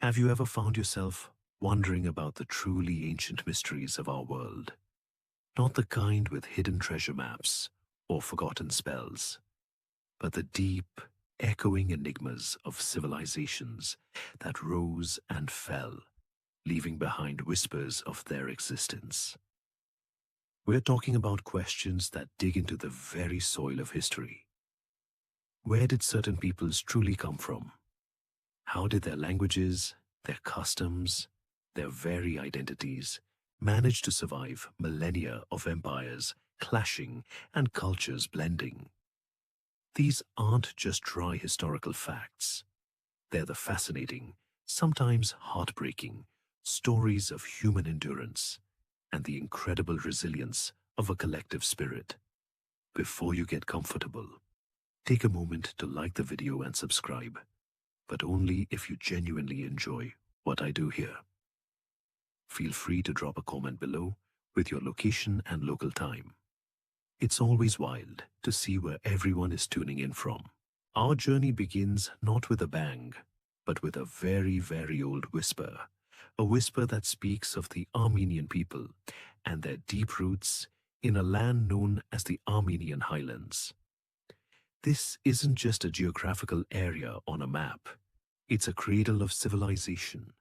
Have you ever found yourself wondering about the truly ancient mysteries of our world? Not the kind with hidden treasure maps or forgotten spells, but the deep, echoing enigmas of civilizations that rose and fell, leaving behind whispers of their existence. We're talking about questions that dig into the very soil of history. Where did certain peoples truly come from? How did their languages, their customs, their very identities manage to survive millennia of empires clashing and cultures blending? These aren't just dry historical facts. They're the fascinating, sometimes heartbreaking, stories of human endurance and the incredible resilience of a collective spirit. Before you get comfortable, take a moment to like the video and subscribe, but only if you genuinely enjoy what I do here. Feel free to drop a comment below with your location and local time. It's always wild to see where everyone is tuning in from. Our journey begins not with a bang, but with a very, very old whisper. A whisper that speaks of the Armenian people and their deep roots in a land known as the Armenian Highlands. This isn't just a geographical area on a map. It's a cradle of civilization,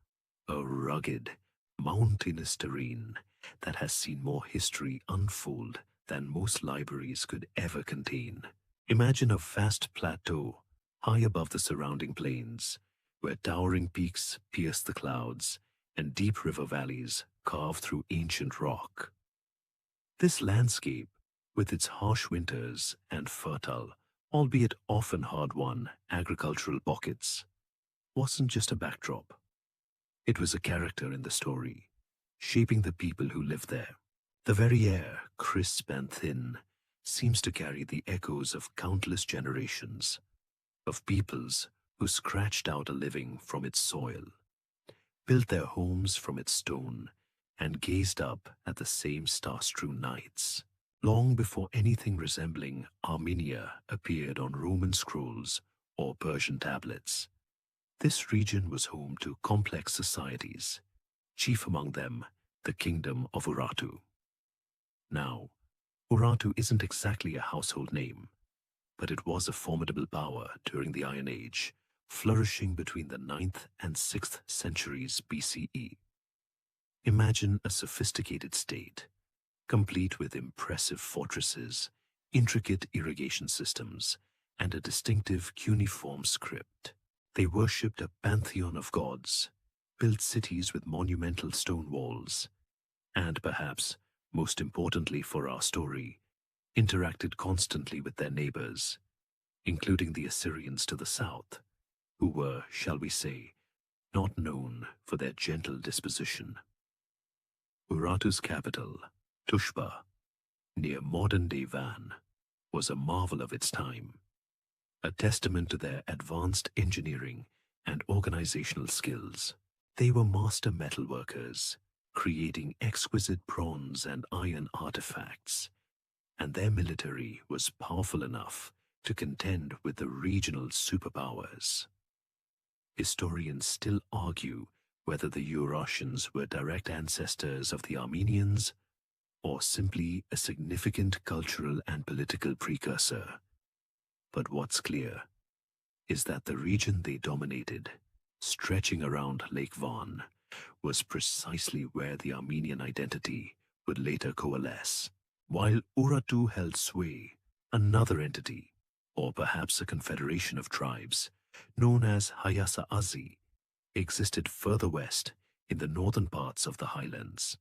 a rugged, mountainous terrain that has seen more history unfold than most libraries could ever contain. Imagine a vast plateau high above the surrounding plains, where towering peaks pierce the clouds and deep river valleys carve through ancient rock. This landscape, with its harsh winters and fertile, albeit often hard-won, agricultural pockets, wasn't just a backdrop. It was a character in the story, shaping the people who lived there. The very air, crisp and thin, seems to carry the echoes of countless generations, of peoples who scratched out a living from its soil, built their homes from its stone, and gazed up at the same star-strewn nights. Long before anything resembling Armenia appeared on Roman scrolls or Persian tablets, this region was home to complex societies, chief among them the kingdom of Urartu. Now, Urartu isn't exactly a household name, but it was a formidable power during the Iron Age, flourishing between the 9th and 6th centuries BCE. Imagine a sophisticated state, complete with impressive fortresses, intricate irrigation systems, and a distinctive cuneiform script. They worshipped a pantheon of gods, built cities with monumental stone walls, and perhaps, most importantly for our story, interacted constantly with their neighbors, including the Assyrians to the south, who were, shall we say, not known for their gentle disposition. Urartu's capital, Tushpa, near modern-day Van, was a marvel of its time, a testament to their advanced engineering and organizational skills. They were master metalworkers, creating exquisite bronze and iron artifacts, and their military was powerful enough to contend with the regional superpowers. Historians still argue whether the Urartians were direct ancestors of the Armenians or simply a significant cultural and political precursor. But what's clear is that the region they dominated, stretching around Lake Van, was precisely where the Armenian identity would later coalesce. While Urartu held sway, another entity, or perhaps a confederation of tribes, known as Hayasa Azi, existed further west in the northern parts of the highlands.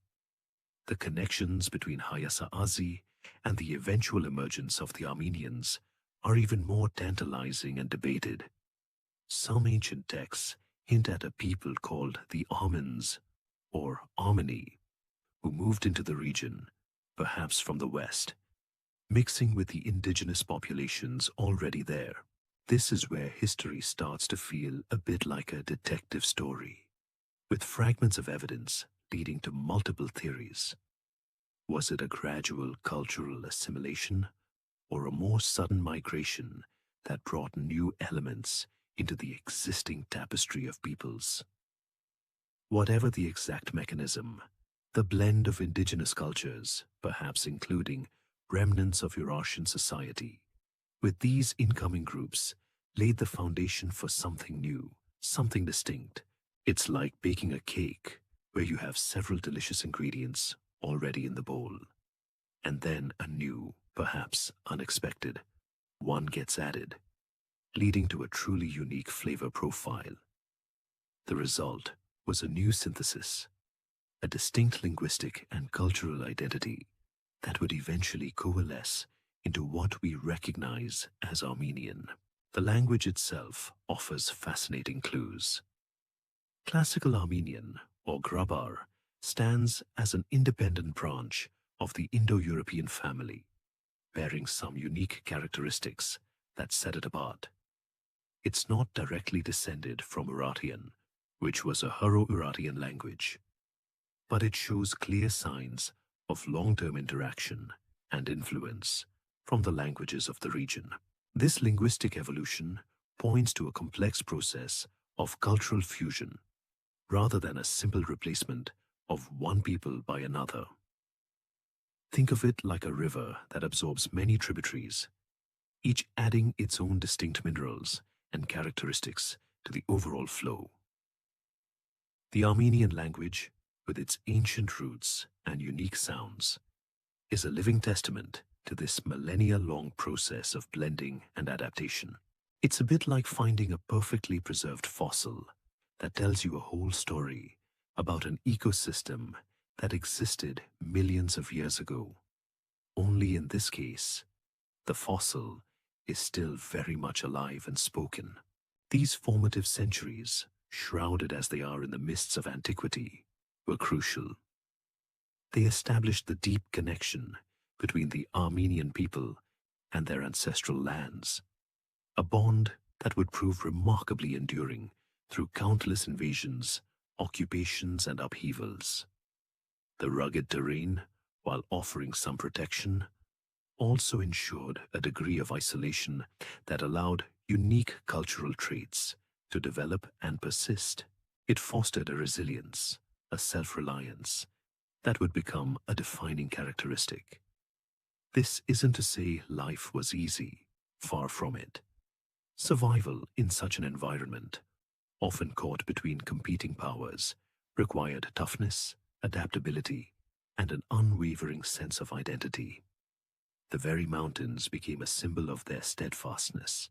The connections between Hayasa Azi and the eventual emergence of the Armenians are even more tantalizing and debated. Some ancient texts hint at a people called the Armens, or Armeni, who moved into the region, perhaps from the west, mixing with the indigenous populations already there. This is where history starts to feel a bit like a detective story, with fragments of evidence leading to multiple theories. Was it a gradual cultural assimilation, or a more sudden migration that brought new elements into the existing tapestry of peoples? Whatever the exact mechanism, the blend of indigenous cultures, perhaps including remnants of Eurasian society, with these incoming groups, laid the foundation for something new, something distinct. It's like baking a cake where you have several delicious ingredients already in the bowl, and then a new, perhaps unexpected, one gets added, leading to a truly unique flavor profile. The result was a new synthesis, a distinct linguistic and cultural identity that would eventually coalesce into what we recognize as Armenian. The language itself offers fascinating clues. Classical Armenian, or Grabar, stands as an independent branch of the Indo-European family, bearing some unique characteristics that set it apart. It's not directly descended from Urartian, which was a Hurro-Urartian language, but it shows clear signs of long-term interaction and influence from the languages of the region. This linguistic evolution points to a complex process of cultural fusion rather than a simple replacement of one people by another. Think of it like a river that absorbs many tributaries, each adding its own distinct minerals and characteristics to the overall flow. The Armenian language, with its ancient roots and unique sounds, is a living testament to this millennia-long process of blending and adaptation. It's a bit like finding a perfectly preserved fossil that tells you a whole story about an ecosystem that existed millions of years ago. Only in this case, the fossil is still very much alive and spoken. These formative centuries, shrouded as they are in the mists of antiquity, were crucial. They established the deep connection between the Armenian people and their ancestral lands, a bond that would prove remarkably enduring through countless invasions, occupations, and upheavals. The rugged terrain, while offering some protection, also ensured a degree of isolation that allowed unique cultural traits to develop and persist. It fostered a resilience, a self-reliance, that would become a defining characteristic. This isn't to say life was easy, far from it. Survival in such an environment, often caught between competing powers, required toughness, adaptability, and an unwavering sense of identity. The very mountains became a symbol of their steadfastness,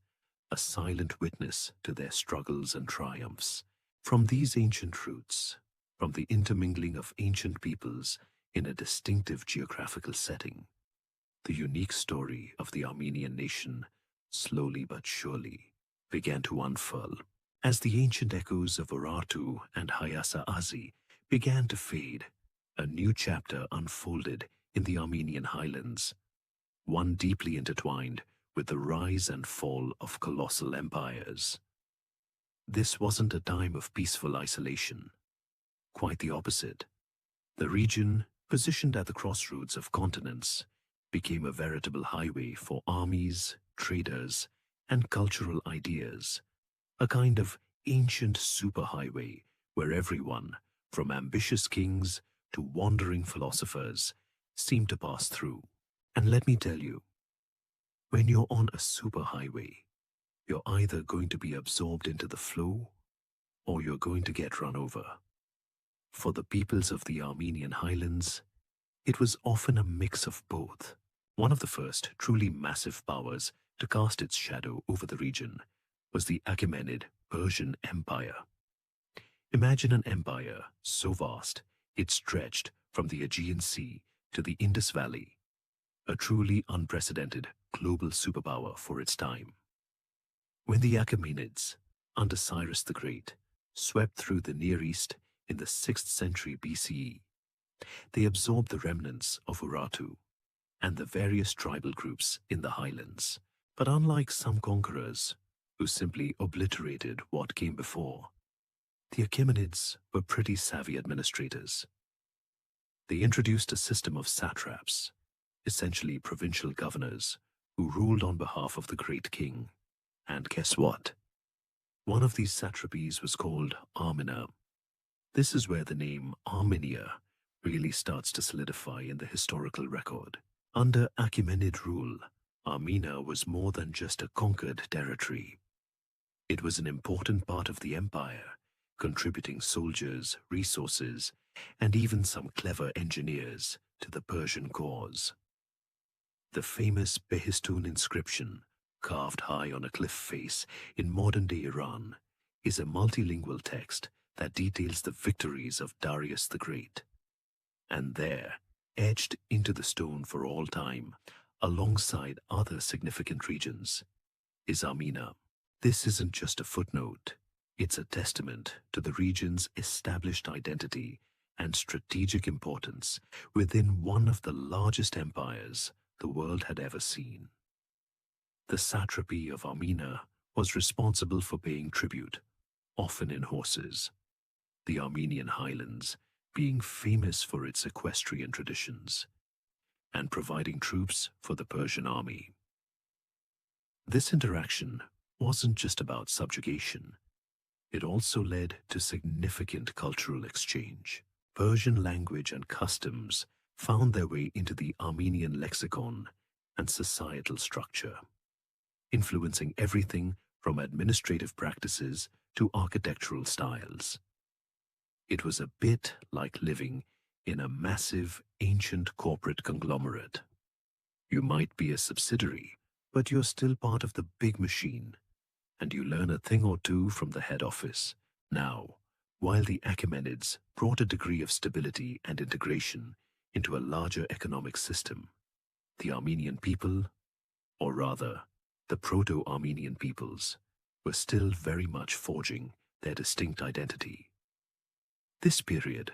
a silent witness to their struggles and triumphs. From these ancient roots, from the intermingling of ancient peoples in a distinctive geographical setting, the unique story of the Armenian nation, slowly but surely, began to unfurl. As the ancient echoes of Urartu and Hayasa Azi began to fade, a new chapter unfolded in the Armenian highlands, one deeply intertwined with the rise and fall of colossal empires. This wasn't a time of peaceful isolation. Quite the opposite. The region, positioned at the crossroads of continents, became a veritable highway for armies, traders, and cultural ideas, a kind of ancient superhighway where everyone, from ambitious kings to wandering philosophers, seemed to pass through. And let me tell you, when you're on a superhighway, you're either going to be absorbed into the flow or you're going to get run over. For the peoples of the Armenian highlands, it was often a mix of both. One of the first truly massive powers to cast its shadow over the region was the Achaemenid Persian Empire. Imagine an empire so vast it stretched from the Aegean Sea to the Indus Valley, a truly unprecedented global superpower for its time. When the Achaemenids, under Cyrus the Great, swept through the Near East in the 6th century BCE, they absorbed the remnants of Urartu and the various tribal groups in the highlands. But unlike some conquerors who simply obliterated what came before, the Achaemenids were pretty savvy administrators. They introduced a system of satraps, essentially provincial governors, who ruled on behalf of the great king. And guess what? One of these satrapies was called Armenia. This is where the name Armenia really starts to solidify in the historical record. Under Achaemenid rule, Armenia was more than just a conquered territory. It was an important part of the empire, contributing soldiers, resources, and even some clever engineers to the Persian cause. The famous Behistun inscription, carved high on a cliff face in modern-day Iran, is a multilingual text that details the victories of Darius the Great. And there, etched into the stone for all time, alongside other significant regions, is Armenia. This isn't just a footnote, it's a testament to the region's established identity and strategic importance within one of the largest empires the world had ever seen. The satrapy of Armenia was responsible for paying tribute, often in horses, the Armenian highlands being famous for its equestrian traditions, and providing troops for the Persian army. This interaction wasn't just about subjugation, it also led to significant cultural exchange. Persian language and customs found their way into the Armenian lexicon and societal structure, influencing everything from administrative practices to architectural styles. It was a bit like living in a massive, ancient corporate conglomerate. You might be a subsidiary, but you're still part of the big machine, and you learn a thing or two from the head office. Now, while the Achaemenids brought a degree of stability and integration into a larger economic system, the Armenian people, or rather, the Proto-Armenian peoples, were still very much forging their distinct identity. This period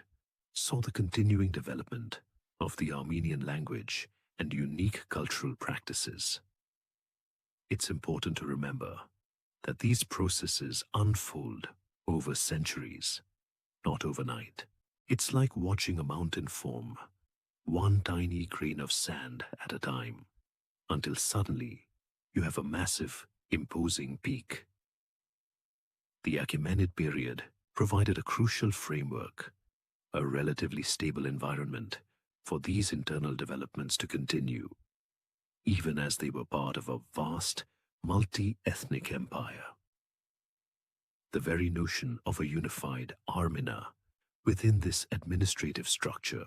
saw the continuing development of the Armenian language and unique cultural practices. It's important to remember that these processes unfold over centuries, not overnight. It's like watching a mountain form, one tiny grain of sand at a time, until suddenly you have a massive, imposing peak. The Achaemenid period provided a crucial framework, a relatively stable environment for these internal developments to continue, even as they were part of a vast, multi-ethnic empire. The very notion of a unified Armenia within this administrative structure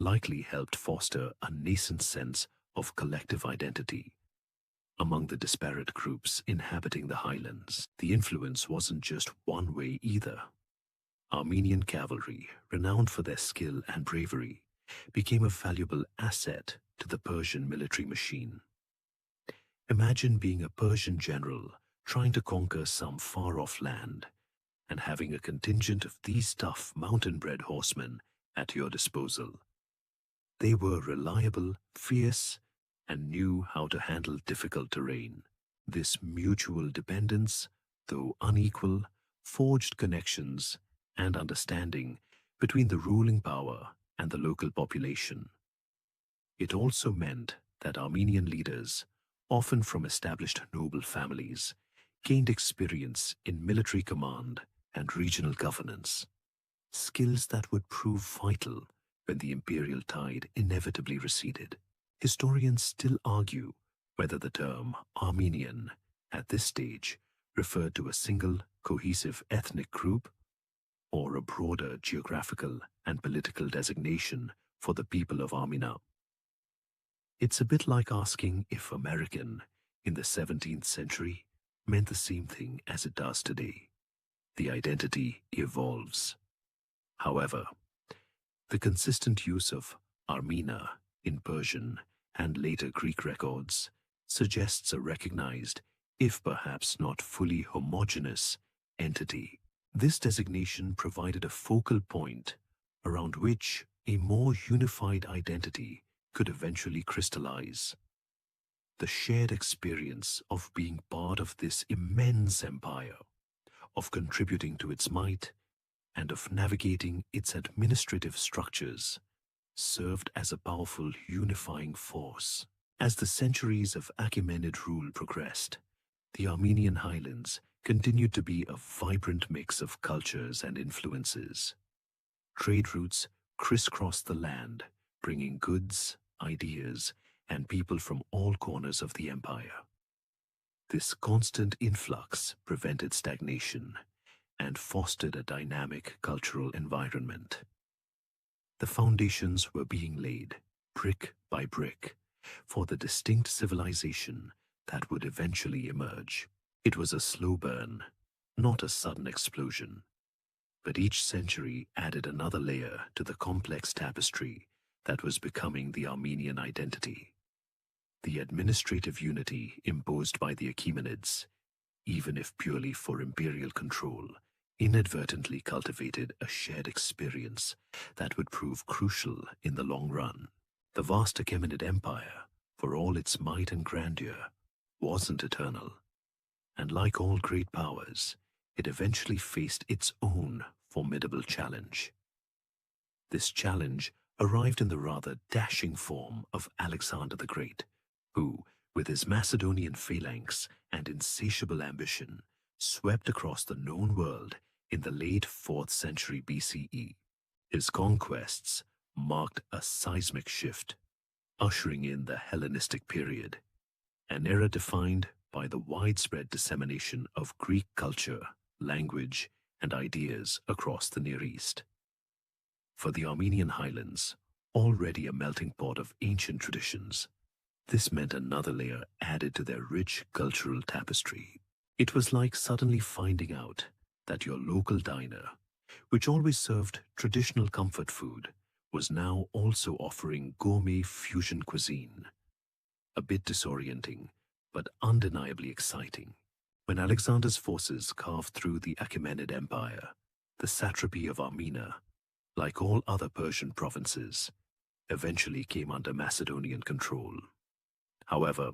likely helped foster a nascent sense of collective identity among the disparate groups inhabiting the highlands. The influence wasn't just one way either. Armenian cavalry, renowned for their skill and bravery, became a valuable asset to the Persian military machine. Imagine being a Persian general trying to conquer some far-off land and having a contingent of these tough mountain-bred horsemen at your disposal. They were reliable, fierce, and knew how to handle difficult terrain. This mutual dependence, though unequal, forged connections and understanding between the ruling power and the local population. It also meant that Armenian leaders, often from established noble families, gained experience in military command and regional governance, skills that would prove vital when the imperial tide inevitably receded. Historians still argue whether the term Armenian at this stage referred to a single cohesive ethnic group or a broader geographical and political designation for the people of Armenia. It's a bit like asking if American in the 17th century meant the same thing as it does today. The identity evolves. However, the consistent use of Armenia in Persian and later Greek records suggests a recognized, if perhaps not fully homogeneous, entity. This designation provided a focal point around which a more unified identity could eventually crystallize. The shared experience of being part of this immense empire, of contributing to its might, and of navigating its administrative structures served as a powerful unifying force. As the centuries of Achaemenid rule progressed, the Armenian highlands continued to be a vibrant mix of cultures and influences. Trade routes crisscrossed the land, bringing goods, ideas, and people from all corners of the empire. This constant influx prevented stagnation and fostered a dynamic cultural environment. The foundations were being laid, brick by brick, for the distinct civilization that would eventually emerge. It was a slow burn, not a sudden explosion, but each century added another layer to the complex tapestry that was becoming the Armenian identity. The administrative unity imposed by the Achaemenids, even if purely for imperial control, inadvertently cultivated a shared experience that would prove crucial in the long run. The vast Achaemenid Empire, for all its might and grandeur, wasn't eternal, and like all great powers, it eventually faced its own formidable challenge. This challenge arrived in the rather dashing form of Alexander the Great, who, with his Macedonian phalanx and insatiable ambition, swept across the known world in the late 4th century BCE. His conquests marked a seismic shift, ushering in the Hellenistic period, an era defined by the widespread dissemination of Greek culture, language, and ideas across the Near East. For the Armenian highlands, already a melting pot of ancient traditions, this meant another layer added to their rich cultural tapestry. It was like suddenly finding out that your local diner, which always served traditional comfort food, was now also offering gourmet fusion cuisine. A bit disorienting, but undeniably exciting. When Alexander's forces carved through the Achaemenid Empire, the satrapy of Armenia, like all other Persian provinces, eventually came under Macedonian control. However,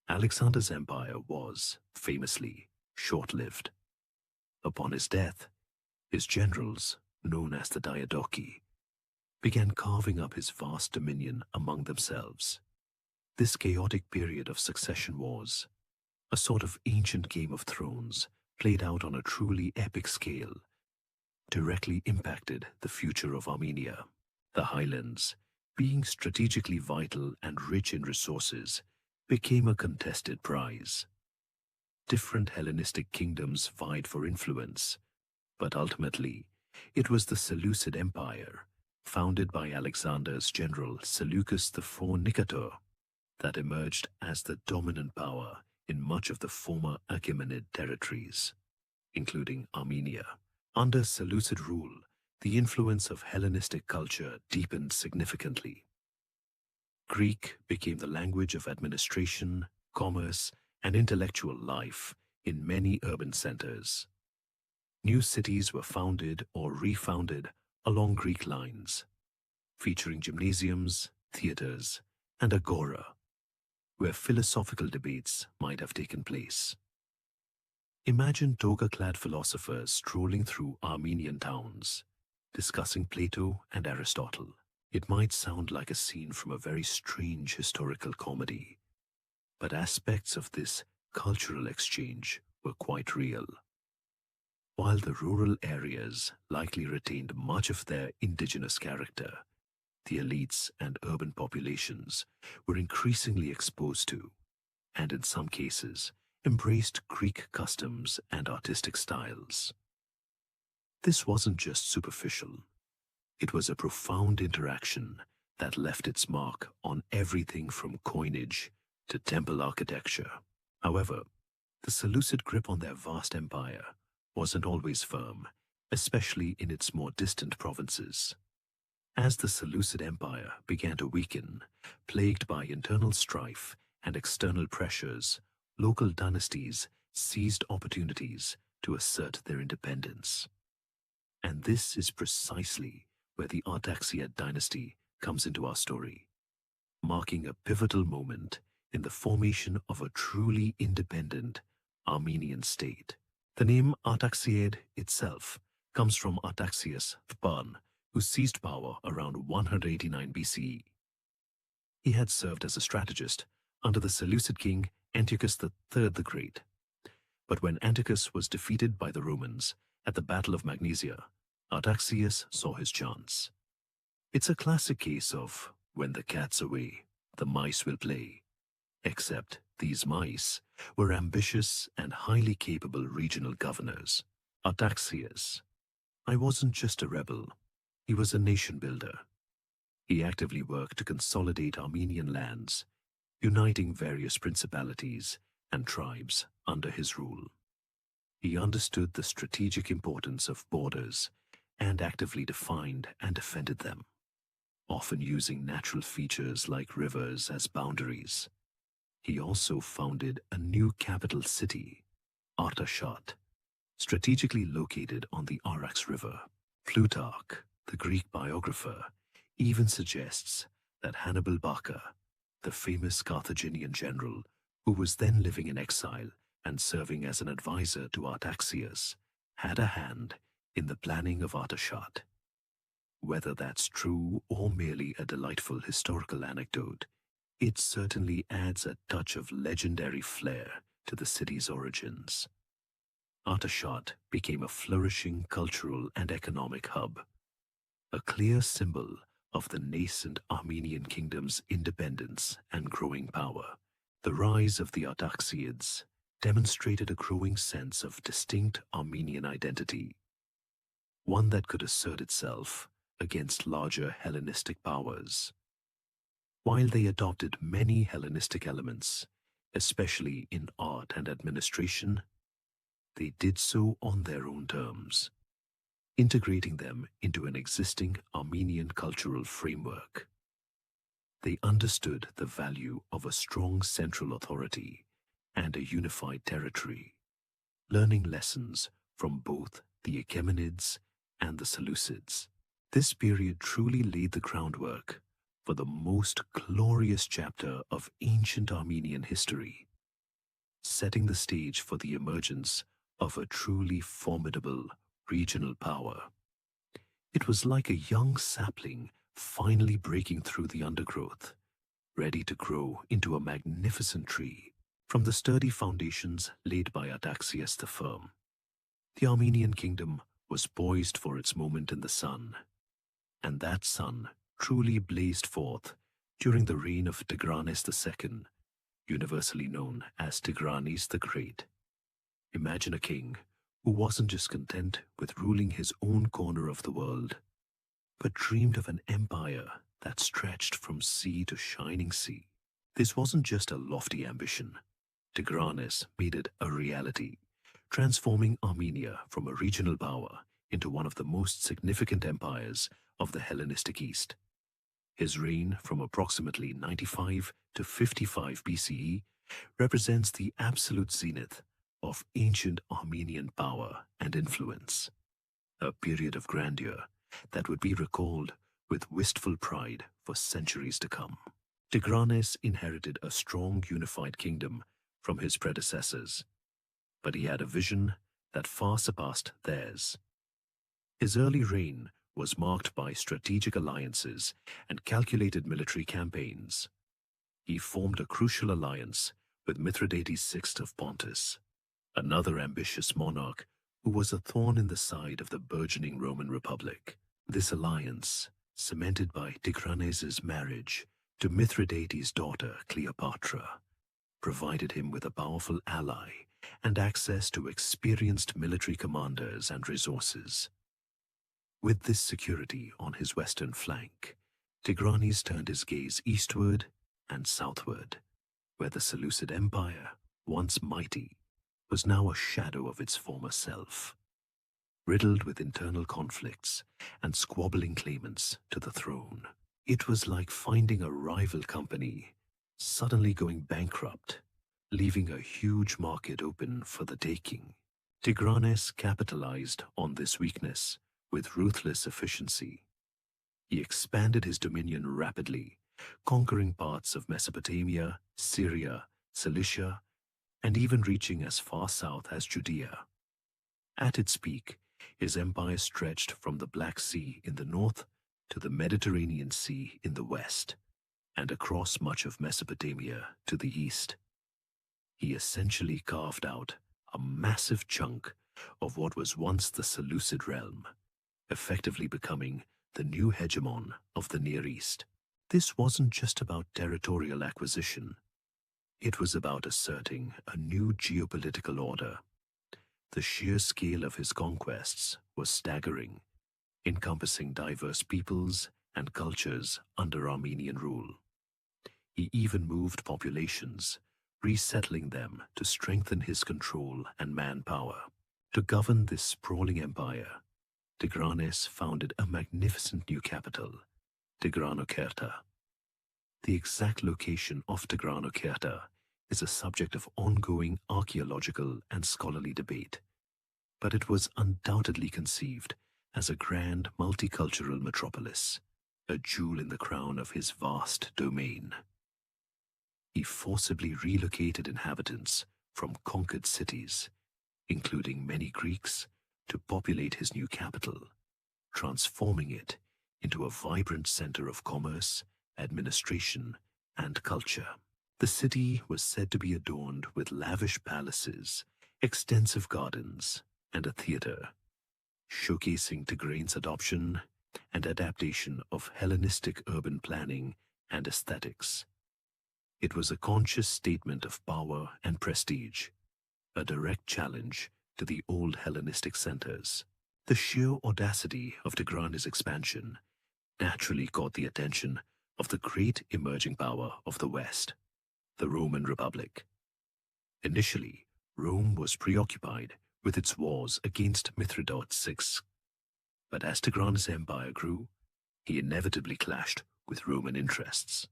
Alexander's empire was, famously, short-lived. Upon his death, his generals, known as the Diadochi, began carving up his vast dominion among themselves. This chaotic period of succession wars, a sort of ancient Game of Thrones played out on a truly epic scale, directly impacted the future of Armenia. The highlands, being strategically vital and rich in resources, became a contested prize. Different Hellenistic kingdoms vied for influence, but ultimately, it was the Seleucid Empire, founded by Alexander's general Seleucus IV Nicator, that emerged as the dominant power in much of the former Achaemenid territories, including Armenia. Under Seleucid rule, the influence of Hellenistic culture deepened significantly. Greek became the language of administration, commerce, and intellectual life in many urban centers. New cities were founded or refounded along Greek lines, featuring gymnasiums, theaters, and agora, where philosophical debates might have taken place. Imagine toga-clad philosophers strolling through Armenian towns, discussing Plato and Aristotle. It might sound like a scene from a very strange historical comedy, but aspects of this cultural exchange were quite real. While the rural areas likely retained much of their indigenous character, the elites and urban populations were increasingly exposed to, and in some cases, embraced Greek customs and artistic styles. This wasn't just superficial. It was a profound interaction that left its mark on everything from coinage to temple architecture. However, the Seleucid grip on their vast empire wasn't always firm, especially in its more distant provinces. As the Seleucid Empire began to weaken, plagued by internal strife and external pressures, local dynasties seized opportunities to assert their independence. And this is precisely where the Artaxiad dynasty comes into our story, marking a pivotal moment in the formation of a truly independent Armenian state. The name Artaxiad itself comes from Artaxias Ban, who seized power around 189 BCE. He had served as a strategist under the Seleucid king Antiochus III the Great, But when Antiochus was defeated by the Romans at the Battle of Magnesia, Artaxias saw his chance. It's a classic case of when the cat's away, the mice will play. Except these mice were ambitious and highly capable regional governors. Artaxias, I wasn't just a rebel, he was a nation builder. He actively worked to consolidate Armenian lands, uniting various principalities and tribes under his rule. He understood the strategic importance of borders and actively defined and defended them, often using natural features like rivers as boundaries. He also founded a new capital city, Artashat, strategically located on the Arax River. Plutarch, the Greek biographer, even suggests that Hannibal Barca, the famous Carthaginian general who was then living in exile and serving as an advisor to Artaxias, had a hand in the planning of Artashat. Whether that's true or merely a delightful historical anecdote, it certainly adds a touch of legendary flair to the city's origins. Artashat became a flourishing cultural and economic hub, a clear symbol of the nascent Armenian Kingdom's independence and growing power. The rise of the Artaxiads demonstrated a growing sense of distinct Armenian identity, one that could assert itself against larger Hellenistic powers. While they adopted many Hellenistic elements, especially in art and administration, they did so on their own terms, integrating them into an existing Armenian cultural framework. They understood the value of a strong central authority and a unified territory, learning lessons from both the Achaemenids and the Seleucids. This period truly laid the groundwork for the most glorious chapter of ancient Armenian history, setting the stage for the emergence of a truly formidable regional power. It was like a young sapling finally breaking through the undergrowth, ready to grow into a magnificent tree. From the sturdy foundations laid by Artaxias the Firm, the Armenian Kingdom was poised for its moment in the sun, and that sun truly blazed forth during the reign of Tigranes II, universally known as Tigranes the Great. Imagine a king who wasn't just content with ruling his own corner of the world, but dreamed of an empire that stretched from sea to shining sea. This wasn't just a lofty ambition. Tigranes made it a reality, transforming Armenia from a regional power into one of the most significant empires of the Hellenistic East. His reign from approximately 95 to 55 BCE represents the absolute zenith of ancient Armenian power and influence, a period of grandeur that would be recalled with wistful pride for centuries to come. Tigranes inherited a strong unified kingdom from his predecessors, but he had a vision that far surpassed theirs. His early reign was marked by strategic alliances and calculated military campaigns. He formed a crucial alliance with Mithridates VI of Pontus, another ambitious monarch who was a thorn in the side of the burgeoning Roman Republic. This alliance, cemented by Tigranes' marriage to Mithridates' daughter Cleopatra, provided him with a powerful ally and access to experienced military commanders and resources. With this security on his western flank, Tigranes turned his gaze eastward and southward, where the Seleucid Empire, once mighty, was now a shadow of its former self, riddled with internal conflicts and squabbling claimants to the throne. It was like finding a rival company suddenly going bankrupt, leaving a huge market open for the taking. Tigranes capitalized on this weakness with ruthless efficiency. He expanded his dominion rapidly, conquering parts of Mesopotamia, Syria, Cilicia, and even reaching as far south as Judea. At its peak, his empire stretched from the Black Sea in the north to the Mediterranean Sea in the west, and across much of Mesopotamia to the east. He essentially carved out a massive chunk of what was once the Seleucid realm, effectively becoming the new hegemon of the Near East. This wasn't just about territorial acquisition. It was about asserting a new geopolitical order. The sheer scale of his conquests was staggering, encompassing diverse peoples and cultures under Armenian rule. He even moved populations, resettling them to strengthen his control and manpower. To govern this sprawling empire, Tigranes founded a magnificent new capital, Tigranokerta. The exact location of Tigranokerta is a subject of ongoing archaeological and scholarly debate, but it was undoubtedly conceived as a grand multicultural metropolis, a jewel in the crown of his vast domain. He forcibly relocated inhabitants from conquered cities, including many Greeks, to populate his new capital, transforming it into a vibrant center of commerce, administration, and culture. The city was said to be adorned with lavish palaces, extensive gardens, and a theater, showcasing Tigranes' adoption and adaptation of Hellenistic urban planning and aesthetics. It was a conscious statement of power and prestige, a direct challenge to the old Hellenistic centers. The sheer audacity of Tigranes' expansion naturally caught the attention of the great emerging power of the West, the Roman Republic. Initially, Rome was preoccupied with its wars against Mithridates VI, but as Tigranes' empire grew, he inevitably clashed with Roman interests.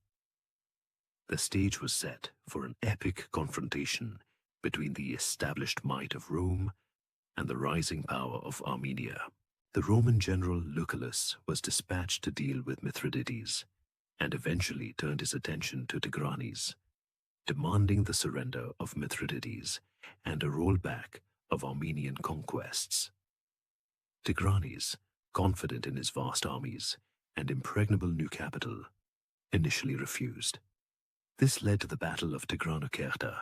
The stage was set for an epic confrontation between the established might of Rome and the rising power of Armenia. The Roman general Lucullus was dispatched to deal with Mithridates, and eventually turned his attention to Tigranes, demanding the surrender of Mithridates and a rollback of Armenian conquests. Tigranes, confident in his vast armies and impregnable new capital, initially refused. This led to the Battle of Tigranokerta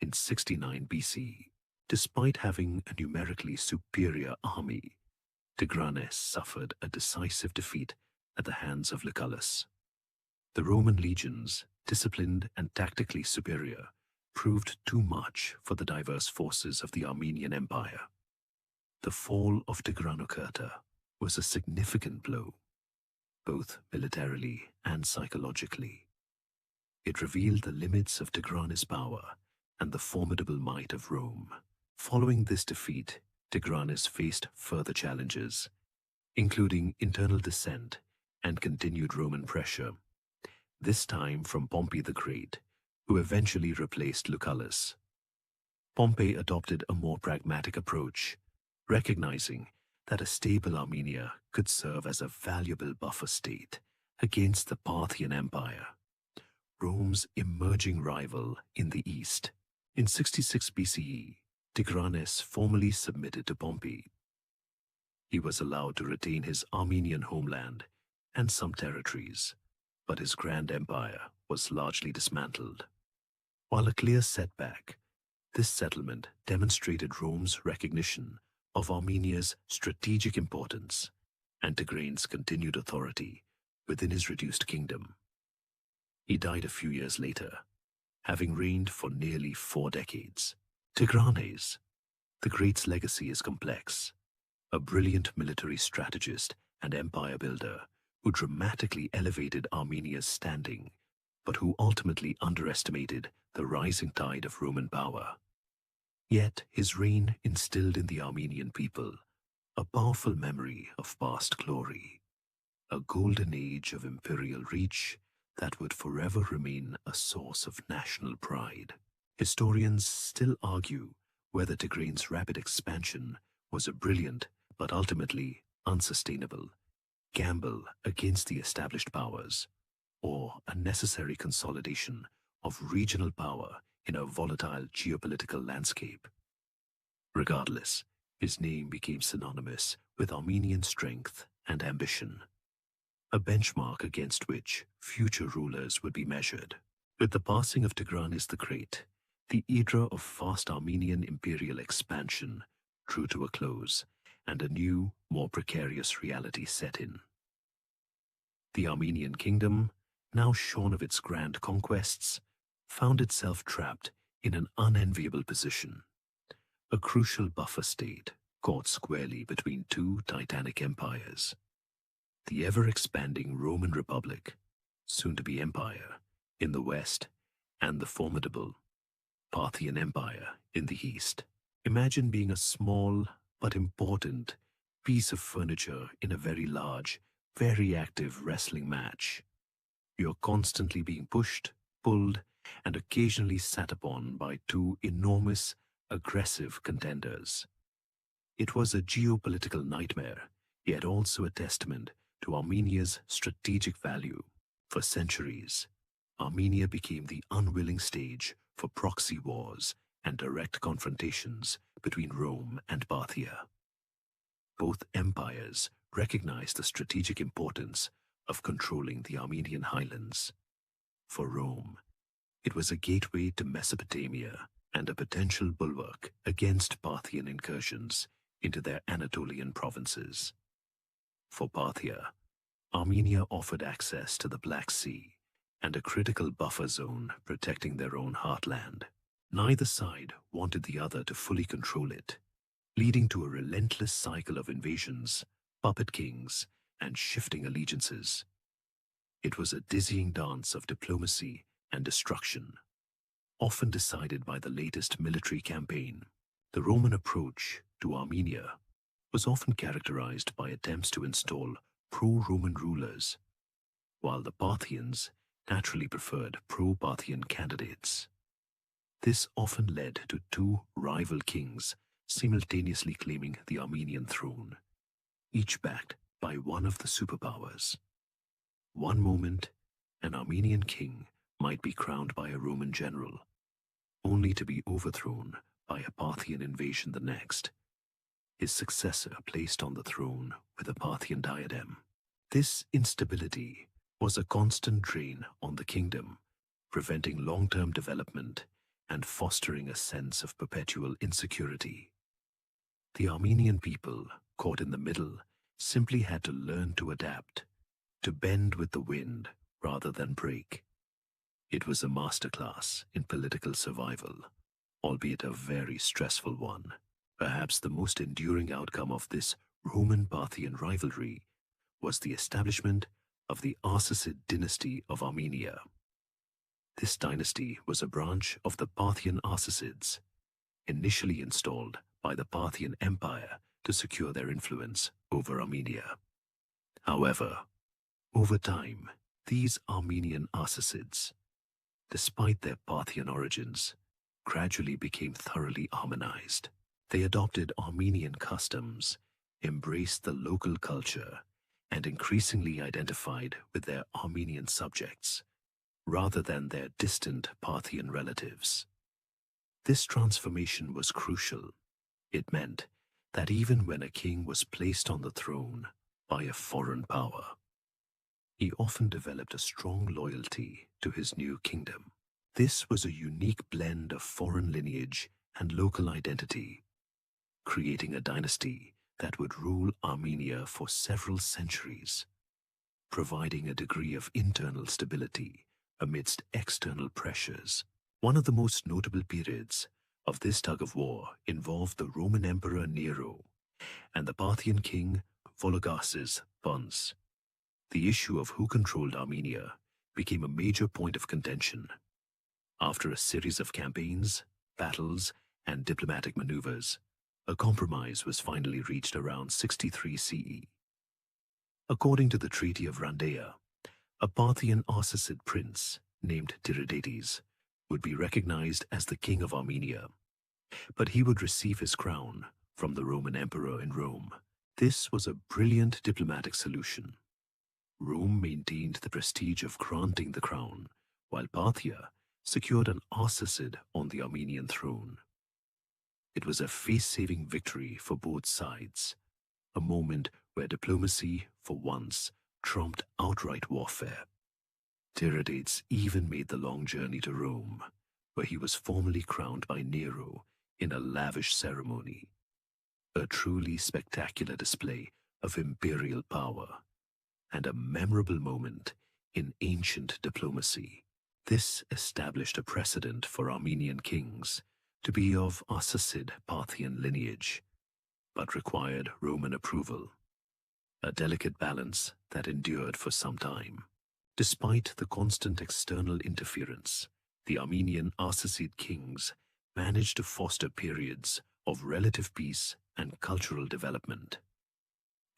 in 69 BC. Despite having a numerically superior army, Tigranes suffered a decisive defeat at the hands of Lucullus. The Roman legions, disciplined and tactically superior, proved too much for the diverse forces of the Armenian Empire. The fall of Tigranokerta was a significant blow, both militarily and psychologically. It revealed the limits of Tigranes' power and the formidable might of Rome. Following this defeat, Tigranes faced further challenges, including internal dissent and continued Roman pressure, this time from Pompey the Great, who eventually replaced Lucullus. Pompey adopted a more pragmatic approach, recognizing that a stable Armenia could serve as a valuable buffer state against the Parthian Empire, Rome's emerging rival in the east. In 66 BCE, Tigranes formally submitted to Pompey. He was allowed to retain his Armenian homeland and some territories, but his grand empire was largely dismantled. While a clear setback, this settlement demonstrated Rome's recognition of Armenia's strategic importance and Tigranes' continued authority within his reduced kingdom. He died a few years later, having reigned for nearly 4 decades. Tigranes the Great's legacy is complex, a brilliant military strategist and empire builder who dramatically elevated Armenia's standing, but who ultimately underestimated the rising tide of Roman power. Yet his reign instilled in the Armenian people a powerful memory of past glory, a golden age of imperial reach that would forever remain a source of national pride. Historians still argue whether Tigranes' rapid expansion was a brilliant but ultimately unsustainable gamble against the established powers, or a necessary consolidation of regional power in a volatile geopolitical landscape. Regardless, his name became synonymous with Armenian strength and ambition, a benchmark against which future rulers would be measured. With the passing of Tigranes the Great, The era of fast Armenian imperial expansion drew to a close, and a new, more precarious reality set in. The Armenian Kingdom, now shorn of its grand conquests, found itself trapped in an unenviable position, a crucial buffer state caught squarely between two titanic empires. The ever-expanding Roman Republic, soon to be empire, in the west, and the formidable Parthian Empire in the east. Imagine being a small but important piece of furniture in a very large, very active wrestling match. You're constantly being pushed, pulled, and occasionally sat upon by two enormous, aggressive contenders. It was a geopolitical nightmare, yet also a testament to Armenia's strategic value. For centuries, Armenia became the unwilling stage for proxy wars and direct confrontations between Rome and Parthia. Both empires recognized the strategic importance of controlling the Armenian highlands. For Rome, it was a gateway to Mesopotamia and a potential bulwark against Parthian incursions into their Anatolian provinces. For Parthia, Armenia offered access to the Black Sea and a critical buffer zone protecting their own heartland. Neither side wanted the other to fully control it, leading to a relentless cycle of invasions, puppet kings, and shifting allegiances. It was a dizzying dance of diplomacy and destruction, often decided by the latest military campaign. The Roman approach to Armenia was often characterized by attempts to install pro-Roman rulers, while the Parthians naturally preferred pro-Parthian candidates. This often led to two rival kings simultaneously claiming the Armenian throne, each backed by one of the superpowers. One moment, an Armenian king might be crowned by a Roman general, only to be overthrown by a Parthian invasion the next, his successor placed on the throne with a Parthian diadem. This instability was a constant drain on the kingdom, preventing long-term development and fostering a sense of perpetual insecurity. The Armenian people, caught in the middle, simply had to learn to adapt, to bend with the wind rather than break. It was a masterclass in political survival, albeit a very stressful one. Perhaps the most enduring outcome of this Roman-Parthian rivalry was the establishment of the Arsacid dynasty of Armenia. This dynasty was a branch of the Parthian Arsacids, initially installed by the Parthian Empire to secure their influence over Armenia. However, over time, these Armenian Arsacids, despite their Parthian origins, gradually became thoroughly Armenized. They adopted Armenian customs, embraced the local culture, and increasingly identified with their Armenian subjects, rather than their distant Parthian relatives. This transformation was crucial. It meant that even when a king was placed on the throne by a foreign power, he often developed a strong loyalty to his new kingdom. This was a unique blend of foreign lineage and local identity, creating a dynasty that would rule Armenia for several centuries, providing a degree of internal stability amidst external pressures. One of the most notable periods of this tug-of-war involved the Roman Emperor Nero and the Parthian king Vologases Pons. The issue of who controlled Armenia became a major point of contention. After a series of campaigns, battles, and diplomatic maneuvers, a compromise was finally reached around 63 CE. According to the Treaty of Rhandaea, a Parthian Arsacid prince named Tiridates would be recognized as the king of Armenia, but he would receive his crown from the Roman emperor in Rome. This was a brilliant diplomatic solution. Rome maintained the prestige of granting the crown, while Parthia secured an Arsacid on the Armenian throne. It was a face-saving victory for both sides, a moment where diplomacy, for once, trumped outright warfare. Tiridates even made the long journey to Rome, where he was formally crowned by Nero in a lavish ceremony, a truly spectacular display of imperial power and a memorable moment in ancient diplomacy. This established a precedent for Armenian kings to be of Arsacid Parthian lineage, but required Roman approval, a delicate balance that endured for some time. Despite the constant external interference, the Armenian Arsacid kings managed to foster periods of relative peace and cultural development.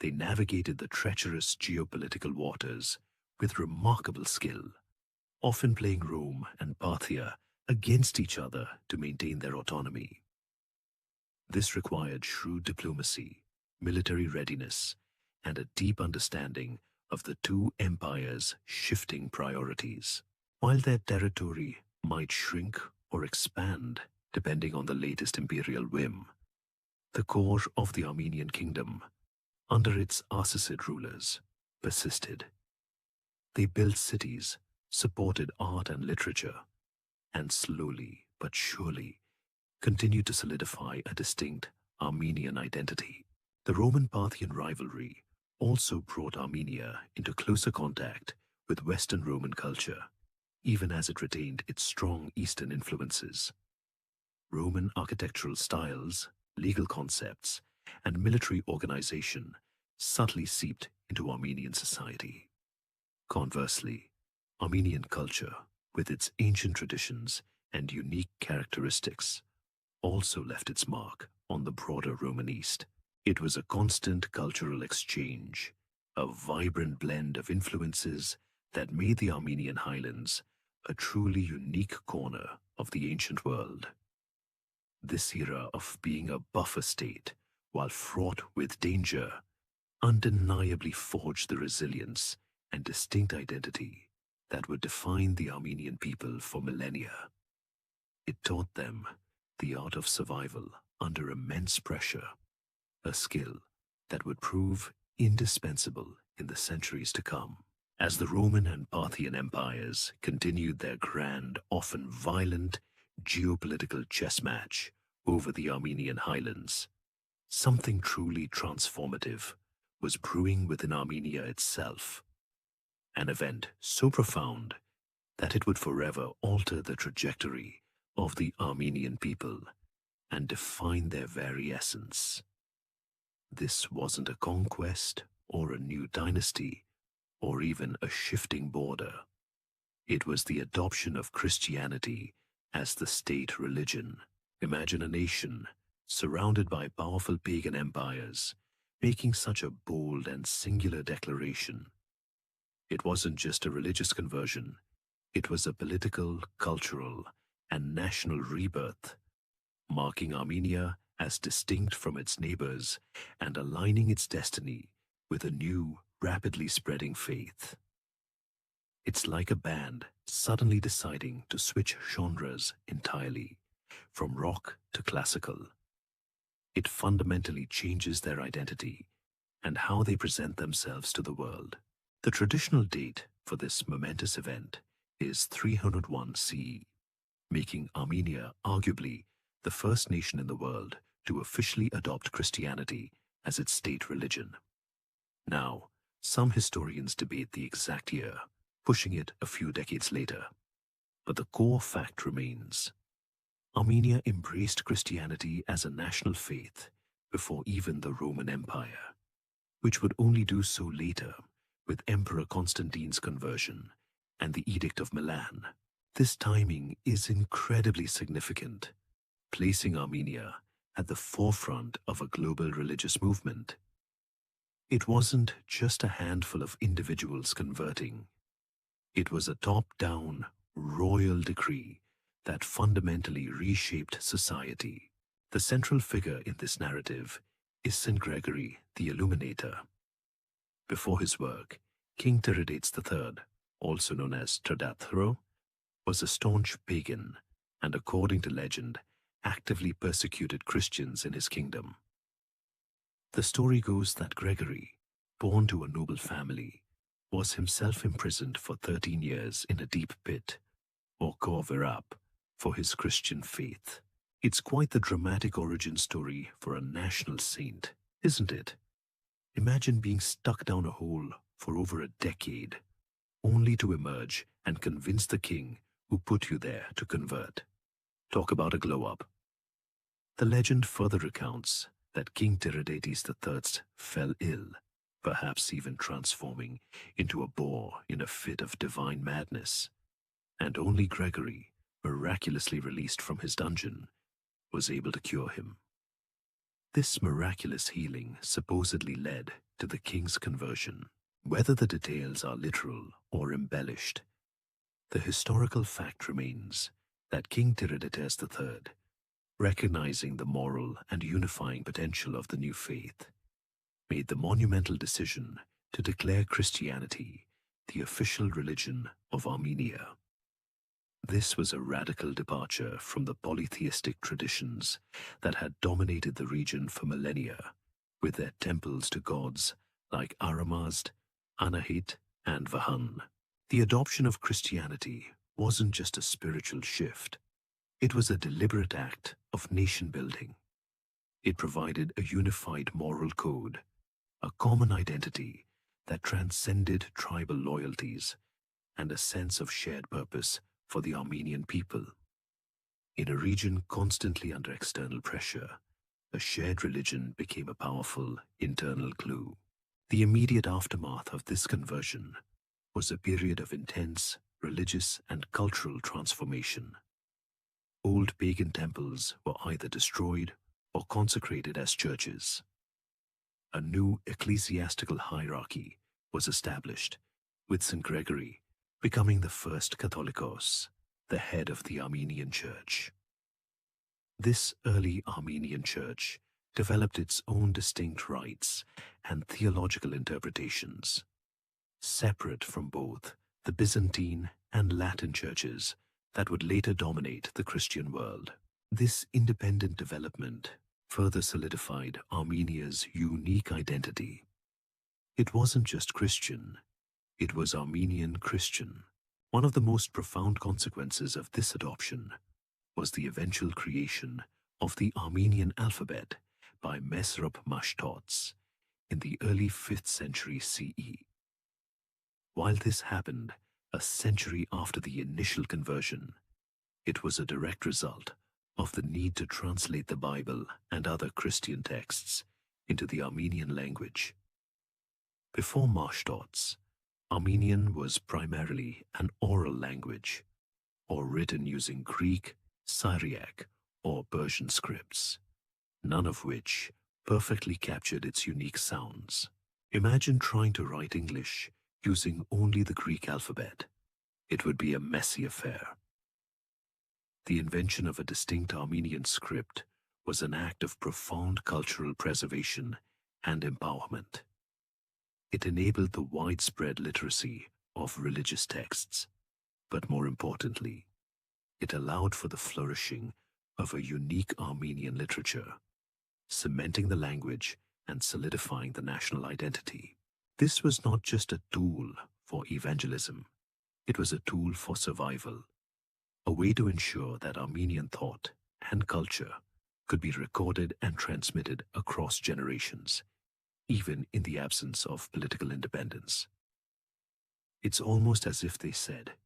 They navigated the treacherous geopolitical waters with remarkable skill, often playing Rome and Parthia against each other to maintain their autonomy. This required shrewd diplomacy, military readiness, and a deep understanding of the two empires' shifting priorities. While their territory might shrink or expand depending on the latest imperial whim, the core of the Armenian Kingdom, under its Arsacid rulers, persisted. They built cities, supported art and literature, and slowly but surely continued to solidify a distinct Armenian identity. The Roman-Parthian rivalry also brought Armenia into closer contact with Western Roman culture, even as it retained its strong Eastern influences. Roman architectural styles, legal concepts, and military organization subtly seeped into Armenian society. Conversely, Armenian culture, with its ancient traditions and unique characteristics, also left its mark on the broader Roman East. It was a constant cultural exchange, a vibrant blend of influences that made the Armenian highlands a truly unique corner of the ancient world. This era of being a buffer state, while fraught with danger, undeniably forged the resilience and distinct identity that would define the Armenian people for millennia. It taught them the art of survival under immense pressure, a skill that would prove indispensable in the centuries to come. As the Roman and Parthian empires continued their grand, often violent, geopolitical chess match over the Armenian highlands, something truly transformative was brewing within Armenia itself, an event so profound that it would forever alter the trajectory of the Armenian people and define their very essence. This wasn't a conquest or a new dynasty or even a shifting border. It was the adoption of Christianity as the state religion. Imagine a nation surrounded by powerful pagan empires making such a bold and singular declaration. It wasn't just a religious conversion, it was a political, cultural, and national rebirth, marking Armenia as distinct from its neighbors and aligning its destiny with a new, rapidly spreading faith. It's like a band suddenly deciding to switch genres entirely, from rock to classical. It fundamentally changes their identity and how they present themselves to the world. The traditional date for this momentous event is 301 CE, making Armenia arguably the first nation in the world to officially adopt Christianity as its state religion. Now, some historians debate the exact year, pushing it a few decades later. But the core fact remains: Armenia embraced Christianity as a national faith before even the Roman Empire, which would only do so later with Emperor Constantine's conversion and the Edict of Milan. This timing is incredibly significant, placing Armenia at the forefront of a global religious movement. It wasn't just a handful of individuals converting. It was a top-down, royal decree that fundamentally reshaped society. The central figure in this narrative is St. Gregory the Illuminator. Before his work, King Tiridates III, also known as Tridathro, was a staunch pagan and, according to legend, actively persecuted Christians in his kingdom. The story goes that Gregory, born to a noble family, was himself imprisoned for 13 years in a deep pit, or Urartu, for his Christian faith. It's quite the dramatic origin story for a national saint, isn't it? Imagine being stuck down a hole for over a decade, only to emerge and convince the king who put you there to convert. Talk about a glow-up. The legend further recounts that King Tiridates III fell ill, perhaps even transforming into a boar in a fit of divine madness, and only Gregory, miraculously released from his dungeon, was able to cure him. This miraculous healing supposedly led to the king's conversion. Whether the details are literal or embellished, the historical fact remains that King Tiridates III, recognizing the moral and unifying potential of the new faith, made the monumental decision to declare Christianity the official religion of Armenia. This was a radical departure from the polytheistic traditions that had dominated the region for millennia, with their temples to gods like Aramazd, Anahit, and Vahan. The adoption of Christianity wasn't just a spiritual shift, it was a deliberate act of nation building. It provided a unified moral code, a common identity that transcended tribal loyalties, and a sense of shared purpose for the Armenian people. In a region constantly under external pressure, a shared religion became a powerful internal glue. The immediate aftermath of this conversion was a period of intense religious and cultural transformation. Old pagan temples were either destroyed or consecrated as churches. A new ecclesiastical hierarchy was established, with St. Gregory becoming the first Catholicos, the head of the Armenian Church. This early Armenian Church developed its own distinct rites and theological interpretations, separate from both the Byzantine and Latin churches that would later dominate the Christian world. This independent development further solidified Armenia's unique identity. It wasn't just Christian, it was Armenian Christian. One of the most profound consequences of this adoption was the eventual creation of the Armenian alphabet by Mesrop Mashtots in the early 5th century CE. While this happened a century after the initial conversion, it was a direct result of the need to translate the Bible and other Christian texts into the Armenian language. Before Mashtots, Armenian was primarily an oral language, or written using Greek, Syriac, or Persian scripts, none of which perfectly captured its unique sounds. Imagine trying to write English using only the Greek alphabet. It would be a messy affair. The invention of a distinct Armenian script was an act of profound cultural preservation and empowerment. It enabled the widespread literacy of religious texts, but more importantly, it allowed for the flourishing of a unique Armenian literature, cementing the language and solidifying the national identity. This was not just a tool for evangelism, it was a tool for survival, a way to ensure that Armenian thought and culture could be recorded and transmitted across generations, even in the absence of political independence. It's almost as if they said,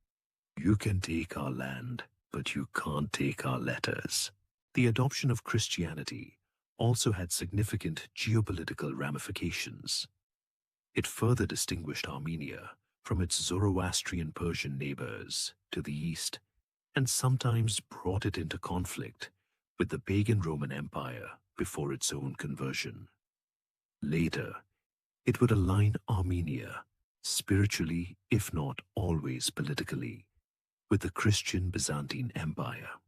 "You can take our land, but you can't take our letters." The adoption of Christianity also had significant geopolitical ramifications. It further distinguished Armenia from its Zoroastrian Persian neighbors to the east, and sometimes brought it into conflict with the pagan Roman Empire before its own conversion. Later, it would align Armenia, spiritually if not always politically, with the Christian Byzantine Empire.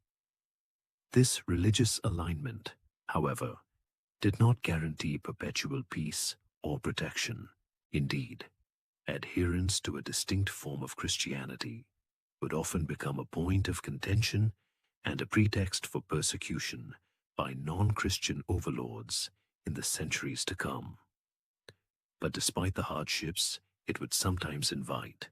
This religious alignment, however, did not guarantee perpetual peace or protection. Indeed, adherence to a distinct form of Christianity would often become a point of contention and a pretext for persecution by non-Christian overlords in the centuries to come. But despite the hardships it would sometimes invite,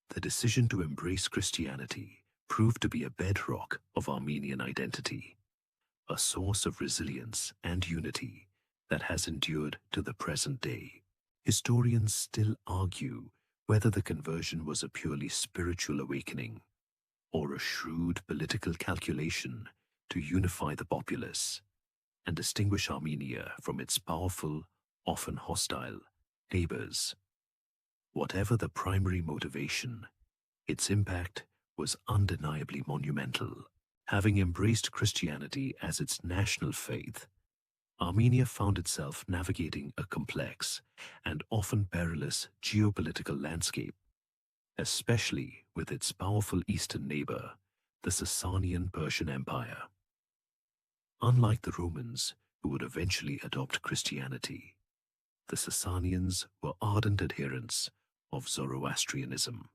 the decision to embrace Christianity proved to be a bedrock of Armenian identity, a source of resilience and unity that has endured to the present day. Historians still argue whether the conversion was a purely spiritual awakening or a shrewd political calculation to unify the populace and distinguish Armenia from its powerful, often hostile, neighbors. Whatever the primary motivation, its impact was undeniably monumental. Having embraced Christianity as its national faith, Armenia found itself navigating a complex and often perilous geopolitical landscape, especially with its powerful eastern neighbor, the Sasanian Persian Empire. Unlike the Romans, who would eventually adopt Christianity, the Sasanians were ardent adherents of Zoroastrianism,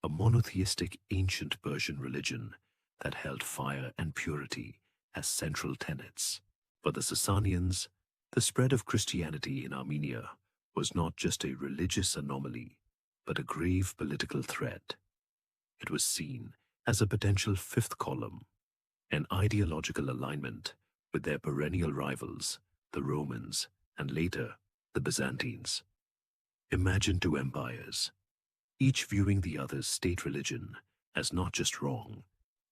a monotheistic ancient Persian religion that held fire and purity as central tenets. For the Sasanians, the spread of Christianity in Armenia was not just a religious anomaly, but a grave political threat. It was seen as a potential fifth column, an ideological alignment with their perennial rivals, the Romans, and later, the Byzantines. Imagine two empires, each viewing the other's state religion as not just wrong,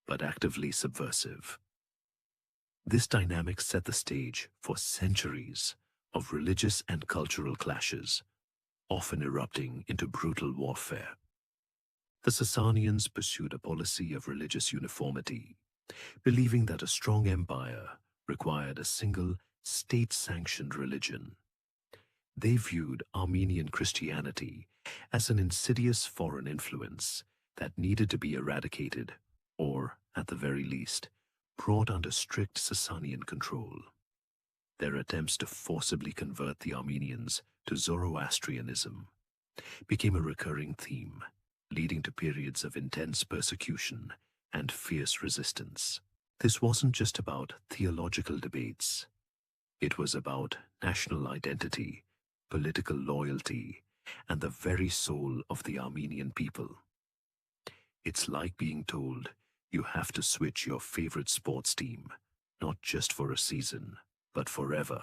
but actively subversive. This dynamic set the stage for centuries of religious and cultural clashes, often erupting into brutal warfare. The Sasanians pursued a policy of religious uniformity, believing that a strong empire required a single state-sanctioned religion. They viewed Armenian Christianity as an insidious foreign influence that needed to be eradicated or, at the very least, brought under strict Sasanian control. Their attempts to forcibly convert the Armenians to Zoroastrianism became a recurring theme, leading to periods of intense persecution and fierce resistance. This wasn't just about theological debates. It was about national identity, political loyalty, and the very soul of the Armenian people. It's like being told you have to switch your favorite sports team, not just for a season, but forever.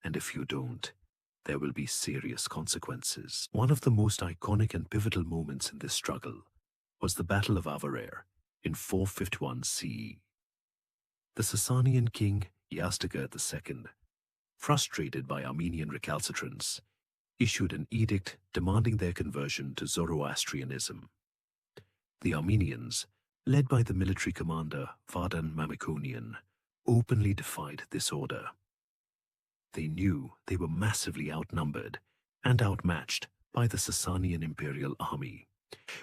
And if you don't, there will be serious consequences. One of the most iconic and pivotal moments in this struggle was the Battle of Avarer in 451 CE. The Sasanian king Yazdegerd II, frustrated by Armenian recalcitrance, issued an edict demanding their conversion to Zoroastrianism. The Armenians, led by the military commander Vardan Mamikonian, openly defied this order. They knew they were massively outnumbered and outmatched by the Sasanian imperial army,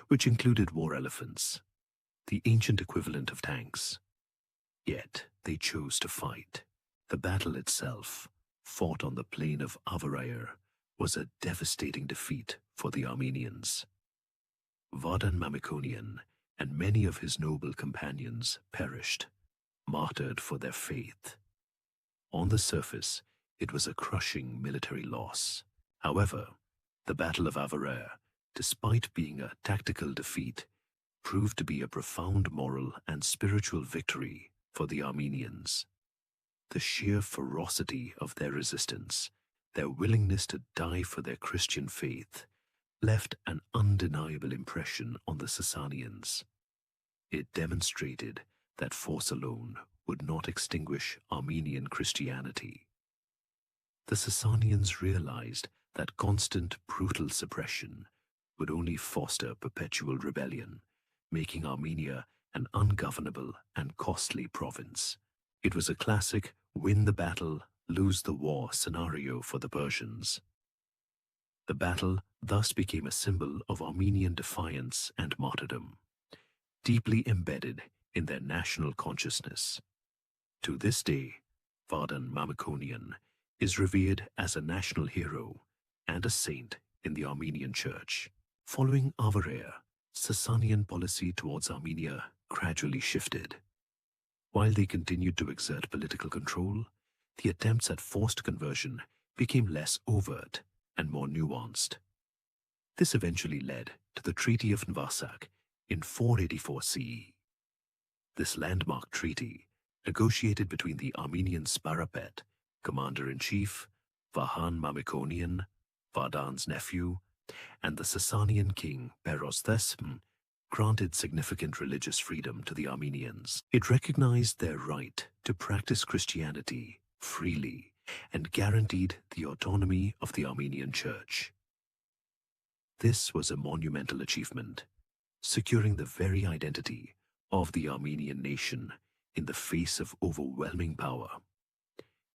which included war elephants, the ancient equivalent of tanks. Yet they chose to fight. The battle itself, fought on the plain of Avarer, was a devastating defeat for the Armenians. Vardan Mamikonian and many of his noble companions perished, martyred for their faith. On the surface, it was a crushing military loss. However, the Battle of Avarer, despite being a tactical defeat, proved to be a profound moral and spiritual victory for the Armenians. The sheer ferocity of their resistance, their willingness to die for their Christian faith, left an undeniable impression on the Sasanians. It demonstrated that force alone would not extinguish Armenian Christianity. The Sasanians realized that constant, brutal suppression would only foster perpetual rebellion, making Armenia an ungovernable and costly province. It was a classic win the battle, lose the war scenario for the Persians. The battle thus became a symbol of Armenian defiance and martyrdom, deeply embedded in their national consciousness. To this day, Vardan Mamikonian is revered as a national hero and a saint in the Armenian Church. Following Avarer, Sasanian policy towards Armenia gradually shifted. While they continued to exert political control, the attempts at forced conversion became less overt and more nuanced. This eventually led to the Treaty of Nvasak in 484 CE, This landmark treaty, negotiated between the Armenian Sparapet, commander-in-chief, Vahan Mamikonian, Vardan's nephew, and the Sasanian king Perosthesm, granted significant religious freedom to the Armenians. It recognized their right to practice Christianity freely and guaranteed the autonomy of the Armenian Church. This was a monumental achievement, securing the very identity of the Armenian nation in the face of overwhelming power.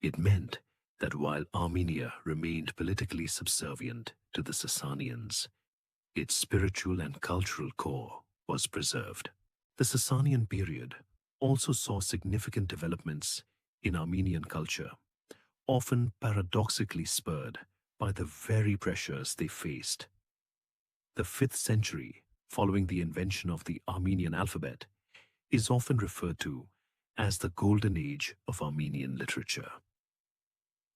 It meant that while Armenia remained politically subservient to the Sasanians, its spiritual and cultural core was preserved. The Sasanian period also saw significant developments in Armenian culture, often paradoxically spurred by the very pressures they faced. The 5th century, following the invention of the Armenian alphabet, is often referred to as the Golden Age of Armenian literature.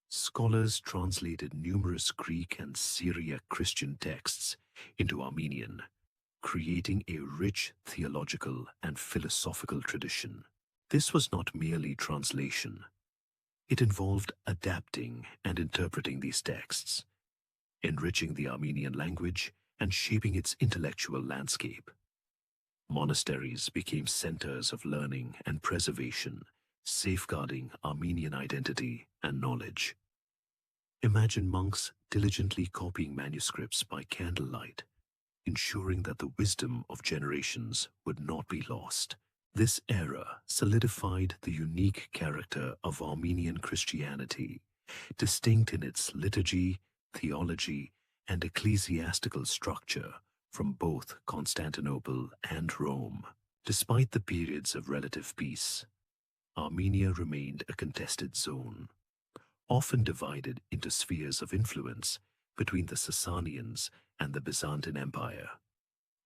Scholars translated numerous Greek and Syriac Christian texts into Armenian, creating a rich theological and philosophical tradition. This was not merely translation. It involved adapting and interpreting these texts, enriching the Armenian language and shaping its intellectual landscape. Monasteries became centers of learning and preservation, safeguarding Armenian identity and knowledge. Imagine monks diligently copying manuscripts by candlelight, ensuring that the wisdom of generations would not be lost. This era solidified the unique character of Armenian Christianity, distinct in its liturgy, theology, and ecclesiastical structure from both Constantinople and Rome. Despite the periods of relative peace, Armenia remained a contested zone, often divided into spheres of influence between the Sasanians and the Byzantine Empire,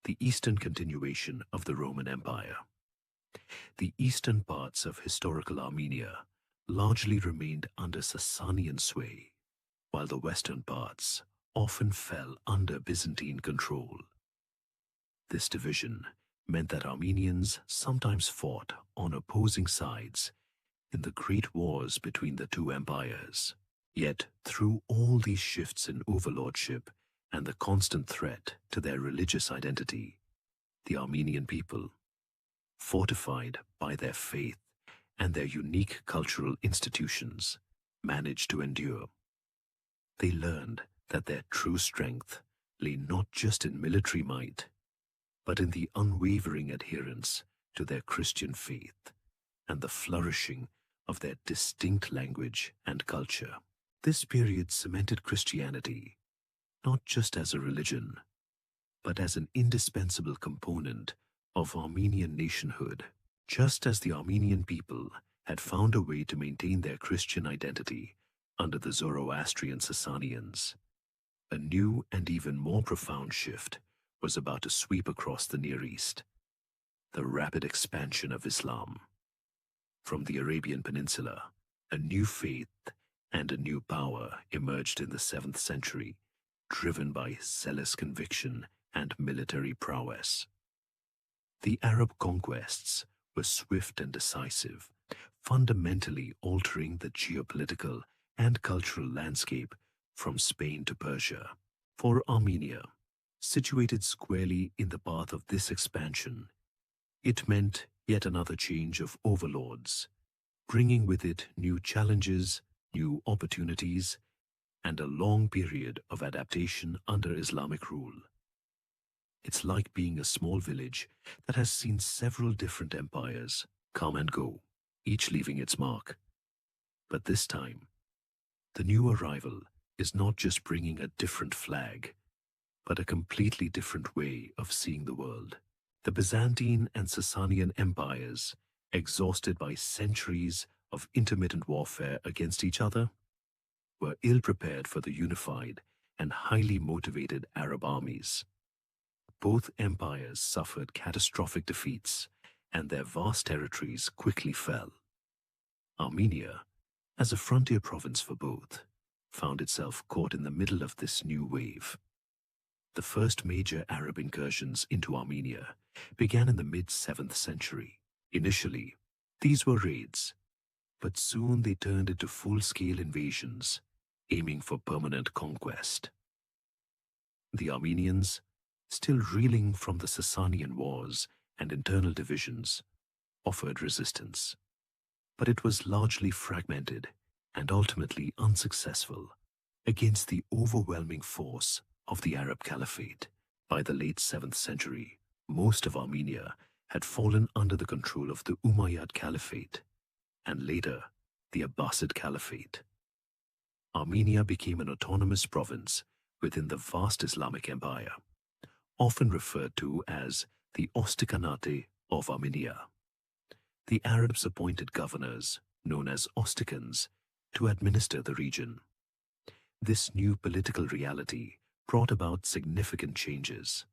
the eastern continuation of the Roman Empire. The eastern parts of historical Armenia largely remained under Sasanian sway, while the western parts often fell under Byzantine control. This division meant that Armenians sometimes fought on opposing sides in the great wars between the two empires. Yet, through all these shifts in overlordship and the constant threat to their religious identity, the Armenian people, fortified by their faith and their unique cultural institutions, managed to endure. They learned that their true strength lay not just in military might, but in the unwavering adherence to their Christian faith and the flourishing of their distinct language and culture. This period cemented Christianity not just as a religion, but as an indispensable component of Armenian nationhood. Just as the Armenian people had found a way to maintain their Christian identity under the Zoroastrian Sasanians, a new and even more profound shift was about to sweep across the Near East: the rapid expansion of Islam. From the Arabian Peninsula, a new faith and a new power emerged in the 7th century, driven by zealous conviction and military prowess. The Arab conquests were swift and decisive, fundamentally altering the geopolitical and cultural landscape from Spain to Persia. For Armenia, situated squarely in the path of this expansion, it meant yet another change of overlords, bringing with it new challenges, new opportunities, and a long period of adaptation under Islamic rule. It's like being a small village that has seen several different empires come and go, each leaving its mark. But this time, the new arrival is not just bringing a different flag, but a completely different way of seeing the world. The Byzantine and Sasanian empires, exhausted by centuries of intermittent warfare against each other, were ill-prepared for the unified and highly motivated Arab armies. Both empires suffered catastrophic defeats, and their vast territories quickly fell. Armenia, as a frontier province for both, found itself caught in the middle of this new wave. The first major Arab incursions into Armenia began in the mid-7th century. Initially, these were raids, but soon they turned into full-scale invasions, aiming for permanent conquest. The Armenians, still reeling from the Sasanian wars and internal divisions, offered resistance, but it was largely fragmented and ultimately unsuccessful against the overwhelming force of the Arab Caliphate. By the late 7th century, most of Armenia had fallen under the control of the Umayyad Caliphate and later the Abbasid Caliphate. Armenia became an autonomous province within the vast Islamic Empire, often referred to as the Ostikanate of Armenia. The Arabs appointed governors, known as Ostikans, to administer the region. This new political reality brought about significant changes.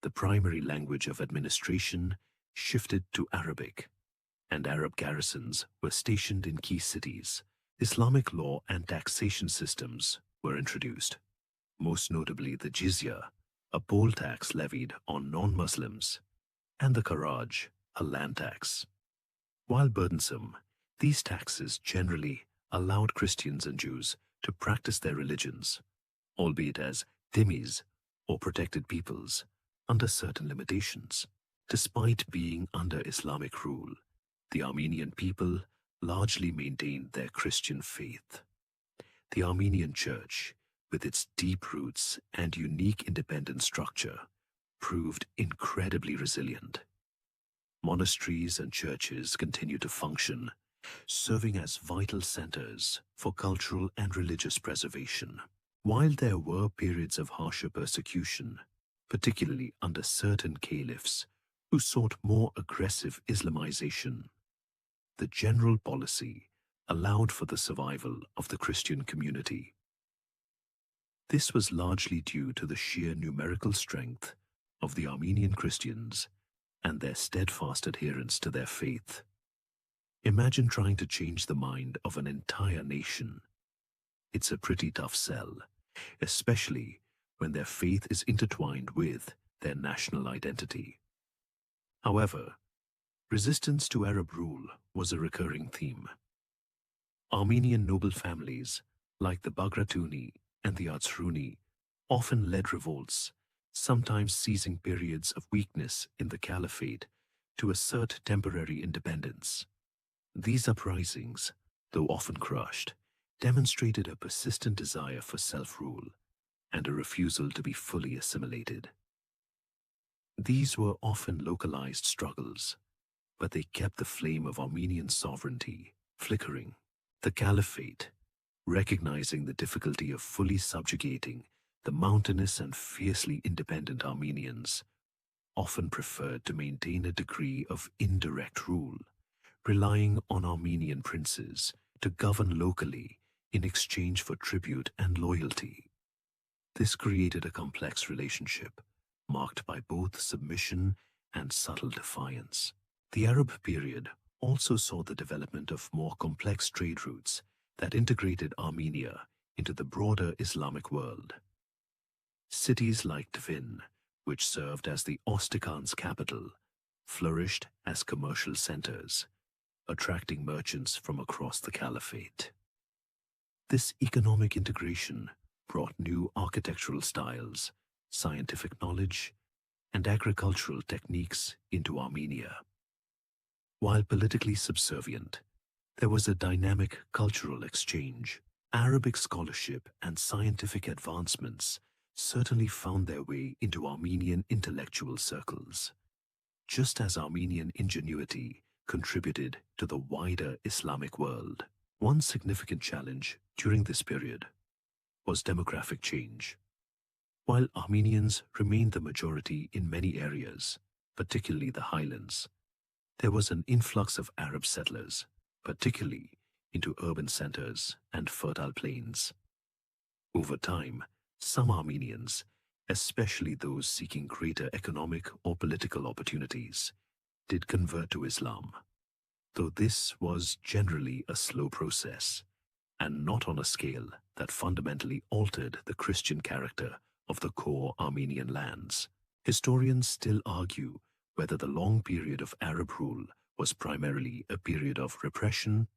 The primary language of administration shifted to Arabic, and Arab garrisons were stationed in key cities. Islamic law and taxation systems were introduced, most notably the jizya, a poll tax levied on non-Muslims, and the kharaj, a land tax. While burdensome, these taxes generally allowed Christians and Jews to practice their religions, albeit as dhimmis or protected peoples, under certain limitations. Despite being under Islamic rule, the Armenian people largely maintained their Christian faith. The Armenian Church, with its deep roots and unique independent structure, proved incredibly resilient. Monasteries and churches continue to function, serving as vital centers for cultural and religious preservation. While there were periods of harsher persecution, particularly under certain caliphs who sought more aggressive Islamization, the general policy allowed for the survival of the Christian community. This was largely due to the sheer numerical strength of the Armenian Christians and their steadfast adherence to their faith. Imagine trying to change the mind of an entire nation. It's a pretty tough sell, especially when their faith is intertwined with their national identity. However, resistance to Arab rule was a recurring theme. Armenian noble families, like the Bagratuni and the Atsruni, often led revolts, sometimes seizing periods of weakness in the caliphate to assert temporary independence. These uprisings, though often crushed, demonstrated a persistent desire for self-rule and a refusal to be fully assimilated. These were often localized struggles, but they kept the flame of Armenian sovereignty flickering. The caliphate, recognizing the difficulty of fully subjugating the mountainous and fiercely independent Armenians, often preferred to maintain a degree of indirect rule, relying on Armenian princes to govern locally in exchange for tribute and loyalty. This created a complex relationship, marked by both submission and subtle defiance. The Arab period also saw the development of more complex trade routes that integrated Armenia into the broader Islamic world. Cities like Tvin, which served as the Ostikans' capital, flourished as commercial centers, attracting merchants from across the caliphate. This economic integration brought new architectural styles, scientific knowledge, and agricultural techniques into Armenia. While politically subservient, there was a dynamic cultural exchange. Arabic scholarship and scientific advancements certainly found their way into Armenian intellectual circles, just as Armenian ingenuity contributed to the wider Islamic world. One significant challenge during this period was demographic change. While Armenians remained the majority in many areas, particularly the highlands, there was an influx of Arab settlers, particularly into urban centers and fertile plains. Over time, some Armenians, especially those seeking greater economic or political opportunities, did convert to Islam, though this was generally a slow process and not on a scale that fundamentally altered the Christian character of the core Armenian lands. Historians still argue whether the long period of Arab rule was primarily a period of repression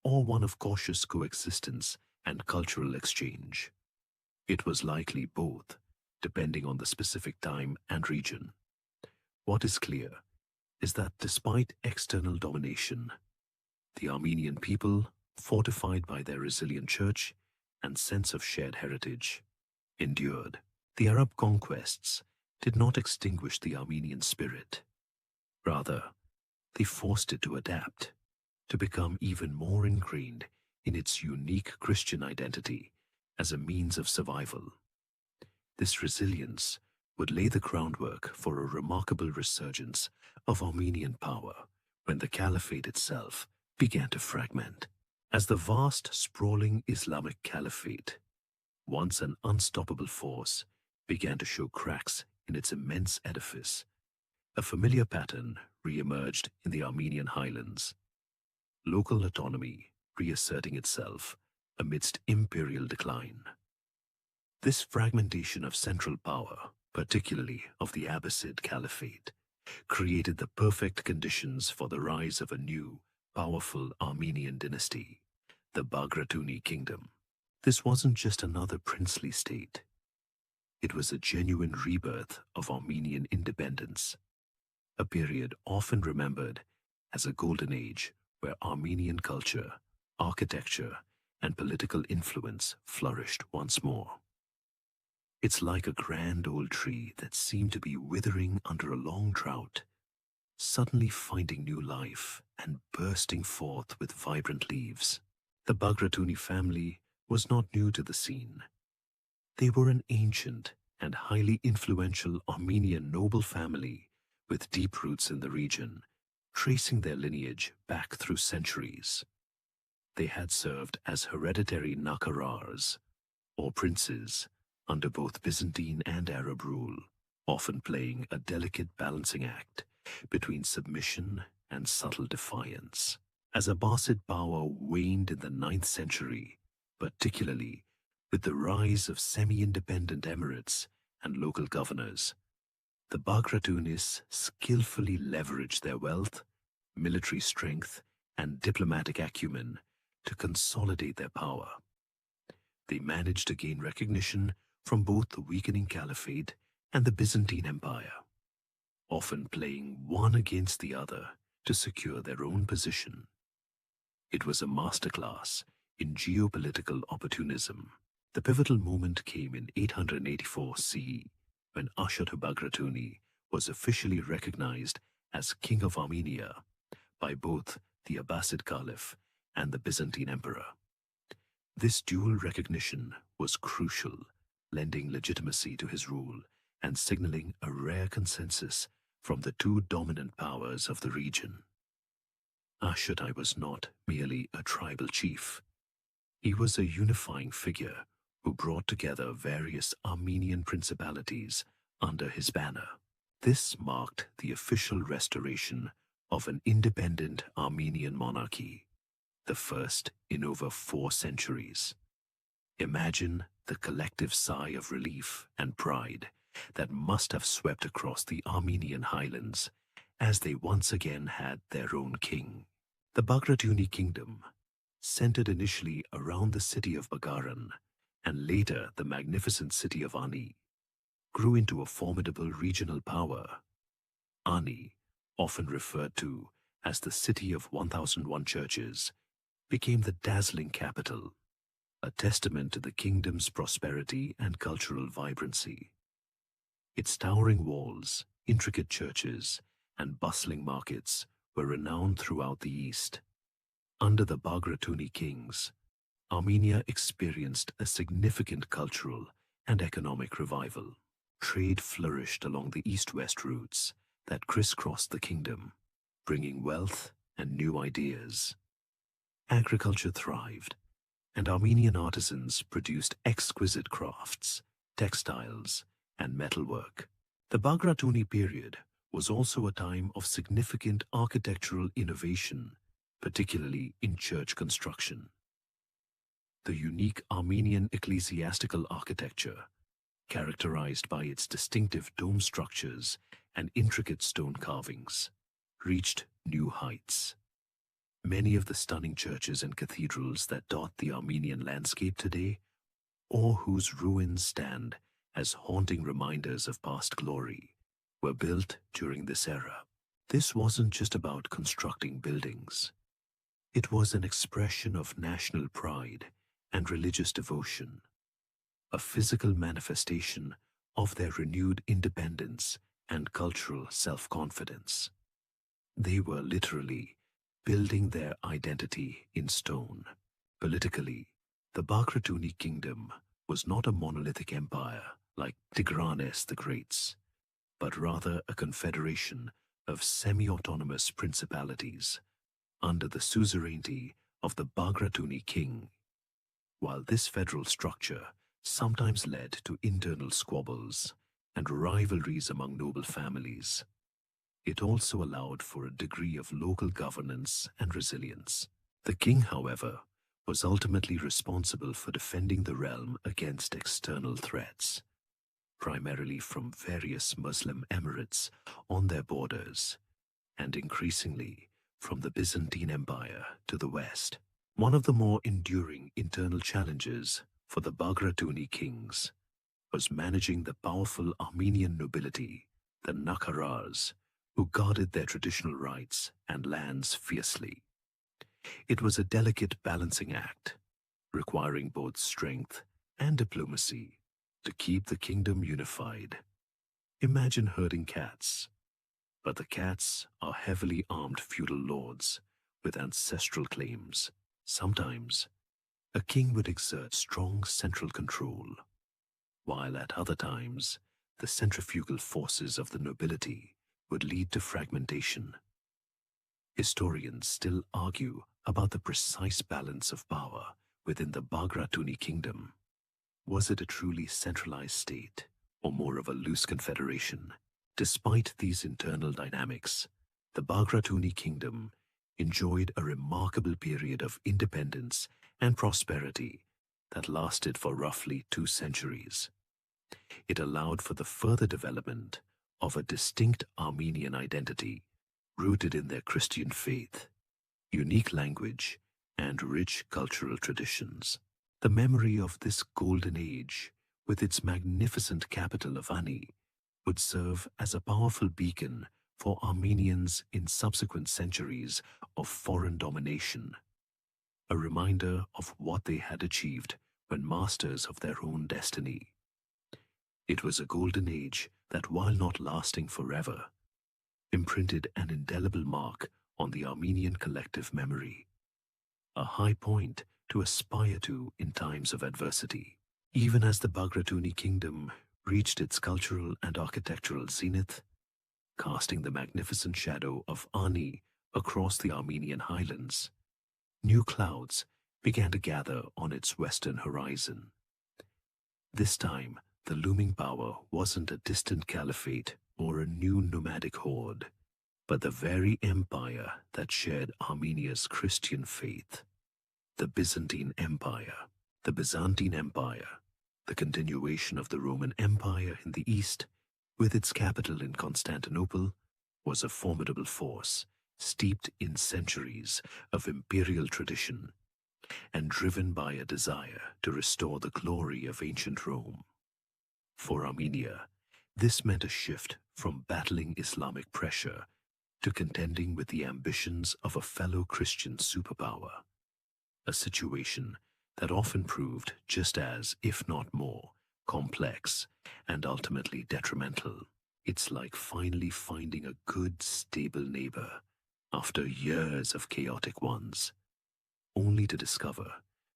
or one of cautious coexistence and cultural exchange. It was likely both, depending on the specific time and region. What is clear is that despite external domination, the Armenian people, fortified by their resilient church and sense of shared heritage, endured. The Arab conquests did not extinguish the Armenian spirit. Rather, they forced it to adapt, to become even more ingrained in its unique Christian identity as a means of survival. This resilience would lay the groundwork for a remarkable resurgence of Armenian power when the caliphate itself began to fragment. As the vast, sprawling Islamic caliphate, once an unstoppable force, began to show cracks in its immense edifice, a familiar pattern re-emerged in the Armenian highlands. Local autonomy reasserting itself amidst imperial decline. This fragmentation of central power, particularly of the Abbasid Caliphate, created the perfect conditions for the rise of a new, powerful Armenian dynasty, the Bagratuni Kingdom. This wasn't just another princely state. It was a genuine rebirth of Armenian independence, a period often remembered as a golden age where Armenian culture, architecture, and political influence flourished once more. It's like a grand old tree that seemed to be withering under a long drought, suddenly finding new life and bursting forth with vibrant leaves. The Bagratuni family was not new to the scene. They were an ancient and highly influential Armenian noble family with deep roots in the region, tracing their lineage back through centuries. They had served as hereditary nakarars, or princes, under both Byzantine and Arab rule, often playing a delicate balancing act between submission and subtle defiance. As Abbasid power waned in the 9th century, particularly with the rise of semi-independent emirates and local governors, the Bagratunis skillfully leveraged their wealth, military strength, and diplomatic acumen to consolidate their power. They managed to gain recognition from both the weakening caliphate and the Byzantine Empire, often playing one against the other to secure their own position. It was a masterclass in geopolitical opportunism. The pivotal moment came in 884 CE, when Ashot Bagratuni was officially recognized as King of Armenia by both the Abbasid Caliph and the Byzantine Emperor. This dual recognition was crucial, lending legitimacy to his rule and signaling a rare consensus from the two dominant powers of the region. Ashot was not merely a tribal chief. He was a unifying figure who brought together various Armenian principalities under his banner. This marked the official restoration of an independent Armenian monarchy, the first in over 4 centuries. Imagine the collective sigh of relief and pride that must have swept across the Armenian highlands as they once again had their own king. The Bagratuni Kingdom, centered initially around the city of Bagaran and later the magnificent city of Ani, grew into a formidable regional power. Ani, often referred to as the city of 1001 churches, became the dazzling capital, a testament to the kingdom's prosperity and cultural vibrancy. Its towering walls, intricate churches, and bustling markets were renowned throughout the East. Under the Bagratuni kings, Armenia experienced a significant cultural and economic revival. Trade flourished along the east-west routes that crisscrossed the kingdom, bringing wealth and new ideas. Agriculture thrived, and Armenian artisans produced exquisite crafts, textiles, and metalwork. The Bagratuni period was also a time of significant architectural innovation, particularly in church construction. The unique Armenian ecclesiastical architecture, characterized by its distinctive dome structures and intricate stone carvings, reached new heights. Many of the stunning churches and cathedrals that dot the Armenian landscape today, or whose ruins stand as haunting reminders of past glory, were built during this era. This wasn't just about constructing buildings. It was an expression of national pride and religious devotion, a physical manifestation of their renewed independence and cultural self-confidence. They were literally building their identity in stone. Politically, the Bagratuni Kingdom was not a monolithic empire like Tigranes the Great's, but rather a confederation of semi-autonomous principalities under the suzerainty of the Bagratuni king. While this federal structure sometimes led to internal squabbles and rivalries among noble families, it also allowed for a degree of local governance and resilience. The king, however, was ultimately responsible for defending the realm against external threats, primarily from various Muslim emirates on their borders, and increasingly from the Byzantine Empire to the west. One of the more enduring internal challenges for the Bagratuni kings was managing the powerful Armenian nobility, the Nakarars, who guarded their traditional rights and lands fiercely. It was a delicate balancing act, requiring both strength and diplomacy to keep the kingdom unified. Imagine herding cats, but the cats are heavily armed feudal lords with ancestral claims. Sometimes, a king would exert strong central control, while at other times, the centrifugal forces of the nobility would lead to fragmentation. Historians still argue about the precise balance of power within the Bagratuni kingdom. Was it a truly centralized state, or more of a loose confederation? Despite these internal dynamics, the Bagratuni kingdom enjoyed a remarkable period of independence and prosperity that lasted for roughly 2 centuries. It allowed for the further development of a distinct Armenian identity rooted in their Christian faith, unique language, and rich cultural traditions. The memory of this golden age, with its magnificent capital of Ani, would serve as a powerful beacon for Armenians in subsequent centuries of foreign domination, a reminder of what they had achieved when masters of their own destiny. It was a golden age that, while not lasting forever, imprinted an indelible mark on the Armenian collective memory, a high point to aspire to in times of adversity. Even as the Bagratuni kingdom reached its cultural and architectural zenith, casting the magnificent shadow of Ani across the Armenian highlands, new clouds began to gather on its western horizon. This time, the looming power wasn't a distant caliphate or a new nomadic horde, but the very empire that shared Armenia's Christian faith, the Byzantine Empire. The Byzantine Empire, the continuation of the Roman Empire in the east, with its capital in Constantinople, was a formidable force, steeped in centuries of imperial tradition and driven by a desire to restore the glory of ancient Rome. For Armenia, this meant a shift from battling Islamic pressure to contending with the ambitions of a fellow Christian superpower, a situation that often proved just as, if not more, complex and ultimately detrimental. It's like finally finding a good, stable neighbor after years of chaotic ones, only to discover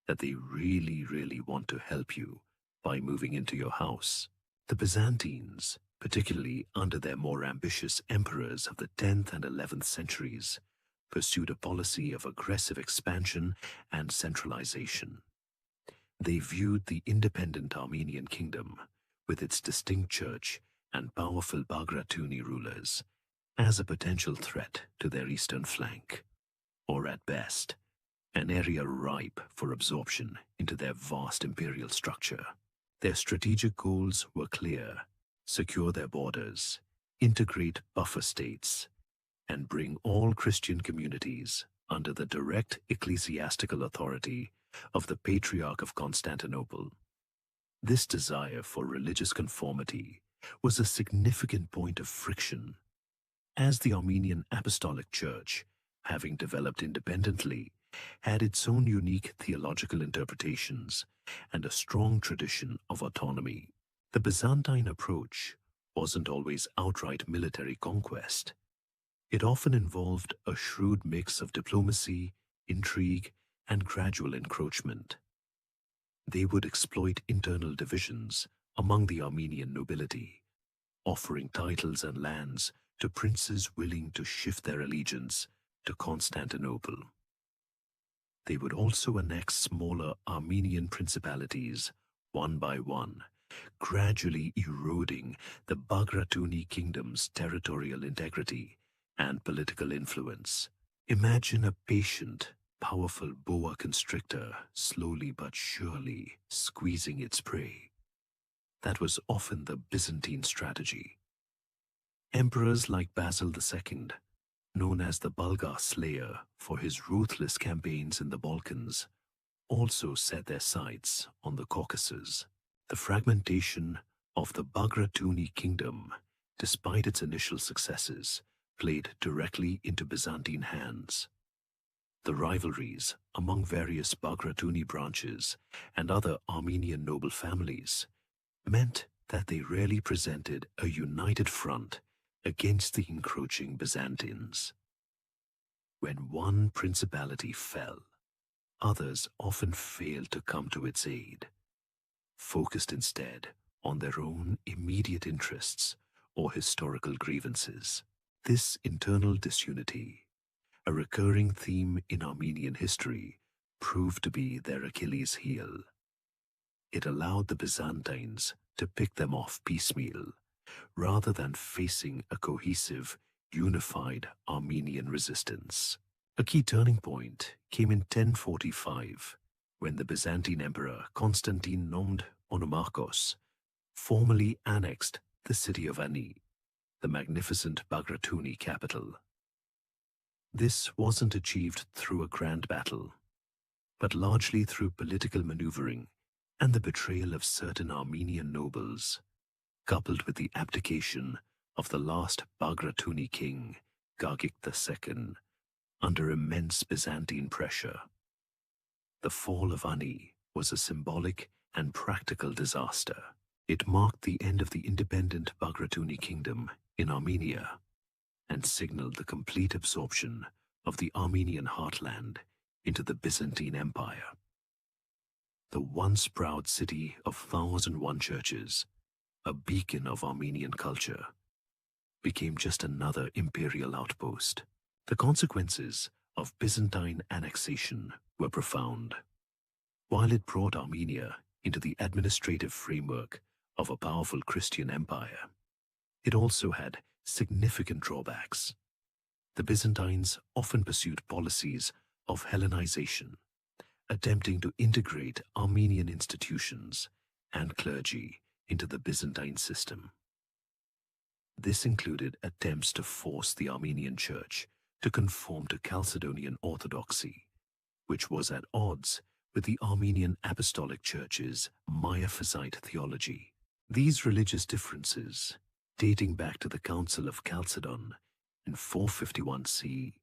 that they really want to help you by moving into your house. The Byzantines, particularly under their more ambitious emperors of the 10th and 11th centuries, pursued a policy of aggressive expansion and centralization. They viewed the independent Armenian kingdom, with its distinct church and powerful Bagratuni rulers, as a potential threat to their eastern flank, or at best, an area ripe for absorption into their vast imperial structure. Their strategic goals were clear: secure their borders, integrate buffer states, and bring all Christian communities under the direct ecclesiastical authority of the Patriarch of Constantinople. This desire for religious conformity was a significant point of friction, as the Armenian Apostolic Church, having developed independently, had its own unique theological interpretations and a strong tradition of autonomy. The Byzantine approach wasn't always outright military conquest. It often involved a shrewd mix of diplomacy, intrigue, and gradual encroachment. They would exploit internal divisions among the Armenian nobility, offering titles and lands to princes willing to shift their allegiance to Constantinople. They would also annex smaller Armenian principalities one by one, gradually eroding the Bagratuni kingdom's territorial integrity and political influence. Imagine a patient, powerful boa constrictor slowly but surely squeezing its prey. That was often the Byzantine strategy. Emperors like Basil II, known as the Bulgar Slayer for his ruthless campaigns in the Balkans, also set their sights on the Caucasus. The fragmentation of the Bagratuni kingdom, despite its initial successes, played directly into Byzantine hands. The rivalries among various Bagratuni branches and other Armenian noble families meant that they rarely presented a united front against the encroaching Byzantines. When one principality fell, others often failed to come to its aid, focused instead on their own immediate interests or historical grievances. This internal disunity, a recurring theme in Armenian history, proved to be their Achilles' heel. It allowed the Byzantines to pick them off piecemeal, rather than facing a cohesive, unified Armenian resistance. A key turning point came in 1045, when the Byzantine Emperor Constantine Nomd Onomakos formally annexed the city of Ani, the magnificent Bagratuni capital. This wasn't achieved through a grand battle, but largely through political maneuvering and the betrayal of certain Armenian nobles, coupled with the abdication of the last Bagratuni king, Gagik II, under immense Byzantine pressure. The fall of Ani was a symbolic and practical disaster. It marked the end of the independent Bagratuni kingdom in Armenia and signaled the complete absorption of the Armenian heartland into the Byzantine Empire. The once proud city of 1,001 churches, a beacon of Armenian culture, became just another imperial outpost. The consequences of Byzantine annexation were profound. While it brought Armenia into the administrative framework of a powerful Christian empire, it also had significant drawbacks. The Byzantines often pursued policies of Hellenization, attempting to integrate Armenian institutions and clergy into the Byzantine system. This included attempts to force the Armenian Church to conform to Chalcedonian orthodoxy, which was at odds with the Armenian Apostolic Church's Miaphysite theology. These religious differences, dating back to the Council of Chalcedon in 451 CE,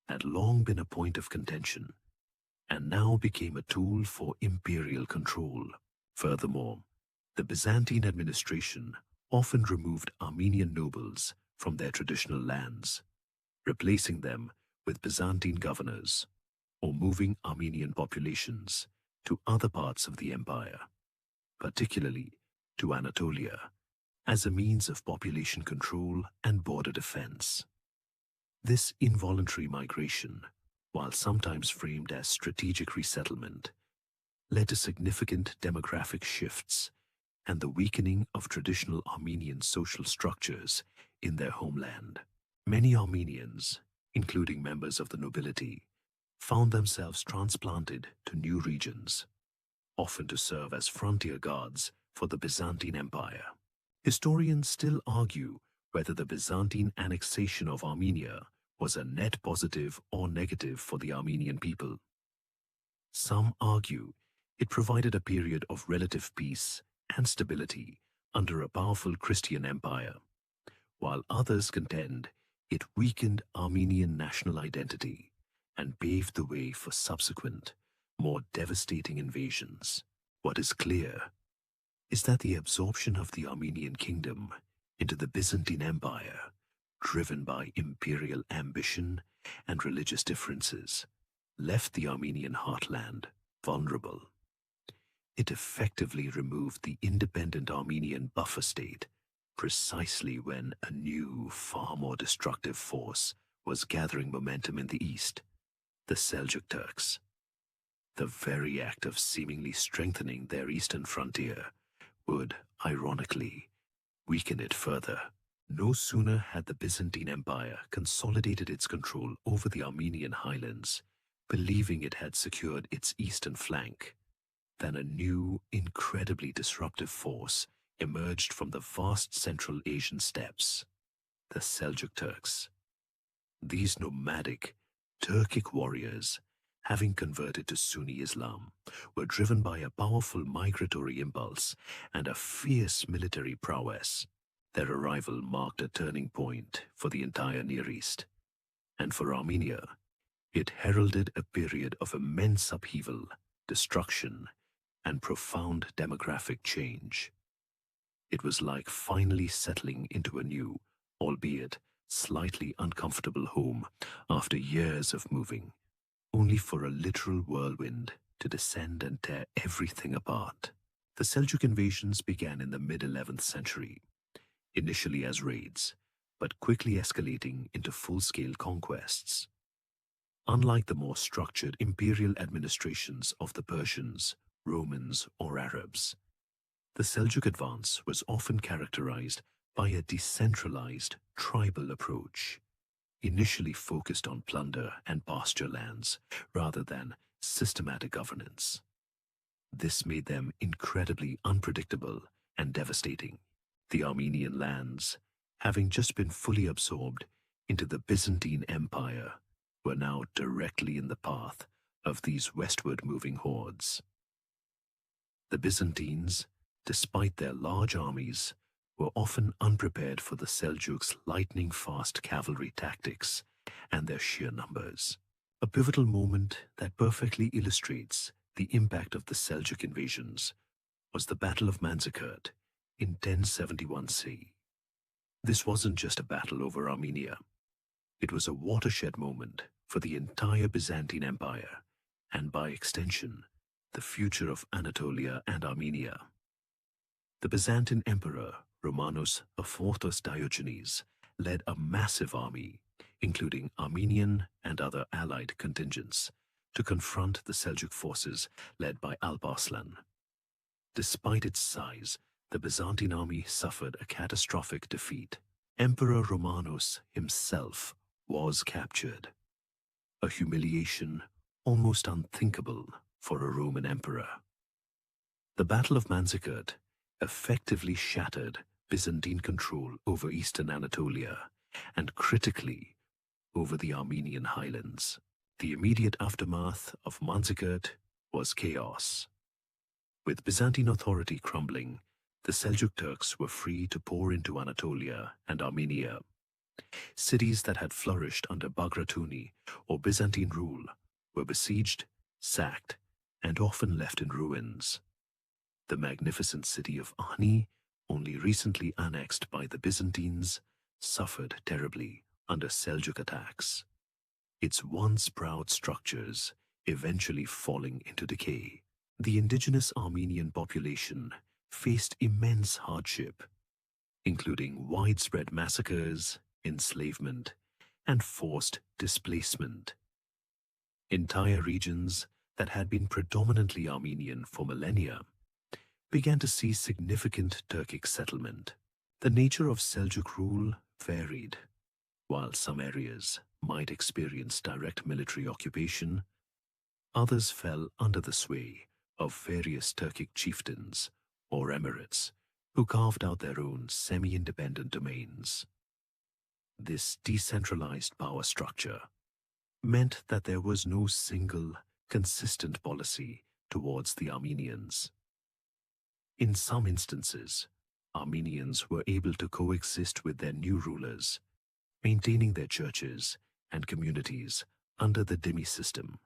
had long been a point of contention, and now became a tool for imperial control. Furthermore, the Byzantine administration often removed Armenian nobles from their traditional lands, replacing them with Byzantine governors, or moving Armenian populations to other parts of the empire, particularly to Anatolia, as a means of population control and border defense. This involuntary migration, while sometimes framed as strategic resettlement, led to significant demographic shifts and the weakening of traditional Armenian social structures in their homeland. Many Armenians, including members of the nobility, found themselves transplanted to new regions, often to serve as frontier guards for the Byzantine Empire. Historians still argue whether the Byzantine annexation of Armenia was a net positive or negative for the Armenian people. Some argue it provided a period of relative peace and stability under a powerful Christian empire, while others contend it weakened Armenian national identity and paved the way for subsequent, more devastating invasions. What is clear is that the absorption of the Armenian Kingdom into the Byzantine Empire, driven by imperial ambition and religious differences, left the Armenian heartland vulnerable. It effectively removed the independent Armenian buffer state precisely when a new, far more destructive force was gathering momentum in the east, the Seljuk Turks. The very act of seemingly strengthening their eastern frontier would, ironically, weaken it further. No sooner had the Byzantine Empire consolidated its control over the Armenian highlands, believing it had secured its eastern flank, than a new, incredibly disruptive force emerged from the vast Central Asian steppes, the Seljuk Turks. These nomadic, Turkic warriors, having converted to Sunni Islam, were driven by a powerful migratory impulse and a fierce military prowess. Their arrival marked a turning point for the entire Near East, and for Armenia, it heralded a period of immense upheaval, destruction, and profound demographic change. It was like finally settling into a new, albeit slightly uncomfortable home after years of moving, only for a literal whirlwind to descend and tear everything apart. The Seljuk invasions began in the mid-11th century, initially as raids, but quickly escalating into full-scale conquests. Unlike the more structured imperial administrations of the Persians, Romans, or Arabs, the Seljuk advance was often characterized by a decentralized, tribal approach, initially focused on plunder and pasture lands rather than systematic governance. This made them incredibly unpredictable and devastating. The Armenian lands, having just been fully absorbed into the Byzantine Empire, were now directly in the path of these westward moving hordes. The Byzantines, despite their large armies, were often unprepared for the Seljuks' lightning-fast cavalry tactics and their sheer numbers. A pivotal moment that perfectly illustrates the impact of the Seljuk invasions was the Battle of Manzikert in 1071 C. This wasn't just a battle over Armenia. It was a watershed moment for the entire Byzantine Empire, and by extension, the future of Anatolia and Armenia. The Byzantine Emperor Romanos IV Diogenes led a massive army, including Armenian and other allied contingents, to confront the Seljuk forces led by Alp Arslan. Despite its size, the Byzantine army suffered a catastrophic defeat. Emperor Romanos himself was captured, a humiliation almost unthinkable for a Roman emperor. The Battle of Manzikert effectively shattered Byzantine control over eastern Anatolia and, critically, over the Armenian highlands. The immediate aftermath of Manzikert was chaos. With Byzantine authority crumbling, the Seljuk Turks were free to pour into Anatolia and Armenia. Cities that had flourished under Bagratuni or Byzantine rule were besieged, sacked, and often left in ruins. The magnificent city of Ani, only recently annexed by the Byzantines, suffered terribly under Seljuk attacks, its once proud structures eventually falling into decay. The indigenous Armenian population faced immense hardship, including widespread massacres, enslavement, and forced displacement. Entire regions that had been predominantly Armenian for millennia began to see significant Turkic settlement. The nature of Seljuk rule varied. While some areas might experience direct military occupation, others fell under the sway of various Turkic chieftains or emirates who carved out their own semi-independent domains. This decentralized power structure meant that there was no single, consistent policy towards the Armenians. In some instances, Armenians were able to coexist with their new rulers, maintaining their churches and communities under the dhimmi system,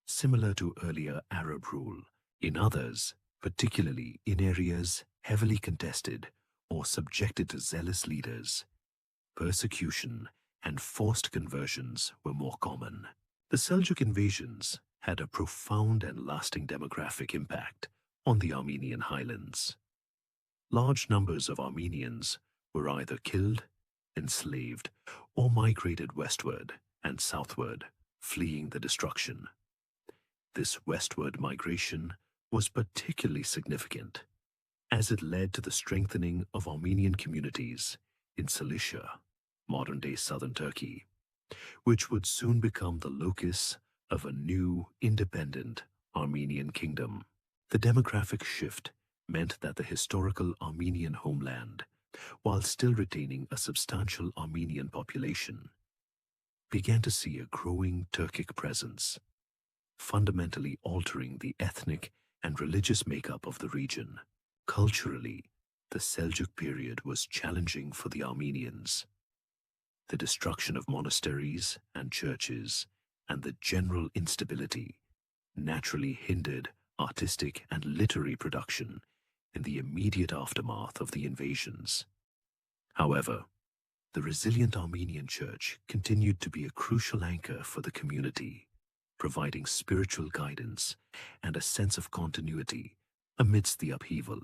similar to earlier Arab rule. In others, particularly in areas heavily contested or subjected to zealous leaders, persecution and forced conversions were more common. The Seljuk invasions had a profound and lasting demographic impact on the Armenian highlands. Large numbers of Armenians were either killed, enslaved, or migrated westward and southward, fleeing the destruction. This westward migration was particularly significant, as it led to the strengthening of Armenian communities in Cilicia, modern-day southern Turkey, which would soon become the locus of a new, independent Armenian kingdom. The demographic shift meant that the historical Armenian homeland, while still retaining a substantial Armenian population, began to see a growing Turkic presence, fundamentally altering the ethnic and religious makeup of the region. Culturally, the Seljuk period was challenging for the Armenians. The destruction of monasteries and churches and the general instability naturally hindered artistic and literary production in the immediate aftermath of the invasions. However, the resilient Armenian Church continued to be a crucial anchor for the community, providing spiritual guidance and a sense of continuity amidst the upheaval.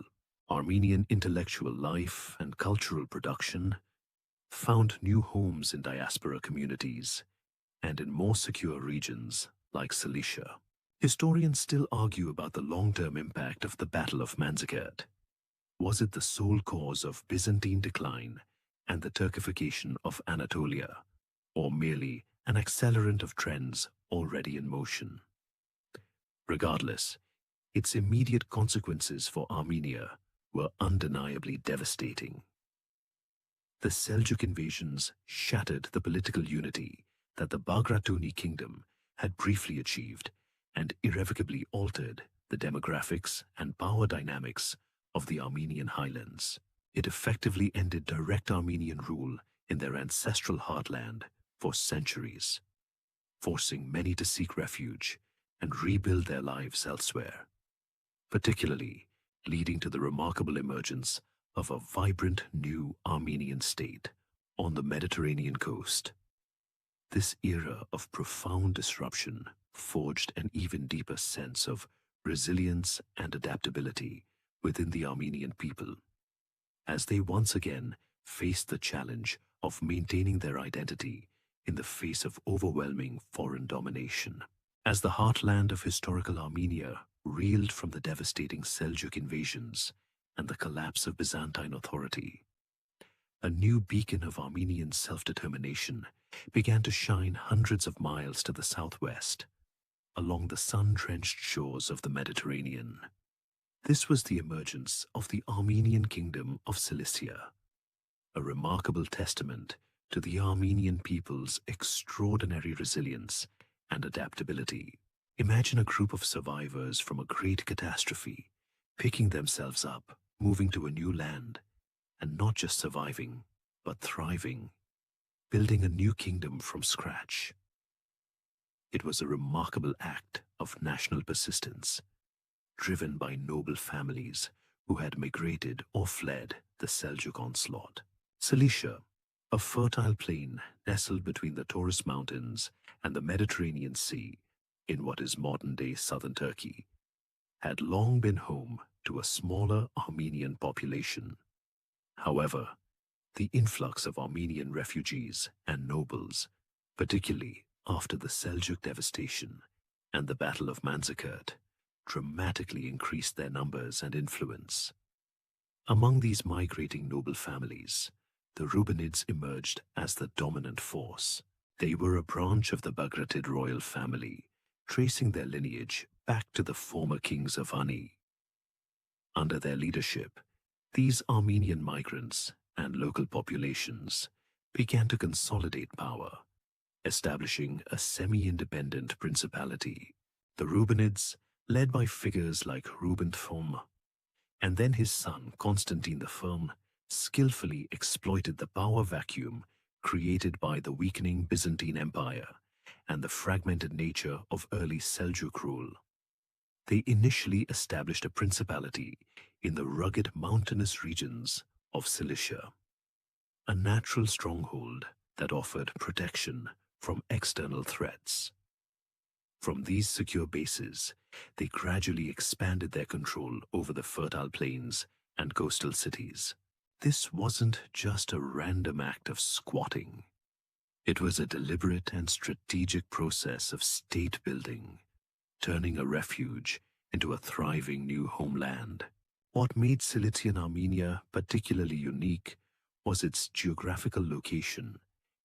Armenian intellectual life and cultural production found new homes in diaspora communities and in more secure regions like Cilicia. Historians still argue about the long-term impact of the Battle of Manzikert. Was it the sole cause of Byzantine decline and the Turkification of Anatolia, or merely an accelerant of trends already in motion? Regardless, its immediate consequences for Armenia were undeniably devastating. The Seljuk invasions shattered the political unity that the Bagratuni kingdom had briefly achieved and irrevocably altered the demographics and power dynamics of the Armenian highlands. It effectively ended direct Armenian rule in their ancestral heartland for centuries, forcing many to seek refuge and rebuild their lives elsewhere, particularly leading to the remarkable emergence of a vibrant new Armenian state on the Mediterranean coast. This era of profound disruption forged an even deeper sense of resilience and adaptability within the Armenian people, as they once again faced the challenge of maintaining their identity in the face of overwhelming foreign domination. As the heartland of historical Armenia reeled from the devastating Seljuk invasions and the collapse of Byzantine authority, a new beacon of Armenian self-determination began to shine hundreds of miles to the southwest, along the sun-drenched shores of the Mediterranean. This was the emergence of the Armenian Kingdom of Cilicia, a remarkable testament to the Armenian people's extraordinary resilience and adaptability. Imagine a group of survivors from a great catastrophe, picking themselves up, moving to a new land, and not just surviving, but thriving, building a new kingdom from scratch. It was a remarkable act of national persistence, driven by noble families who had migrated or fled the Seljuk onslaught. Cilicia, a fertile plain nestled between the Taurus Mountains and the Mediterranean Sea in what is modern-day southern Turkey, had long been home to a smaller Armenian population. However, the influx of Armenian refugees and nobles, particularly after the Seljuk devastation and the Battle of Manzikert, dramatically increased their numbers and influence. Among these migrating noble families, the Rubenids emerged as the dominant force. They were a branch of the Bagratid royal family, tracing their lineage back to the former kings of Ani. Under their leadership, these Armenian migrants and local populations began to consolidate power, establishing a semi-independent principality. The Rubenids, led by figures like Reuben Thom, and then his son Constantine the Firm, skillfully exploited the power vacuum created by the weakening Byzantine Empire and the fragmented nature of early Seljuk rule. They initially established a principality in the rugged mountainous regions of Cilicia, a natural stronghold that offered protection from external threats. From these secure bases, they gradually expanded their control over the fertile plains and coastal cities. This wasn't just a random act of squatting. It was a deliberate and strategic process of state building, turning a refuge into a thriving new homeland. What made Cilician Armenia particularly unique was its geographical location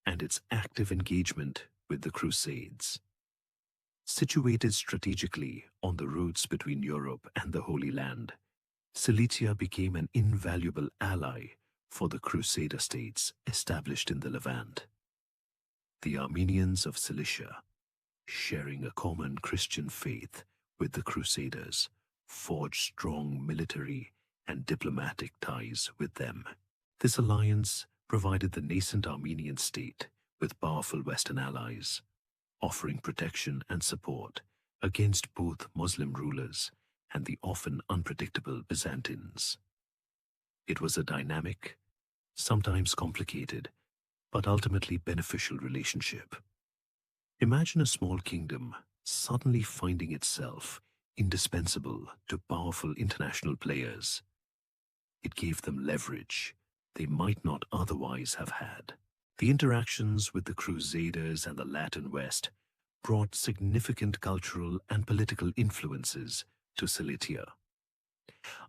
and its active engagement with the Crusades. Situated strategically on the routes between Europe and the Holy Land, Cilicia became an invaluable ally for the Crusader states established in the Levant. The Armenians of Cilicia, sharing a common Christian faith with the Crusaders, forged strong military and diplomatic ties with them. This alliance provided the nascent Armenian state with powerful Western allies, offering protection and support against both Muslim rulers and the often unpredictable Byzantines. It was a dynamic, sometimes complicated, but ultimately beneficial relationship. Imagine a small kingdom suddenly finding itself indispensable to powerful international players. It gave them leverage they might not otherwise have had. The interactions with the Crusaders and the Latin West brought significant cultural and political influences to Cilicia.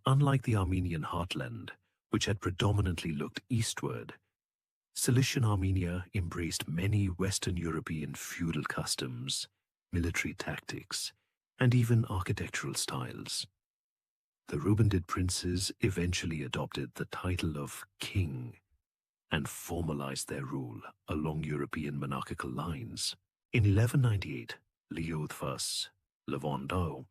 Unlike the Armenian heartland, which had predominantly looked eastward, Cilician Armenia embraced many Western European feudal customs, military tactics, and even architectural styles. The Rubenid princes eventually adopted the title of king and formalized their rule along European monarchical lines. In 1198, Leo I Levandau,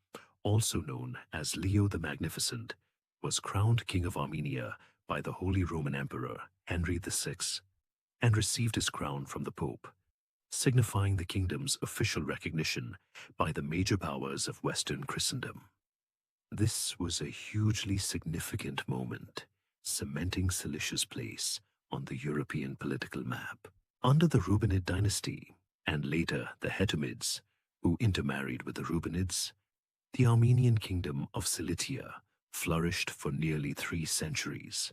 also known as Leo the Magnificent, was crowned King of Armenia by the Holy Roman Emperor Henry VI and received his crown from the Pope, signifying the kingdom's official recognition by the major powers of Western Christendom. This was a hugely significant moment, cementing Cilicia's place on the European political map. Under the Rubenid dynasty, and later the Hetamids, who intermarried with the Rubenids, the Armenian Kingdom of Cilicia flourished for nearly 3 centuries.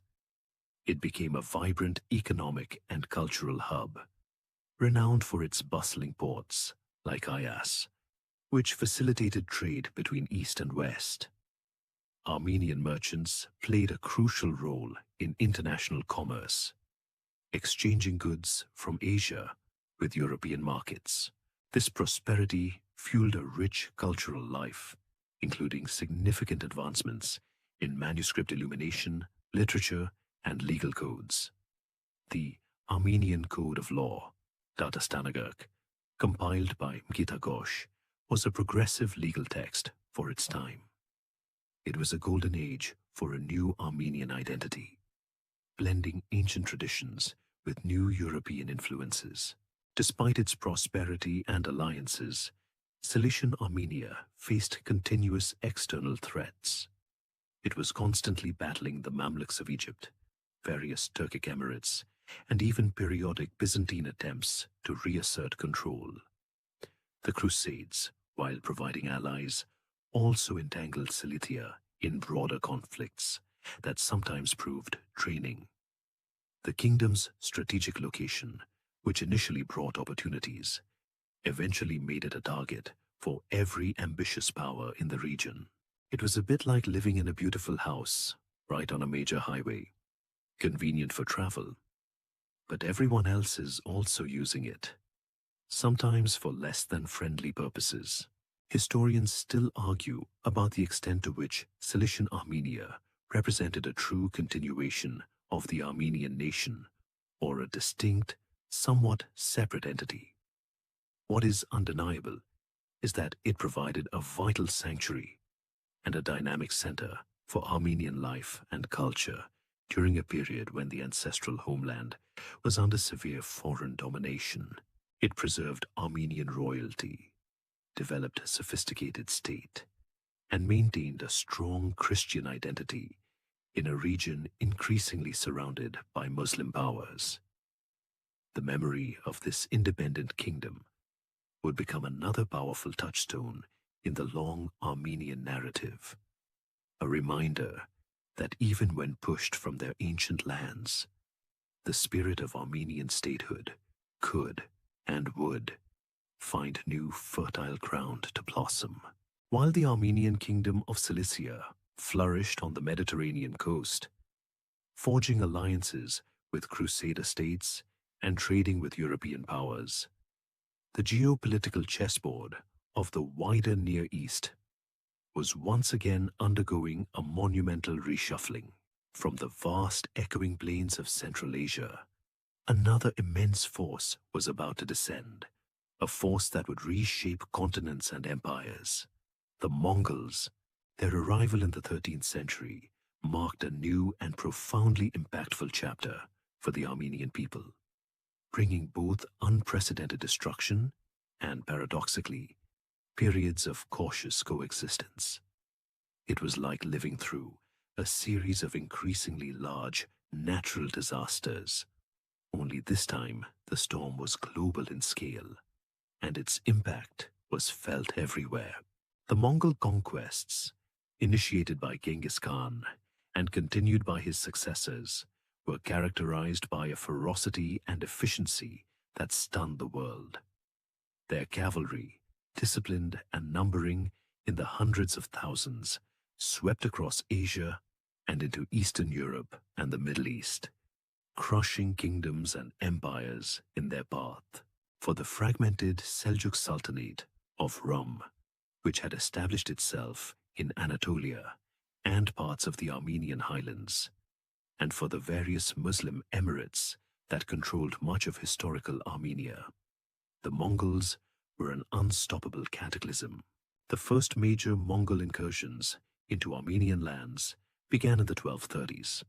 It became a vibrant economic and cultural hub, renowned for its bustling ports, like Ayas, which facilitated trade between East and West. Armenian merchants played a crucial role in international commerce, exchanging goods from Asia with European markets. This prosperity fueled a rich cultural life, including significant advancements in manuscript illumination, literature, and legal codes. The Armenian Code of Law, Datastanagurk, compiled by Mgita Ghosh, was a progressive legal text for its time. It was a golden age for a new Armenian identity, blending ancient traditions with new European influences. Despite its prosperity and alliances, Cilician Armenia faced continuous external threats. It was constantly battling the Mamluks of Egypt, various Turkic emirates, and even periodic Byzantine attempts to reassert control. The Crusades, while providing allies, also entangled Cilicia in broader conflicts that sometimes proved draining. The kingdom's strategic location, which initially brought opportunities, eventually made it a target for every ambitious power in the region. It was a bit like living in a beautiful house right on a major highway, convenient for travel, but everyone else is also using it, sometimes for less than friendly purposes. Historians still argue about the extent to which Cilician Armenia represented a true continuation of the Armenian nation or a distinct somewhat separate entity. What is undeniable is that it provided a vital sanctuary and a dynamic center for Armenian life and culture during a period when the ancestral homeland was under severe foreign domination. It preserved Armenian royalty, developed a sophisticated state, and maintained a strong Christian identity in a region increasingly surrounded by Muslim powers. The memory of this independent kingdom would become another powerful touchstone in the long Armenian narrative, a reminder that even when pushed from their ancient lands, the spirit of Armenian statehood could and would find new fertile ground to blossom. While the Armenian Kingdom of Cilicia flourished on the Mediterranean coast, forging alliances with Crusader states and trading with European powers, the geopolitical chessboard of the wider Near East was once again undergoing a monumental reshuffling. From the vast echoing plains of Central Asia, another immense force was about to descend, a force that would reshape continents and empires. The Mongols, their arrival in the 13th century, marked a new and profoundly impactful chapter for the Armenian people, bringing both unprecedented destruction and, paradoxically, periods of cautious coexistence. It was like living through a series of increasingly large natural disasters, only this time the storm was global in scale, and its impact was felt everywhere. The Mongol conquests, initiated by Genghis Khan and continued by his successors, were characterized by a ferocity and efficiency that stunned the world. Their cavalry, disciplined and numbering in the hundreds of thousands, swept across Asia and into Eastern Europe and the Middle East, crushing kingdoms and empires in their path. For the fragmented Seljuk Sultanate of Rum, which had established itself in Anatolia and parts of the Armenian highlands, and for the various Muslim emirates that controlled much of historical Armenia, the Mongols were an unstoppable cataclysm. The first major Mongol incursions into Armenian lands began in the 1230s.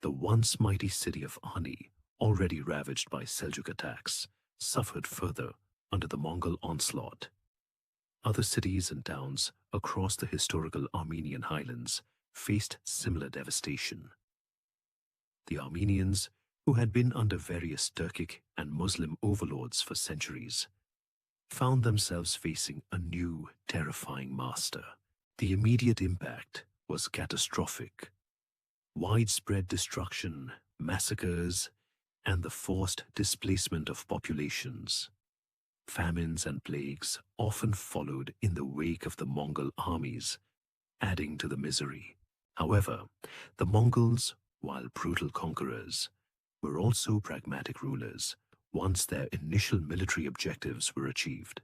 The once mighty city of Ani, already ravaged by Seljuk attacks, suffered further under the Mongol onslaught. Other cities and towns across the historical Armenian highlands faced similar devastation. The Armenians, who had been under various Turkic and Muslim overlords for centuries, found themselves facing a new, terrifying master. The immediate impact was catastrophic. Widespread destruction, massacres, and the forced displacement of populations. Famines and plagues often followed in the wake of the Mongol armies, adding to the misery. However, the Mongols, while brutal conquerors, were also pragmatic rulers once their initial military objectives were achieved.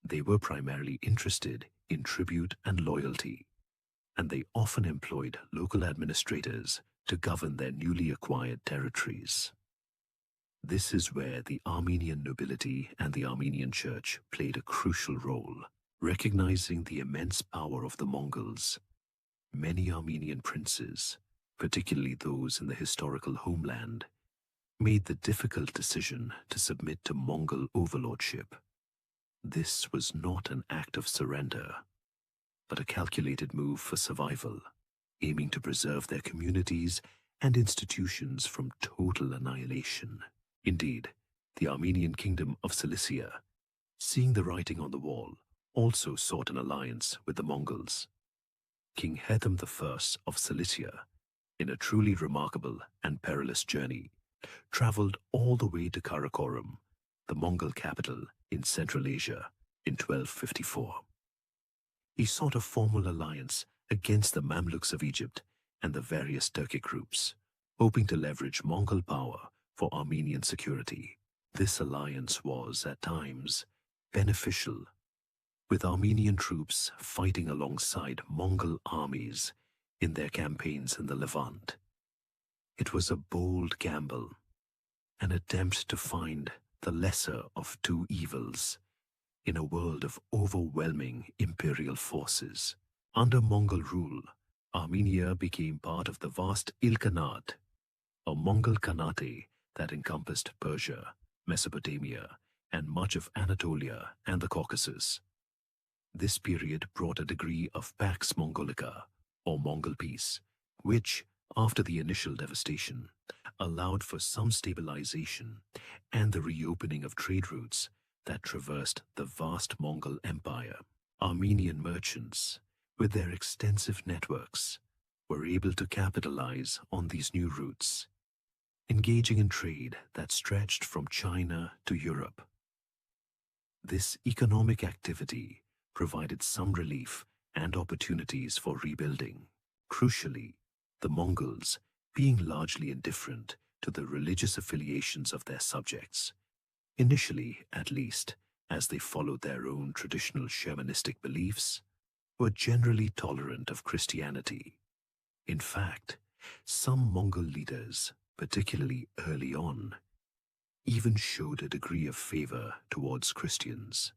They were primarily interested in tribute and loyalty, and they often employed local administrators to govern their newly acquired territories. This is where the Armenian nobility and the Armenian Church played a crucial role. Recognizing the immense power of the Mongols, many Armenian princes, particularly those in the historical homeland, made the difficult decision to submit to Mongol overlordship. This was not an act of surrender, but a calculated move for survival, aiming to preserve their communities and institutions from total annihilation. Indeed, the Armenian Kingdom of Cilicia, seeing the writing on the wall, also sought an alliance with the Mongols. King Hethum I of Cilicia, in a truly remarkable and perilous journey, traveled all the way to Karakorum, the Mongol capital in Central Asia, in 1254. He sought a formal alliance against the Mamluks of Egypt and the various Turkic groups, hoping to leverage Mongol power for Armenian security. This alliance was, at times, beneficial, with Armenian troops fighting alongside Mongol armies in their campaigns in the Levant. It was a bold gamble, an attempt to find the lesser of two evils in a world of overwhelming imperial forces. Under Mongol rule, Armenia became part of the vast Ilkhanate, a Mongol Khanate that encompassed Persia, Mesopotamia, and much of Anatolia and the Caucasus. This period brought a degree of Pax Mongolica, or Mongol peace, which, after the initial devastation, allowed for some stabilization and the reopening of trade routes that traversed the vast Mongol Empire. Armenian merchants, with their extensive networks, were able to capitalize on these new routes, engaging in trade that stretched from China to Europe. This economic activity provided some relief and opportunities for rebuilding. Crucially, the Mongols, being largely indifferent to the religious affiliations of their subjects, initially at least, as they followed their own traditional shamanistic beliefs, were generally tolerant of Christianity. In fact, some Mongol leaders, particularly early on, even showed a degree of favor towards Christians,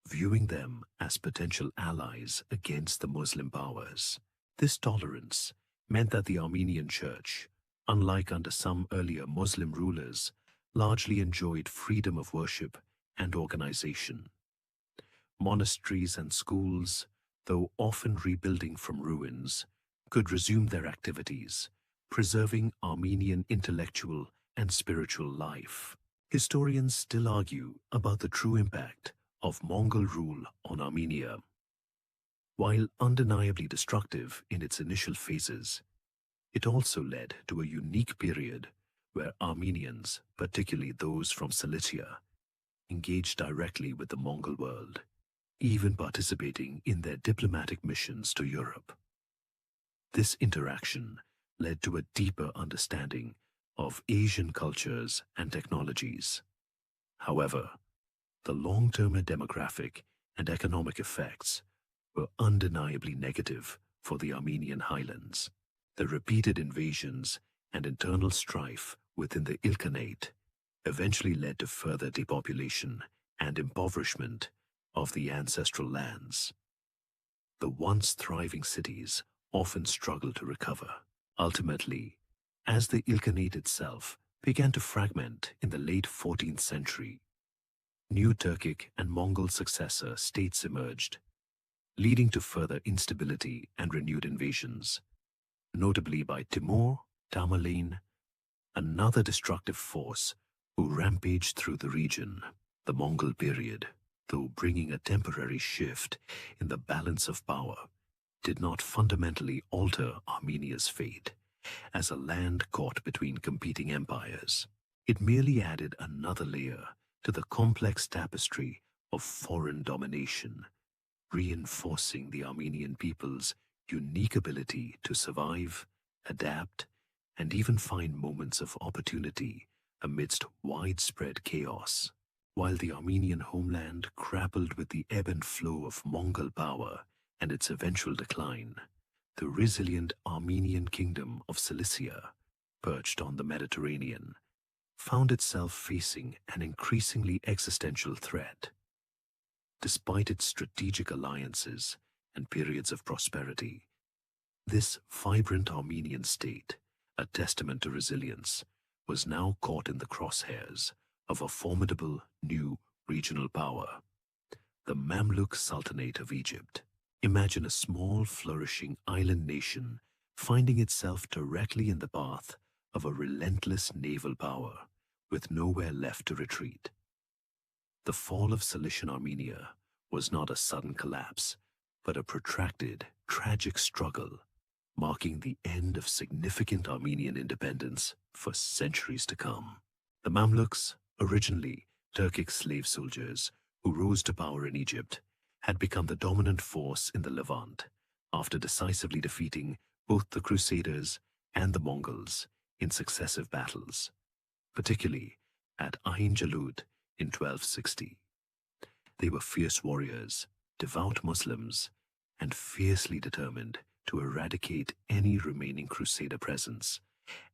viewing them as potential allies against the Muslim powers. This tolerance meant that the Armenian Church, unlike under some earlier Muslim rulers, largely enjoyed freedom of worship and organization. Monasteries and schools, though often rebuilding from ruins, could resume their activities, preserving Armenian intellectual and spiritual life. Historians still argue about the true impact of Mongol rule on Armenia. While undeniably destructive in its initial phases, it also led to a unique period where Armenians, particularly those from Cilicia, engaged directly with the Mongol world, even participating in their diplomatic missions to Europe. This interaction led to a deeper understanding of Asian cultures and technologies. However, the long-term demographic and economic effects were undeniably negative for the Armenian highlands. The repeated invasions and internal strife within the Ilkhanate eventually led to further depopulation and impoverishment of the ancestral lands. The once thriving cities often struggled to recover. Ultimately, as the Ilkhanate itself began to fragment in the late 14th century, new Turkic and Mongol successor states emerged, leading to further instability and renewed invasions, notably by Timur, Tamerlane, another destructive force who rampaged through the region. The Mongol period, though bringing a temporary shift in the balance of power, did not fundamentally alter Armenia's fate as a land caught between competing empires. It merely added another layer to the complex tapestry of foreign domination, reinforcing the Armenian people's unique ability to survive, adapt, and even find moments of opportunity amidst widespread chaos. While the Armenian homeland grappled with the ebb and flow of Mongol power and its eventual decline, the resilient Armenian Kingdom of Cilicia, perched on the Mediterranean, found itself facing an increasingly existential threat. Despite its strategic alliances and periods of prosperity, this vibrant Armenian state, a testament to resilience, was now caught in the crosshairs of a formidable new regional power, the Mamluk Sultanate of Egypt. Imagine a small, flourishing island nation finding itself directly in the path of a relentless naval power with nowhere left to retreat. The fall of Cilician Armenia was not a sudden collapse, but a protracted, tragic struggle, marking the end of significant Armenian independence for centuries to come. The Mamluks, originally Turkic slave soldiers who rose to power in Egypt, had become the dominant force in the Levant after decisively defeating both the Crusaders and the Mongols in successive battles, particularly at Ain Jalut in 1260. They were fierce warriors, devout Muslims, and fiercely determined to eradicate any remaining Crusader presence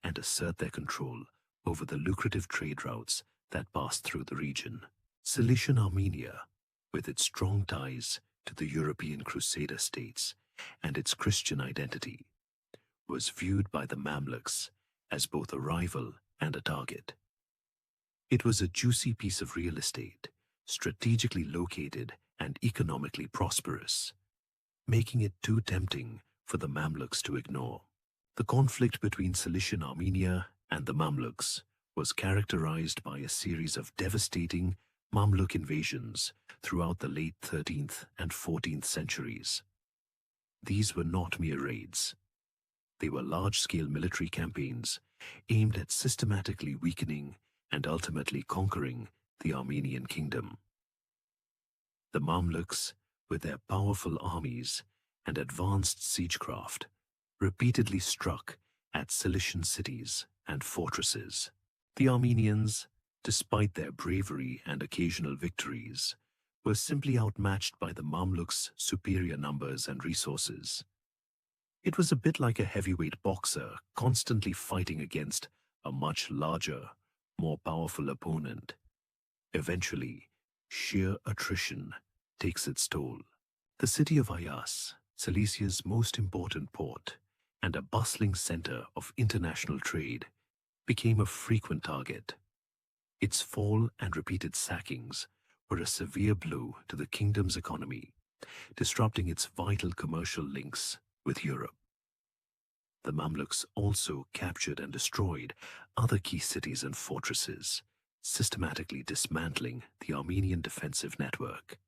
and assert their control over the lucrative trade routes that passed through the region. Cilician Armenia, with its strong ties to the European Crusader states and its Christian identity, was viewed by the Mamluks as both a rival and a target. It was a juicy piece of real estate, strategically located and economically prosperous, making it too tempting for the Mamluks to ignore. The conflict between Cilician Armenia and the Mamluks was characterized by a series of devastating Mamluk invasions throughout the late 13th and 14th centuries. These were not mere raids. They were large-scale military campaigns aimed at systematically weakening and ultimately conquering the Armenian Kingdom. The Mamluks, with their powerful armies and advanced siegecraft, repeatedly struck at Cilician cities and fortresses. The Armenians, despite their bravery and occasional victories, were simply outmatched by the Mamluks' superior numbers and resources. It was a bit like a heavyweight boxer constantly fighting against a much larger, more powerful opponent. Eventually, sheer attrition takes its toll. The city of Ayas, Cilicia's most important port and a bustling center of international trade, became a frequent target. Its fall and repeated sackings were a severe blow to the kingdom's economy, disrupting its vital commercial links with Europe. The Mamluks also captured and destroyed other key cities and fortresses, systematically dismantling the Armenian defensive network.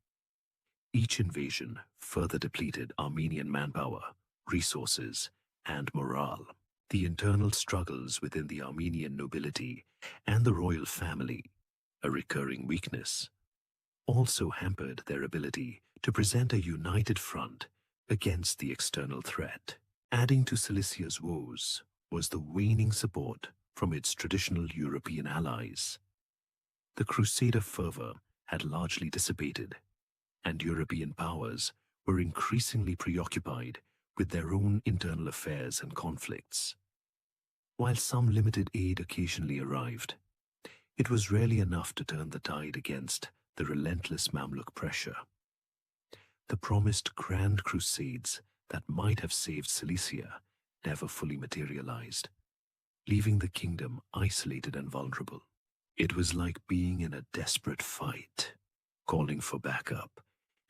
Each invasion further depleted Armenian manpower, resources, and morale. The internal struggles within the Armenian nobility and the royal family, a recurring weakness, also hampered their ability to present a united front against the external threat. Adding to Cilicia's woes was the waning support from its traditional European allies. The Crusader fervor had largely dissipated, and European powers were increasingly preoccupied with their own internal affairs and conflicts. While some limited aid occasionally arrived, it was rarely enough to turn the tide against the relentless Mamluk pressure. The promised grand crusades that might have saved Cilicia never fully materialized, leaving the kingdom isolated and vulnerable. It was like being in a desperate fight, calling for backup,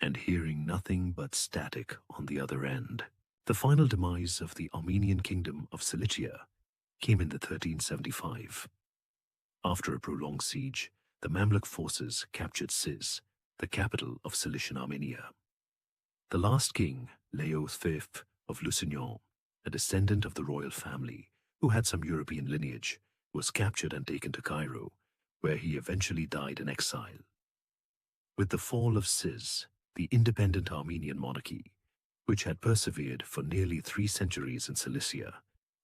and hearing nothing but static on the other end. The final demise of the Armenian Kingdom of Cilicia came in the 1375. After a prolonged siege, the Mamluk forces captured Sis, the capital of Cilician Armenia. The last king, Leo V of Lusignan, a descendant of the royal family who had some European lineage, was captured and taken to Cairo, where he eventually died in exile. With the fall of Sis, the independent Armenian monarchy, which had persevered for nearly 3 centuries in Cilicia,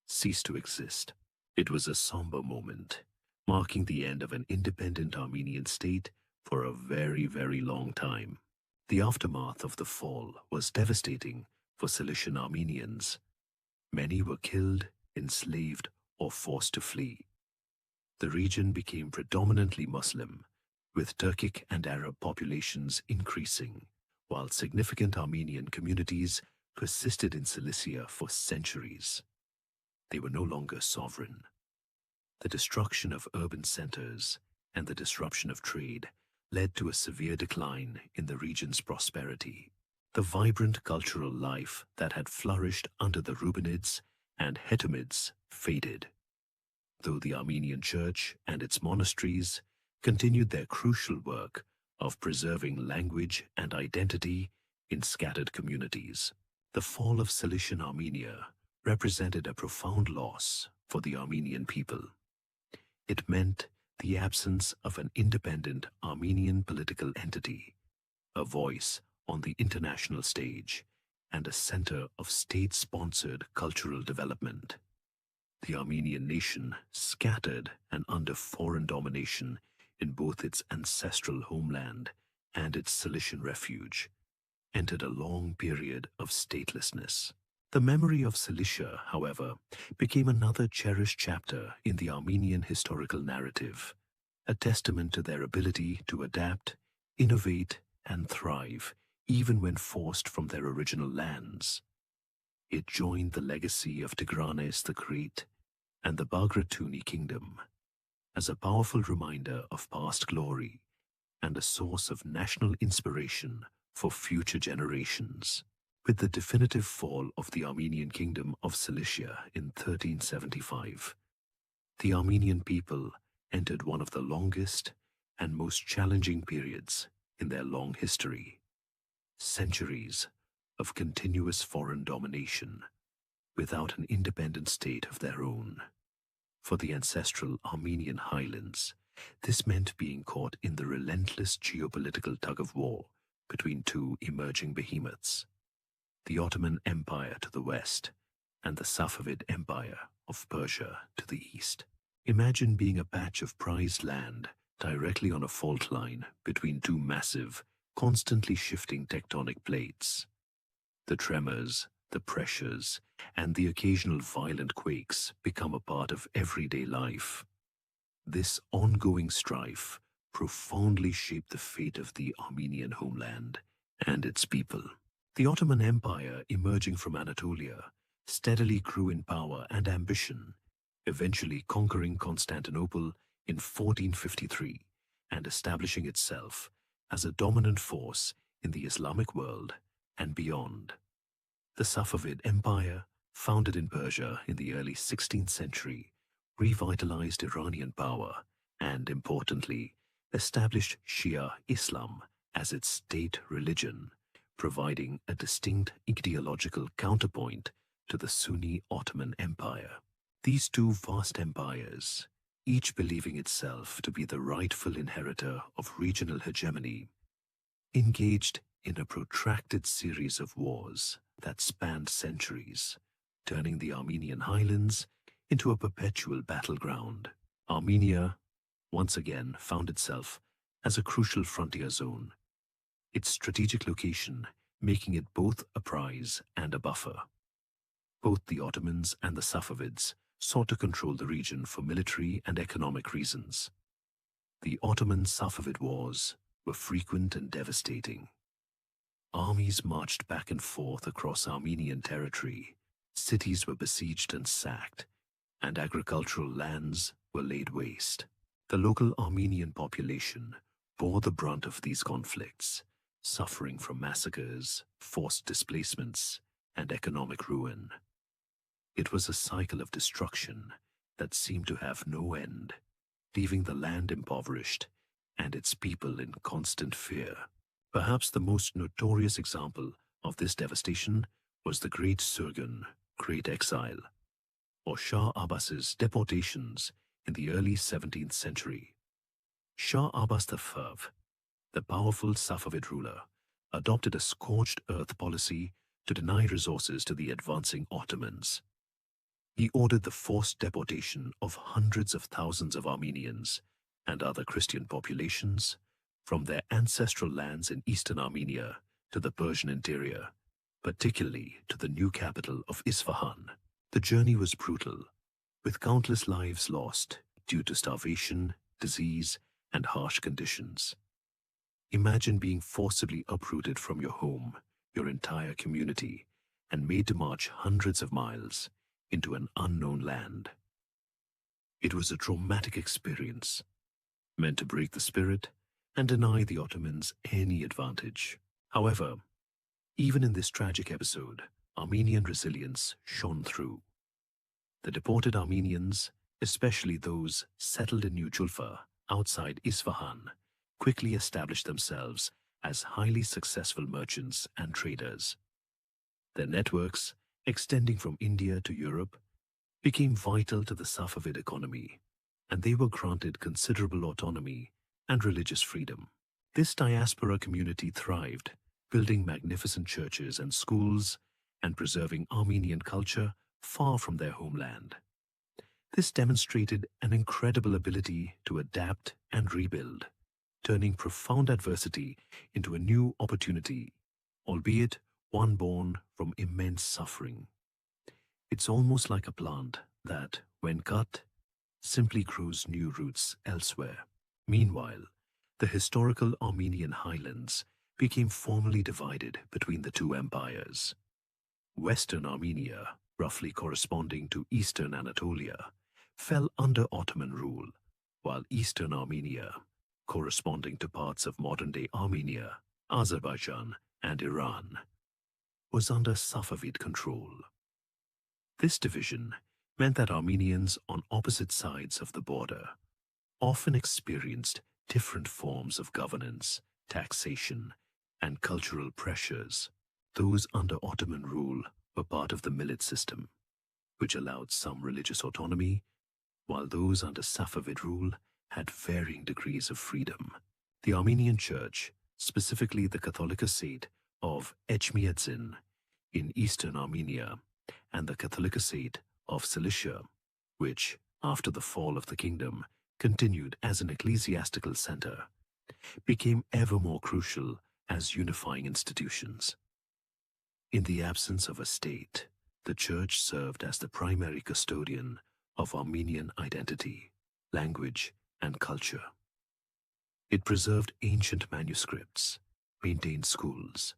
ceased to exist. It was a somber moment, marking the end of an independent Armenian state for a very, very long time. The aftermath of the fall was devastating for Cilician Armenians. Many were killed, enslaved, or forced to flee. The region became predominantly Muslim, with Turkic and Arab populations increasing, while significant Armenian communities persisted in Cilicia for centuries. They were no longer sovereign. The destruction of urban centers and the disruption of trade led to a severe decline in the region's prosperity. The vibrant cultural life that had flourished under the Rubenids and Hetamids faded, though the Armenian Church and its monasteries continued their crucial work of preserving language and identity in scattered communities. The fall of Cilician Armenia represented a profound loss for the Armenian people. It meant the absence of an independent Armenian political entity, a voice on the international stage, and a center of state-sponsored cultural development. The Armenian nation, scattered and under foreign domination in both its ancestral homeland and its Cilician refuge, entered a long period of statelessness. The memory of Cilicia, however, became another cherished chapter in the Armenian historical narrative, a testament to their ability to adapt, innovate, and thrive even when forced from their original lands. It joined the legacy of Tigranes the Great and the Bagratuni Kingdom as a powerful reminder of past glory and a source of national inspiration for future generations. With the definitive fall of the Armenian Kingdom of Cilicia in 1375, the Armenian people entered one of the longest and most challenging periods in their long history. Centuries of continuous foreign domination without an independent state of their own. For the ancestral Armenian highlands, this meant being caught in the relentless geopolitical tug-of-war between two emerging behemoths, the Ottoman Empire to the west and the Safavid Empire of Persia to the east. Imagine being a patch of prized land directly on a fault line between two massive, constantly shifting tectonic plates. The tremors, the pressures, and the occasional violent quakes become a part of everyday life. This ongoing strife profoundly shaped the fate of the Armenian homeland and its people. The Ottoman Empire, emerging from Anatolia, steadily grew in power and ambition, eventually conquering Constantinople in 1453 and establishing itself as a dominant force in the Islamic world and beyond. The Safavid Empire, founded in Persia in the early 16th century, revitalized Iranian power and, importantly, established Shia Islam as its state religion, providing a distinct ideological counterpoint to the Sunni Ottoman Empire. These two vast empires, each believing itself to be the rightful inheritor of regional hegemony, engaged in a protracted series of wars that spanned centuries, turning the Armenian highlands into a perpetual battleground. Armenia once again found itself as a crucial frontier zone, its strategic location making it both a prize and a buffer. Both the Ottomans and the Safavids sought to control the region for military and economic reasons. The Ottoman-Safavid wars were frequent and devastating. Armies marched back and forth across Armenian territory, cities were besieged and sacked, and agricultural lands were laid waste. The local Armenian population bore the brunt of these conflicts, suffering from massacres, forced displacements, and economic ruin. It was a cycle of destruction that seemed to have no end, leaving the land impoverished and its people in constant fear. Perhaps the most notorious example of this devastation was the Great Surgun, Great Exile, or Shah Abbas's deportations in the early 17th century. Shah Abbas IV, the powerful Safavid ruler, adopted a scorched earth policy to deny resources to the advancing Ottomans. He ordered the forced deportation of hundreds of thousands of Armenians and other Christian populations from their ancestral lands in eastern Armenia to the Persian interior, particularly to the new capital of Isfahan. The journey was brutal, with countless lives lost due to starvation, disease, and harsh conditions. Imagine being forcibly uprooted from your home, your entire community, and made to march hundreds of miles into an unknown land. It was a traumatic experience, meant to break the spirit and deny the Ottomans any advantage. However, even in this tragic episode, Armenian resilience shone through. The deported Armenians, especially those settled in New Julfa outside Isfahan, quickly established themselves as highly successful merchants and traders. Their networks, extending from India to Europe, became vital to the Safavid economy, and they were granted considerable autonomy and religious freedom. This diaspora community thrived, building magnificent churches and schools and preserving Armenian culture far from their homeland. This demonstrated an incredible ability to adapt and rebuild, turning profound adversity into a new opportunity, albeit one born from immense suffering. It's almost like a plant that, when cut, simply grows new roots elsewhere. Meanwhile, the historical Armenian highlands became formally divided between the two empires. Western Armenia, roughly corresponding to Eastern Anatolia, fell under Ottoman rule, while Eastern Armenia, corresponding to parts of modern-day Armenia, Azerbaijan, and Iran, was under Safavid control. This division meant that Armenians on opposite sides of the border often experienced different forms of governance, taxation, and cultural pressures. Those under Ottoman rule were part of the millet system, which allowed some religious autonomy, while those under Safavid rule had varying degrees of freedom. The Armenian Church, specifically the Catholicosate of Echmiadzin in eastern Armenia, and the Catholicosate of Cilicia, which, after the fall of the kingdom, continued as an ecclesiastical center, became ever more crucial as unifying institutions. In the absence of a state, the Church served as the primary custodian of Armenian identity, language, and culture. It preserved ancient manuscripts, maintained schools,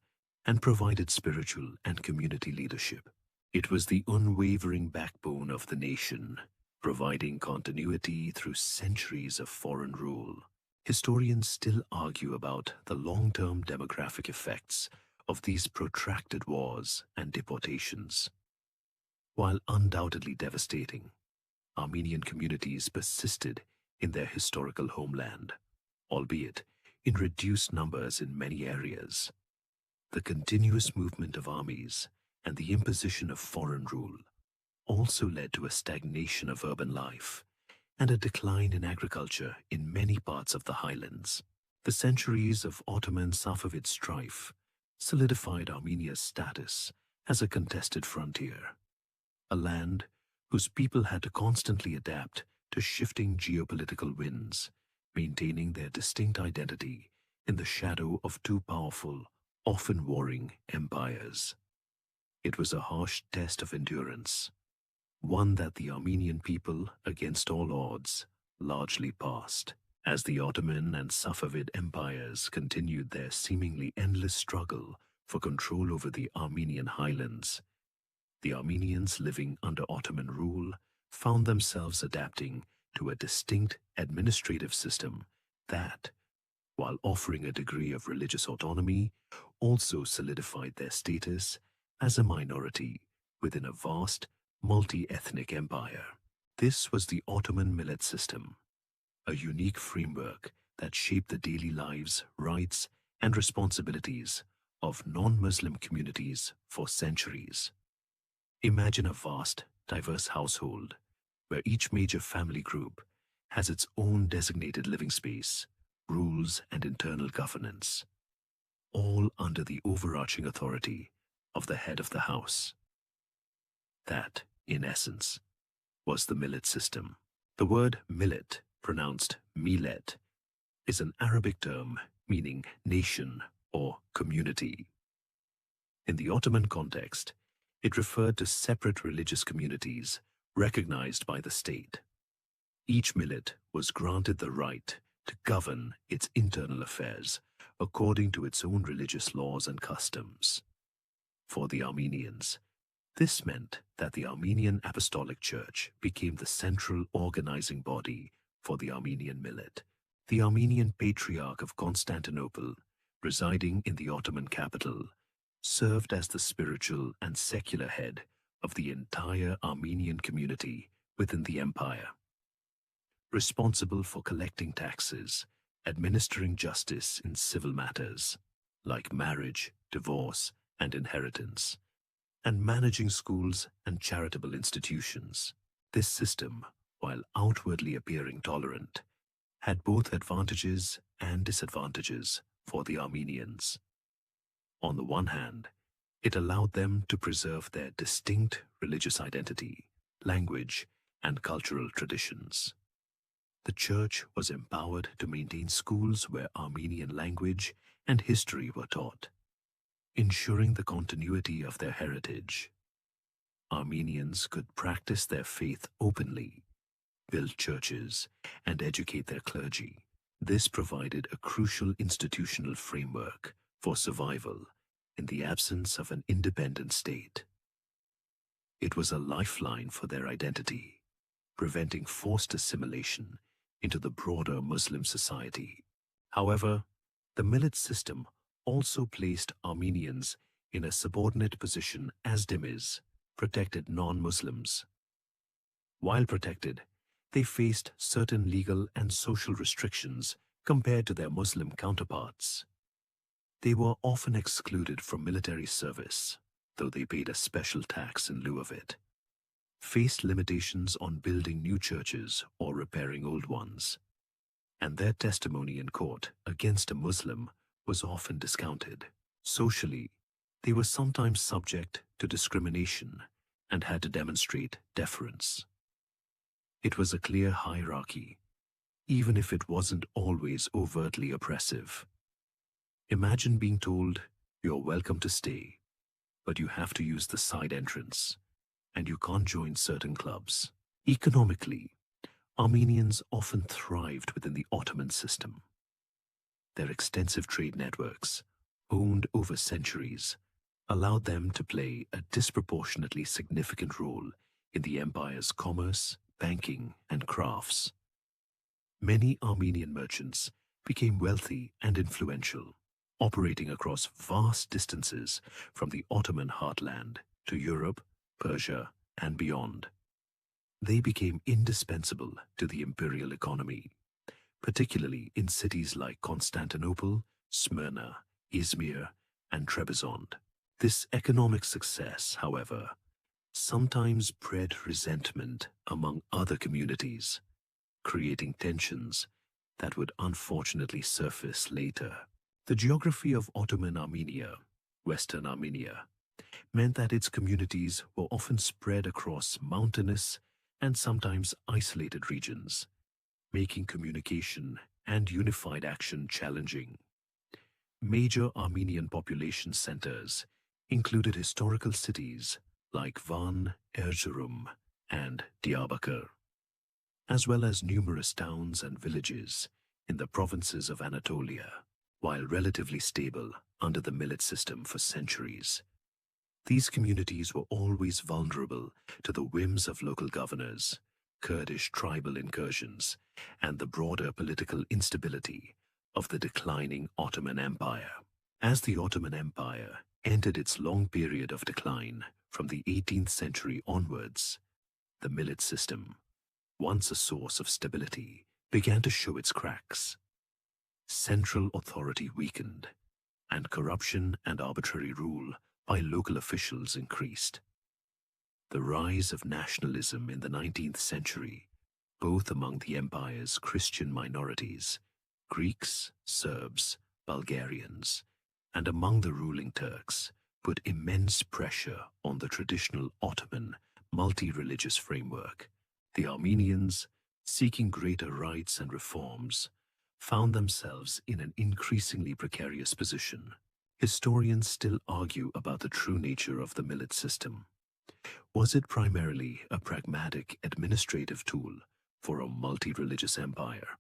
and provided spiritual and community leadership. It was the unwavering backbone of the nation, providing continuity through centuries of foreign rule. Historians still argue about the long-term demographic effects of these protracted wars and deportations. While undoubtedly devastating, Armenian communities persisted in their historical homeland, albeit in reduced numbers in many areas. The continuous movement of armies and the imposition of foreign rule also led to a stagnation of urban life and a decline in agriculture in many parts of the highlands. The centuries of Ottoman-Safavid strife solidified Armenia's status as a contested frontier, a land whose people had to constantly adapt to shifting geopolitical winds, maintaining their distinct identity in the shadow of two powerful, often warring empires. It was a harsh test of endurance, one that the Armenian people, against all odds, largely passed. As the Ottoman and Safavid empires continued their seemingly endless struggle for control over the Armenian highlands, the Armenians living under Ottoman rule found themselves adapting to a distinct administrative system that, while offering a degree of religious autonomy, also solidified their status as a minority within a vast, multi-ethnic empire. This was the Ottoman millet system, a unique framework that shaped the daily lives, rights, and responsibilities of non-Muslim communities for centuries. Imagine a vast, diverse household where each major family group has its own designated living space, rules, and internal governance, all under the overarching authority of the head of the house. That, in essence, was the millet system. The word millet, pronounced millet, is an Arabic term meaning nation or community. In the Ottoman context, it referred to separate religious communities recognized by the state. Each millet was granted the right to govern its internal affairs according to its own religious laws and customs. For the Armenians, this meant that the Armenian Apostolic Church became the central organizing body for the Armenian millet. The Armenian Patriarch of Constantinople, residing in the Ottoman capital, served as the spiritual and secular head of the entire Armenian community within the empire, responsible for collecting taxes, administering justice in civil matters like marriage, divorce, and inheritance, and managing schools and charitable institutions. This system, while outwardly appearing tolerant, had both advantages and disadvantages for the Armenians. On the one hand, it allowed them to preserve their distinct religious identity, language, and cultural traditions. The Church was empowered to maintain schools where Armenian language and history were taught, ensuring the continuity of their heritage. Armenians could practice their faith openly, build churches, and educate their clergy. This provided a crucial institutional framework for survival in the absence of an independent state. It was a lifeline for their identity, preventing forced assimilation into the broader Muslim society. However, the millet system also placed Armenians in a subordinate position as dhimmis, protected non-Muslims. While protected, they faced certain legal and social restrictions compared to their Muslim counterparts. They were often excluded from military service, though they paid a special tax in lieu of it, faced limitations on building new churches or repairing old ones, and their testimony in court against a Muslim was often discounted. Socially, they were sometimes subject to discrimination and had to demonstrate deference. It was a clear hierarchy, even if it wasn't always overtly oppressive. Imagine being told, "You're welcome to stay, but you have to use the side entrance, and you can't join certain clubs." Economically, Armenians often thrived within the Ottoman system. Their extensive trade networks, honed over centuries, allowed them to play a disproportionately significant role in the empire's commerce, banking, and crafts. Many Armenian merchants became wealthy and influential, operating across vast distances from the Ottoman heartland to Europe, Persia, and beyond. They became indispensable to the imperial economy, particularly in cities like Constantinople, Smyrna, Izmir, and Trebizond. This economic success, however, sometimes bred resentment among other communities, creating tensions that would unfortunately surface later. The geography of Ottoman Armenia, Western Armenia, meant that its communities were often spread across mountainous and sometimes isolated regions, making communication and unified action challenging. Major Armenian population centers included historical cities like Van, Erzurum, and Diyarbakir, as well as numerous towns and villages in the provinces of Anatolia. While relatively stable under the millet system for centuries, these communities were always vulnerable to the whims of local governors, Kurdish tribal incursions, and the broader political instability of the declining Ottoman Empire. As the Ottoman Empire entered its long period of decline from the 18th century onwards, the millet system, once a source of stability, began to show its cracks. Central authority weakened, and corruption and arbitrary rule by local officials increased. The rise of nationalism in the 19th century, both among the empire's Christian minorities, Greeks, Serbs, Bulgarians, and among the ruling Turks, put immense pressure on the traditional Ottoman multi-religious framework. The Armenians, seeking greater rights and reforms, found themselves in an increasingly precarious position. Historians still argue about the true nature of the millet system. Was it primarily a pragmatic administrative tool for a multi-religious empire,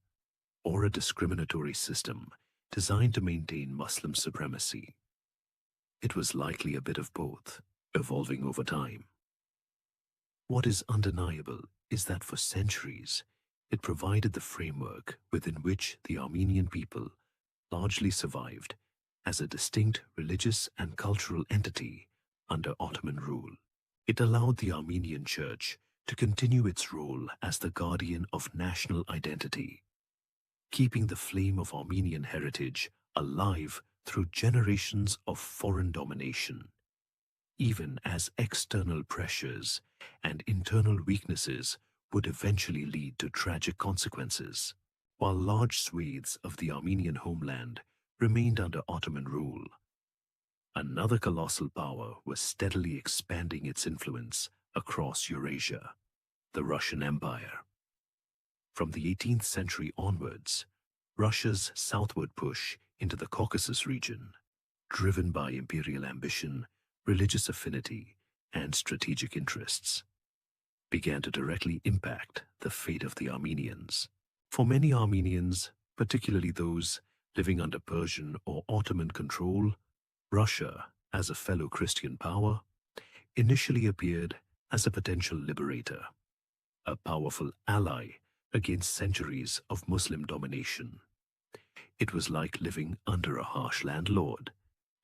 or a discriminatory system designed to maintain Muslim supremacy? It was likely a bit of both, evolving over time. What is undeniable is that for centuries, it provided the framework within which the Armenian people largely survived as a distinct religious and cultural entity under Ottoman rule. It allowed the Armenian Church to continue its role as the guardian of national identity, keeping the flame of Armenian heritage alive through generations of foreign domination, even as external pressures and internal weaknesses would eventually lead to tragic consequences. While large swathes of the Armenian homeland remained under Ottoman rule, another colossal power was steadily expanding its influence across Eurasia, the Russian Empire. From the 18th century onwards, Russia's southward push into the Caucasus region, driven by imperial ambition, religious affinity, and strategic interests, began to directly impact the fate of the Armenians. For many Armenians, particularly those living under Persian or Ottoman control, Russia, as a fellow Christian power, initially appeared as a potential liberator, a powerful ally against centuries of Muslim domination. It was like living under a harsh landlord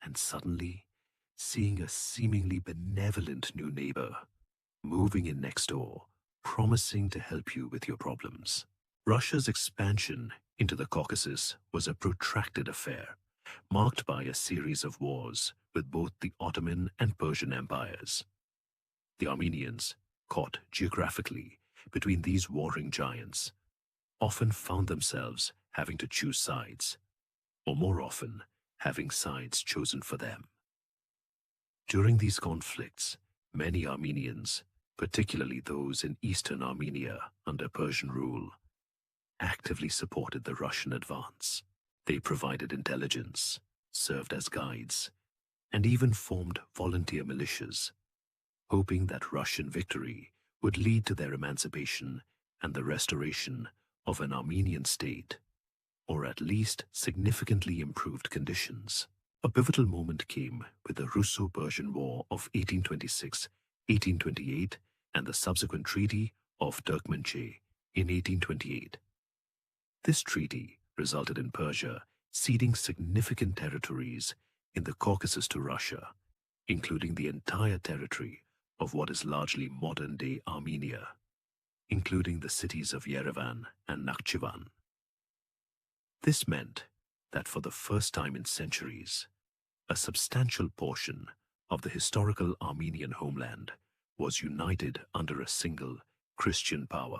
and suddenly seeing a seemingly benevolent new neighbor moving in next door, promising to help you with your problems. Russia's expansion into the Caucasus was a protracted affair, marked by a series of wars with both the Ottoman and Persian empires. The Armenians, caught geographically between these warring giants, often found themselves having to choose sides, or more often, having sides chosen for them. During these conflicts, many Armenians, particularly those in eastern Armenia under Persian rule, actively supported the Russian advance. They provided intelligence, served as guides, and even formed volunteer militias, hoping that Russian victory would lead to their emancipation and the restoration of an Armenian state, or at least significantly improved conditions. A pivotal moment came with the Russo-Persian War of 1826-1828 and the subsequent Treaty of Turkmenchay in 1828. This treaty resulted in Persia ceding significant territories in the Caucasus to Russia, including the entire territory of what is largely modern-day Armenia, including the cities of Yerevan and Nakhchivan. This meant that for the first time in centuries, a substantial portion of the historical Armenian homeland was united under a single Christian power.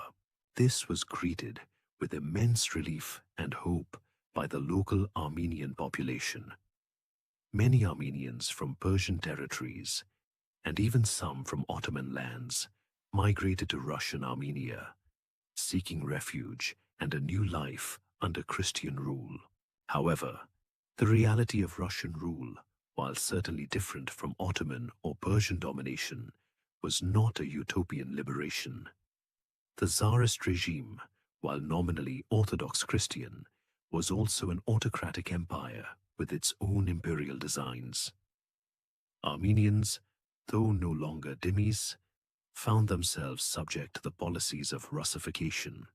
This was greeted with immense relief and hope by the local Armenian population. Many Armenians from Persian territories, and even some from Ottoman lands, migrated to Russian Armenia, seeking refuge and a new life under Christian rule. However, the reality of Russian rule, while certainly different from Ottoman or Persian domination, was not a utopian liberation. The Tsarist regime, while nominally Orthodox Christian, was also an autocratic empire with its own imperial designs. Armenians, though no longer dhimmis, found themselves subject to the policies of Russification,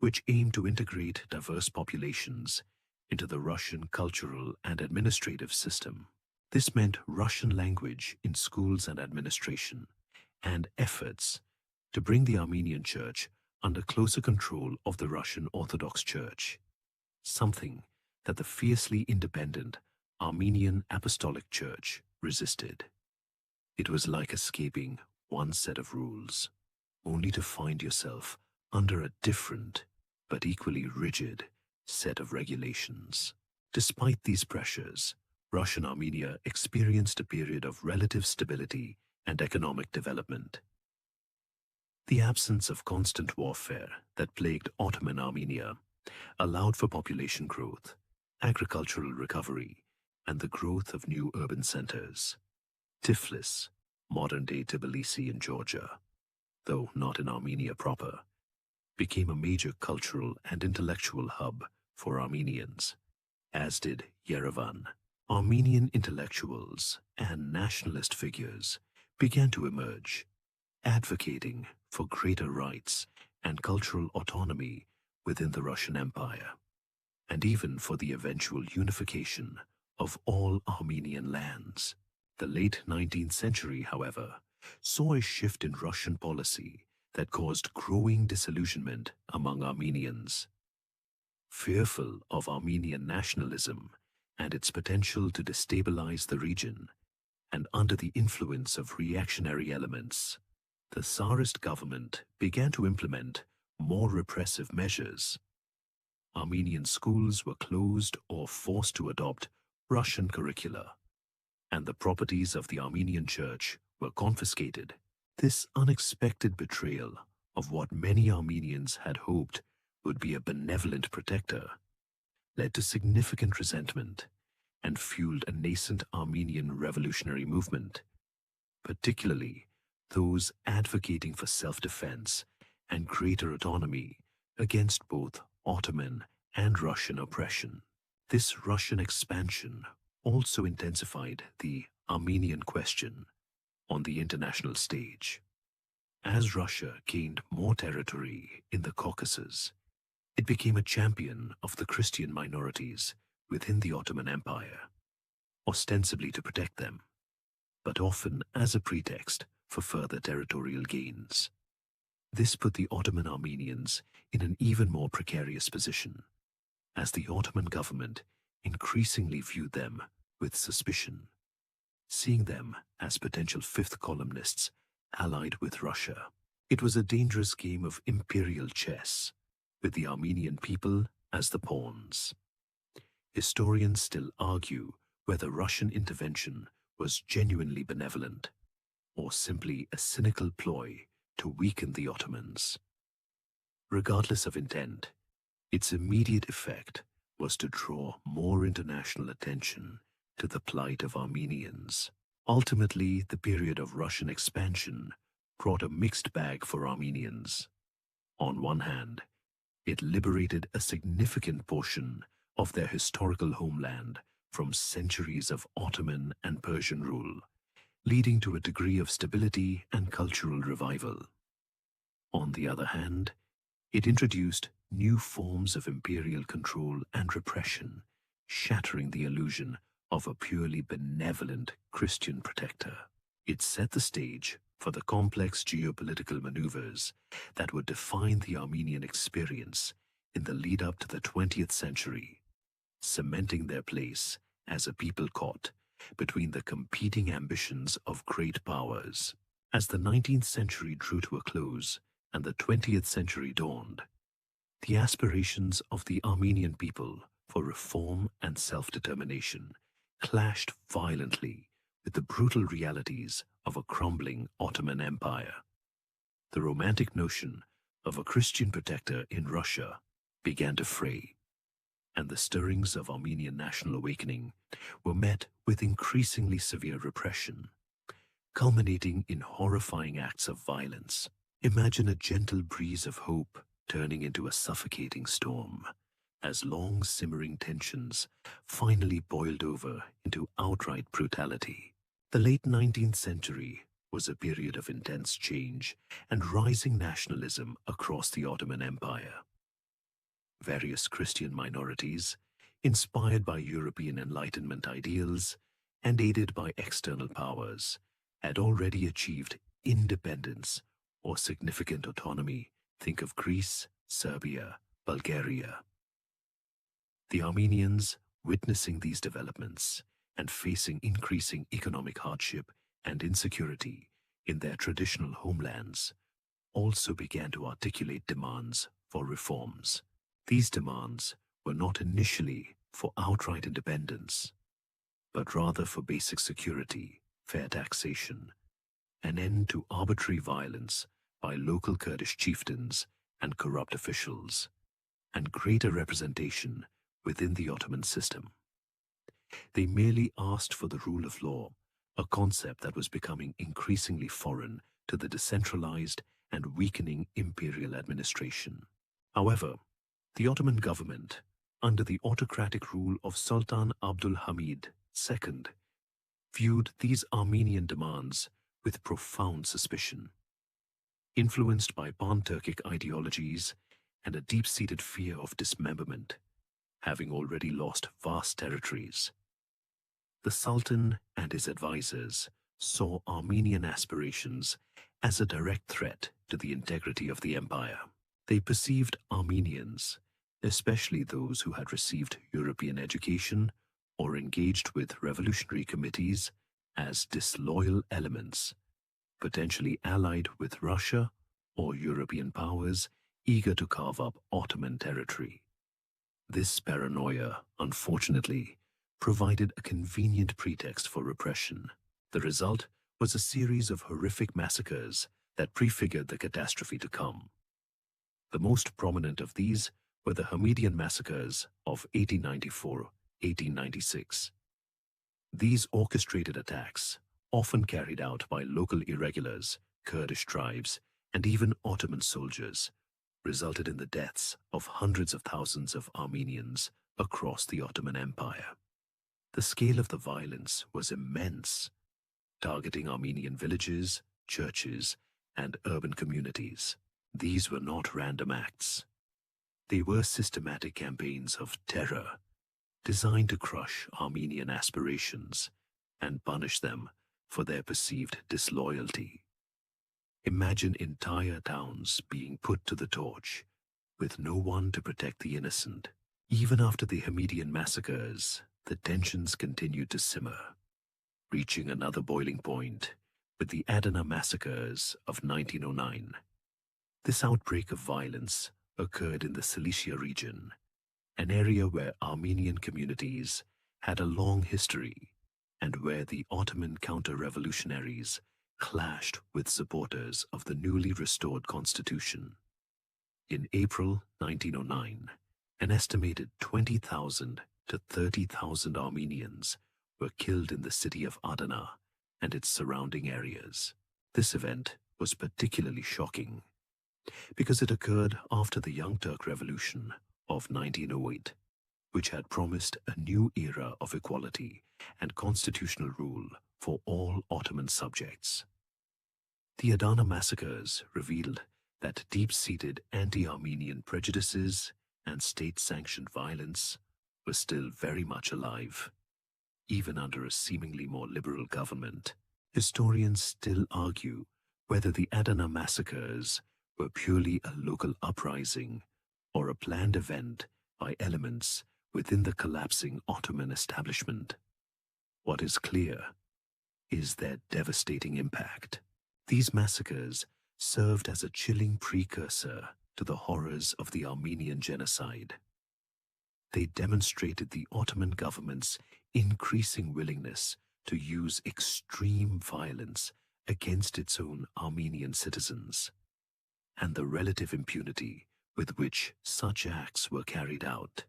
which aimed to integrate diverse populations into the Russian cultural and administrative system. This meant Russian language in schools and administration, and efforts to bring the Armenian Church under closer control of the Russian Orthodox Church, something that the fiercely independent Armenian Apostolic Church resisted. It was like escaping one set of rules, only to find yourself under a different, but equally rigid, set of regulations. Despite these pressures, Russian Armenia experienced a period of relative stability and economic development. The absence of constant warfare that plagued Ottoman Armenia allowed for population growth, agricultural recovery, and the growth of new urban centers. Tiflis, modern-day Tbilisi in Georgia, though not in Armenia proper, became a major cultural and intellectual hub for Armenians, as did Yerevan. Armenian intellectuals and nationalist figures began to emerge, advocating for greater rights and cultural autonomy within the Russian Empire, and even for the eventual unification of all Armenian lands. The late 19th century, however, saw a shift in Russian policy that caused growing disillusionment among Armenians. Fearful of Armenian nationalism and its potential to destabilize the region, and under the influence of reactionary elements, the Tsarist government began to implement more repressive measures. Armenian schools were closed or forced to adopt Russian curricula, and the properties of the Armenian Church were confiscated. This unexpected betrayal of what many Armenians had hoped would be a benevolent protector led to significant resentment and fueled a nascent Armenian revolutionary movement, particularly those advocating for self-defense and greater autonomy against both Ottoman and Russian oppression. This Russian expansion also intensified the Armenian question on the international stage. As Russia gained more territory in the Caucasus, it became a champion of the Christian minorities within the Ottoman Empire, ostensibly to protect them, but often as a pretext for further territorial gains. This put the Ottoman Armenians in an even more precarious position, as the Ottoman government increasingly viewed them with suspicion, seeing them as potential fifth columnists allied with Russia. It was a dangerous game of imperial chess, with the Armenian people as the pawns. Historians still argue whether Russian intervention was genuinely benevolent, or simply a cynical ploy to weaken the Ottomans. Regardless of intent, its immediate effect was to draw more international attention to the plight of Armenians. Ultimately, the period of Russian expansion brought a mixed bag for Armenians. On one hand, it liberated a significant portion of their historical homeland from centuries of Ottoman and Persian rule, leading to a degree of stability and cultural revival. On the other hand, it introduced new forms of imperial control and repression, shattering the illusion of a purely benevolent Christian protector. It set the stage for the complex geopolitical maneuvers that would define the Armenian experience in the lead-up to the 20th century, cementing their place as a people caught between the competing ambitions of great powers. As the 19th century drew to a close and the 20th century dawned, the aspirations of the Armenian people for reform and self-determination clashed violently with the brutal realities of a crumbling Ottoman Empire. The romantic notion of a Christian protector in Russia began to fray, and the stirrings of Armenian national awakening were met with increasingly severe repression, culminating in horrifying acts of violence. Imagine a gentle breeze of hope turning into a suffocating storm, as long simmering tensions finally boiled over into outright brutality. The late 19th century was a period of intense change and rising nationalism across the Ottoman Empire. Various Christian minorities, inspired by European Enlightenment ideals and aided by external powers, had already achieved independence or significant autonomy. Think of Greece, Serbia, Bulgaria. The Armenians, witnessing these developments and facing increasing economic hardship and insecurity in their traditional homelands, also began to articulate demands for reforms. These demands were not initially for outright independence, but rather for basic security, fair taxation, an end to arbitrary violence by local Kurdish chieftains and corrupt officials, and greater representation within the Ottoman system. They merely asked for the rule of law, a concept that was becoming increasingly foreign to the decentralized and weakening imperial administration. However, the Ottoman government, under the autocratic rule of Sultan Abdul Hamid II, viewed these Armenian demands with profound suspicion. Influenced by pan-Turkic ideologies and a deep-seated fear of dismemberment, having already lost vast territories, the Sultan and his advisors saw Armenian aspirations as a direct threat to the integrity of the empire. They perceived Armenians, especially those who had received European education or engaged with revolutionary committees, as disloyal elements, potentially allied with Russia or European powers eager to carve up Ottoman territory. This paranoia, unfortunately, provided a convenient pretext for repression. The result was a series of horrific massacres that prefigured the catastrophe to come. The most prominent of these were the Hamidian massacres of 1894-1896. These orchestrated attacks often carried out by local irregulars, Kurdish tribes, and even Ottoman soldiers, resulted in the deaths of hundreds of thousands of Armenians across the Ottoman Empire. The scale of the violence was immense, targeting Armenian villages, churches, and urban communities. These were not random acts. They were systematic campaigns of terror designed to crush Armenian aspirations and punish them for their perceived disloyalty. Imagine entire towns being put to the torch, with no one to protect the innocent. Even after the Hamidian massacres, the tensions continued to simmer, reaching another boiling point with the Adana massacres of 1909. This outbreak of violence occurred in the Cilicia region, an area where Armenian communities had a long history and where the Ottoman counter-revolutionaries clashed with supporters of the newly restored constitution. In April 1909, an estimated 20,000 to 30,000 Armenians were killed in the city of Adana and its surrounding areas. This event was particularly shocking because it occurred after the Young Turk Revolution of 1908, which had promised a new era of equality and constitutional rule for all Ottoman subjects. The Adana massacres revealed that deep-seated anti-Armenian prejudices and state-sanctioned violence were still very much alive. Even under a seemingly more liberal government, historians still argue whether the Adana massacres were purely a local uprising or a planned event by elements within the collapsing Ottoman establishment. What is clear is their devastating impact. These massacres served as a chilling precursor to the horrors of the Armenian genocide. They demonstrated the Ottoman government's increasing willingness to use extreme violence against its own Armenian citizens, and the relative impunity with which such acts were carried out.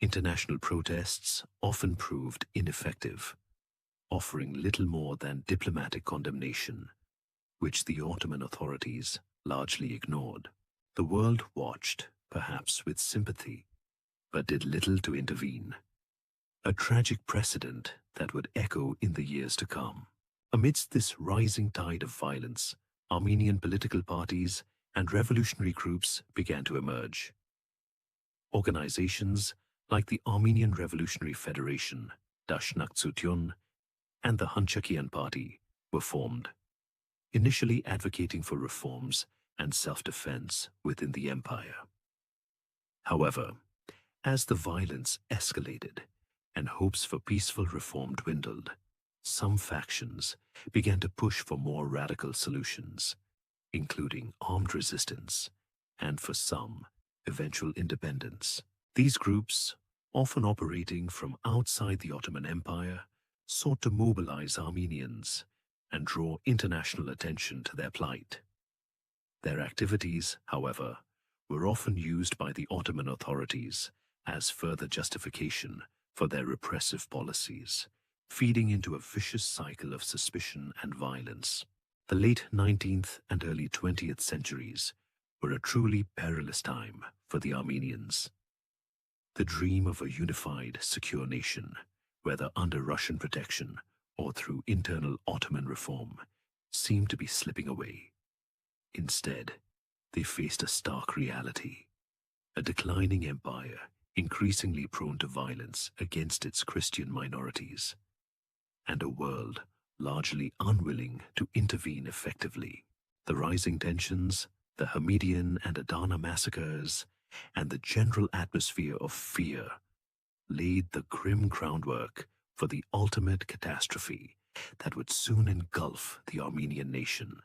International protests often proved ineffective, offering little more than diplomatic condemnation, which the Ottoman authorities largely ignored. The world watched, perhaps with sympathy, but did little to intervene. A tragic precedent that would echo in the years to come. Amidst this rising tide of violence, Armenian political parties and revolutionary groups began to emerge. Organizations like the Armenian Revolutionary Federation, Dashnaktsutyon, and the Hunchakian Party were formed, initially advocating for reforms and self-defense within the empire. However, as the violence escalated and hopes for peaceful reform dwindled, some factions began to push for more radical solutions, including armed resistance and, for some, eventual independence. These groups, often operating from outside the Ottoman Empire, sought to mobilize Armenians and draw international attention to their plight. Their activities, however, were often used by the Ottoman authorities as further justification for their repressive policies, feeding into a vicious cycle of suspicion and violence. The late 19th and early 20th centuries were a truly perilous time for the Armenians. The dream of a unified, secure nation, whether under Russian protection or through internal Ottoman reform, seemed to be slipping away. Instead, they faced a stark reality: a declining empire increasingly prone to violence against its Christian minorities, and a world largely unwilling to intervene effectively. The rising tensions, the Hamidian and Adana massacres, and the general atmosphere of fear laid the grim groundwork for the ultimate catastrophe that would soon engulf the Armenian nation,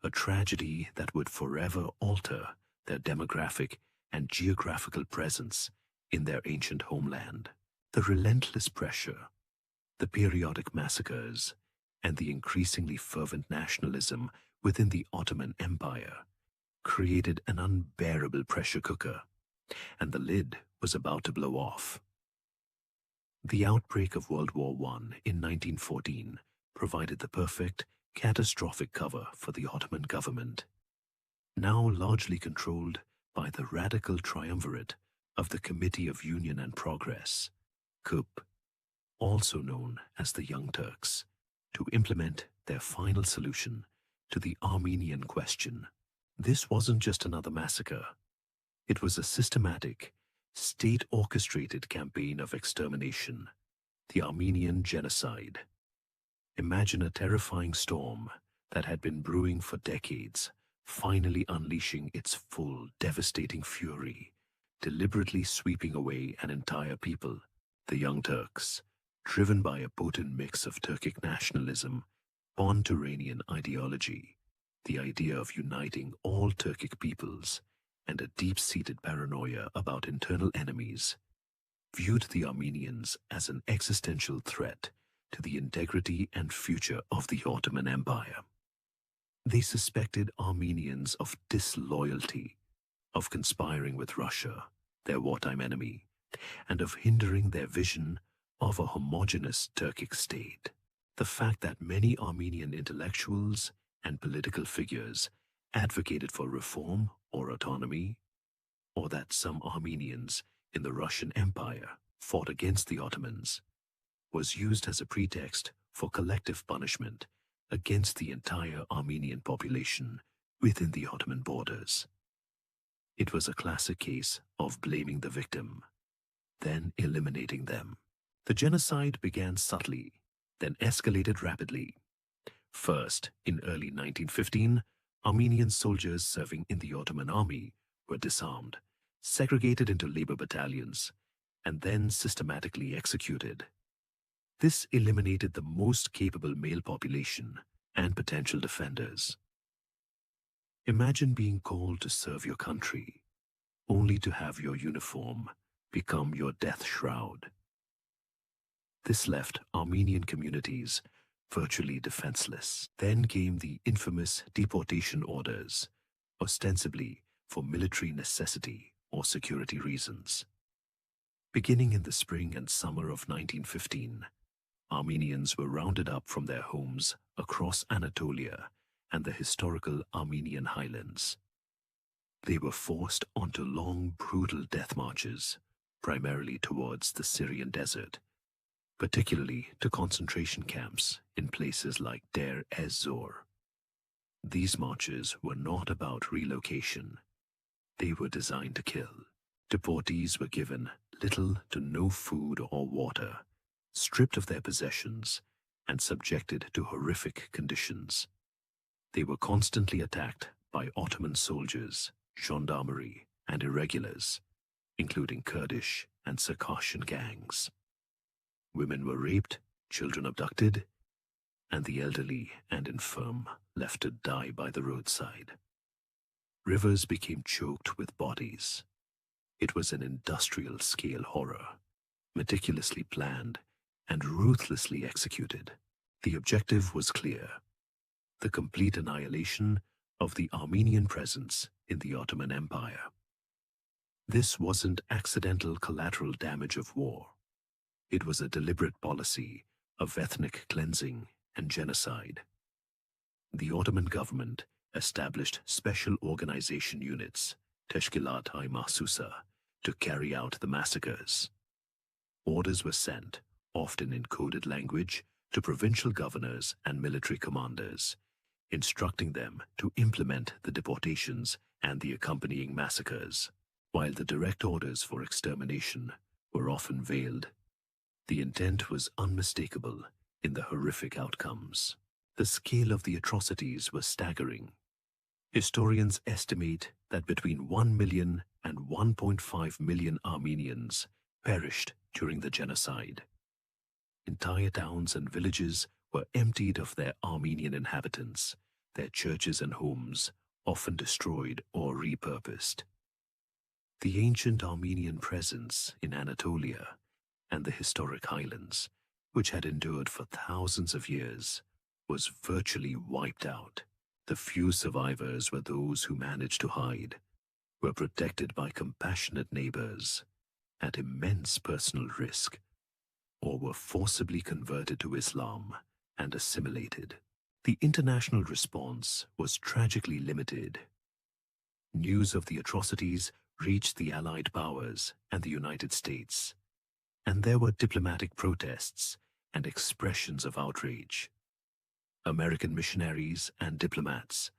a tragedy that would forever alter their demographic and geographical presence in their ancient homeland. The relentless pressure, the periodic massacres, and the increasingly fervent nationalism within the Ottoman Empire created an unbearable pressure cooker, and the lid was about to blow off. The outbreak of World War I in 1914 provided the perfect, catastrophic cover for the Ottoman government, now largely controlled by the radical triumvirate of the Committee of Union and Progress, KUP, also known as the Young Turks, to implement their final solution to the Armenian question. This wasn't just another massacre. It was a systematic, state-orchestrated campaign of extermination, the Armenian genocide. Imagine a terrifying storm that had been brewing for decades, finally unleashing its full, devastating fury, deliberately sweeping away an entire people, the Young Turks, driven by a potent mix of Turkic nationalism, Pan-Turanian ideology, the idea of uniting all Turkic peoples, and a deep-seated paranoia about internal enemies, viewed the Armenians as an existential threat to the integrity and future of the Ottoman Empire. They suspected Armenians of disloyalty, of conspiring with Russia, their wartime enemy, and of hindering their vision of a homogeneous Turkic state. The fact that many Armenian intellectuals and political figures advocated for reform or autonomy, or that some Armenians in the Russian Empire fought against the Ottomans, was used as a pretext for collective punishment against the entire Armenian population within the Ottoman borders. It was a classic case of blaming the victim, then eliminating them. The genocide began subtly, then escalated rapidly. First, in early 1915, Armenian soldiers serving in the Ottoman army were disarmed, segregated into labor battalions, and then systematically executed. This eliminated the most capable male population and potential defenders. Imagine being called to serve your country, only to have your uniform become your death shroud. This left Armenian communities virtually defenseless. Then came the infamous deportation orders, ostensibly for military necessity or security reasons. Beginning in the spring and summer of 1915, Armenians were rounded up from their homes across Anatolia and the historical Armenian highlands. They were forced onto long, brutal death marches, primarily towards the Syrian desert, particularly to concentration camps in places like Deir ez-Zor. These marches were not about relocation. They were designed to kill. Deportees were given little to no food or water, stripped of their possessions, and subjected to horrific conditions. They were constantly attacked by Ottoman soldiers, gendarmerie, and irregulars, including Kurdish and Circassian gangs. Women were raped, children abducted, and the elderly and infirm left to die by the roadside. Rivers became choked with bodies. It was an industrial-scale horror, meticulously planned and ruthlessly executed. The objective was clear: the complete annihilation of the Armenian presence in the Ottoman Empire. This wasn't accidental collateral damage of war. It was a deliberate policy of ethnic cleansing and genocide. The Ottoman government established special organization units, Teşkilat-i Mahsusa, to carry out the massacres. Orders were sent, often in coded language, to provincial governors and military commanders, instructing them to implement the deportations and the accompanying massacres, while the direct orders for extermination were often veiled. The intent was unmistakable in the horrific outcomes. The scale of the atrocities was staggering. Historians estimate that between 1 million and 1.5 million Armenians perished during the genocide. Entire towns and villages were emptied of their Armenian inhabitants, their churches and homes often destroyed or repurposed. The ancient Armenian presence in Anatolia and the historic highlands, which had endured for thousands of years, was virtually wiped out. The few survivors were those who managed to hide, were protected by compassionate neighbors at immense personal risk, or were forcibly converted to Islam and assimilated. The international response was tragically limited. News of the atrocities reached the Allied powers and the United States, and there were diplomatic protests and expressions of outrage. American missionaries and diplomats,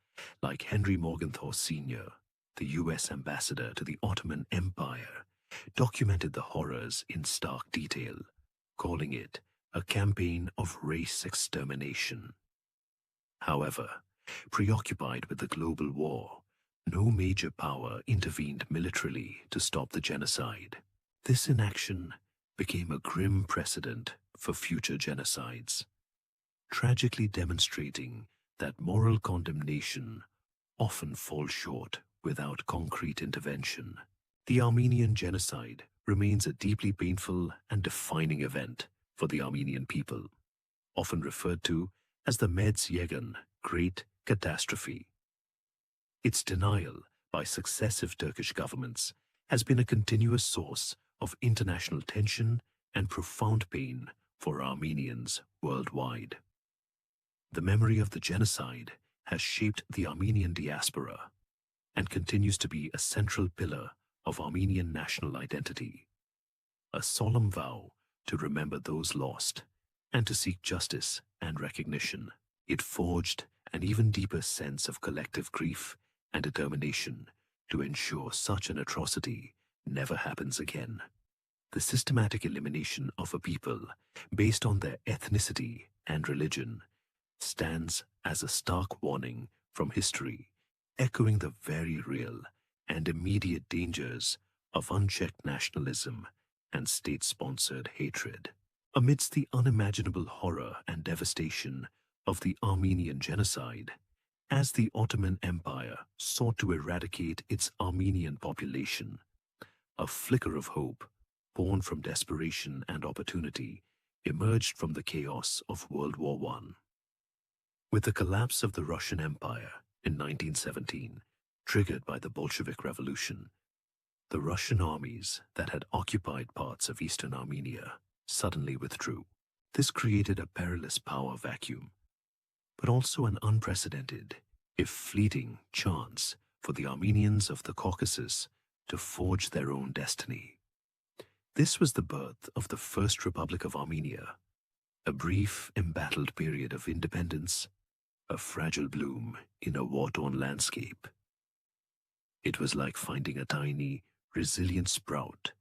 like Henry Morgenthau Sr., the U.S. ambassador to the Ottoman Empire, documented the horrors in stark detail, calling it a campaign of race extermination. However, preoccupied with the global war, no major power intervened militarily to stop the genocide. This inaction became a grim precedent for future genocides, tragically demonstrating that moral condemnation often falls short without concrete intervention. The Armenian genocide remains a deeply painful and defining event for the Armenian people, often referred to as the Medz-Yegan Great Catastrophe. Its denial by successive Turkish governments has been a continuous source of international tension and profound pain for Armenians worldwide. The memory of the genocide has shaped the Armenian diaspora and continues to be a central pillar of Armenian national identity, a solemn vow to remember those lost and to seek justice and recognition. It forged an even deeper sense of collective grief and determination to ensure such an atrocity never happens again. The systematic elimination of a people based on their ethnicity and religion stands as a stark warning from history, echoing the very real and immediate dangers of unchecked nationalism and state-sponsored hatred. Amidst the unimaginable horror and devastation of the Armenian genocide, as the Ottoman Empire sought to eradicate its Armenian population, a flicker of hope, born from desperation and opportunity, emerged from the chaos of World War I. With the collapse of the Russian Empire in 1917, triggered by the Bolshevik Revolution, the Russian armies that had occupied parts of eastern Armenia suddenly withdrew. This created a perilous power vacuum, but also an unprecedented, if fleeting, chance for the Armenians of the Caucasus to forge their own destiny. This was the birth of the First Republic of Armenia, a brief, embattled period of independence, a fragile bloom in a war-torn landscape. It was like finding a tiny, resilient sprout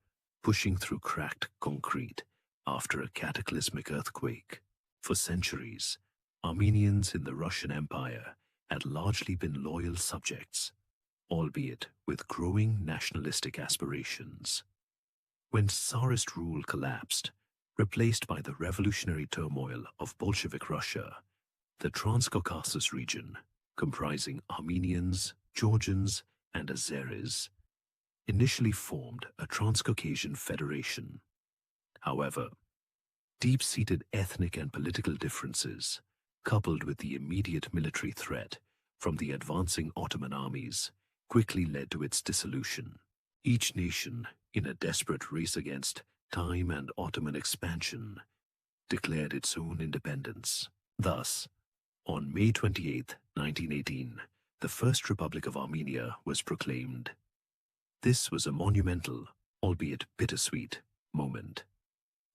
pushing through cracked concrete after a cataclysmic earthquake. For centuries, Armenians in the Russian Empire had largely been loyal subjects, albeit with growing nationalistic aspirations. When Tsarist rule collapsed, replaced by the revolutionary turmoil of Bolshevik Russia, the Transcaucasus region, comprising Armenians, Georgians, and Azeris, initially formed a Transcaucasian federation. However, deep-seated ethnic and political differences, coupled with the immediate military threat from the advancing Ottoman armies, quickly led to its dissolution. Each nation, in a desperate race against time and Ottoman expansion, declared its own independence. Thus, on May 28, 1918, the First Republic of Armenia was proclaimed. This was a monumental, albeit bittersweet, moment.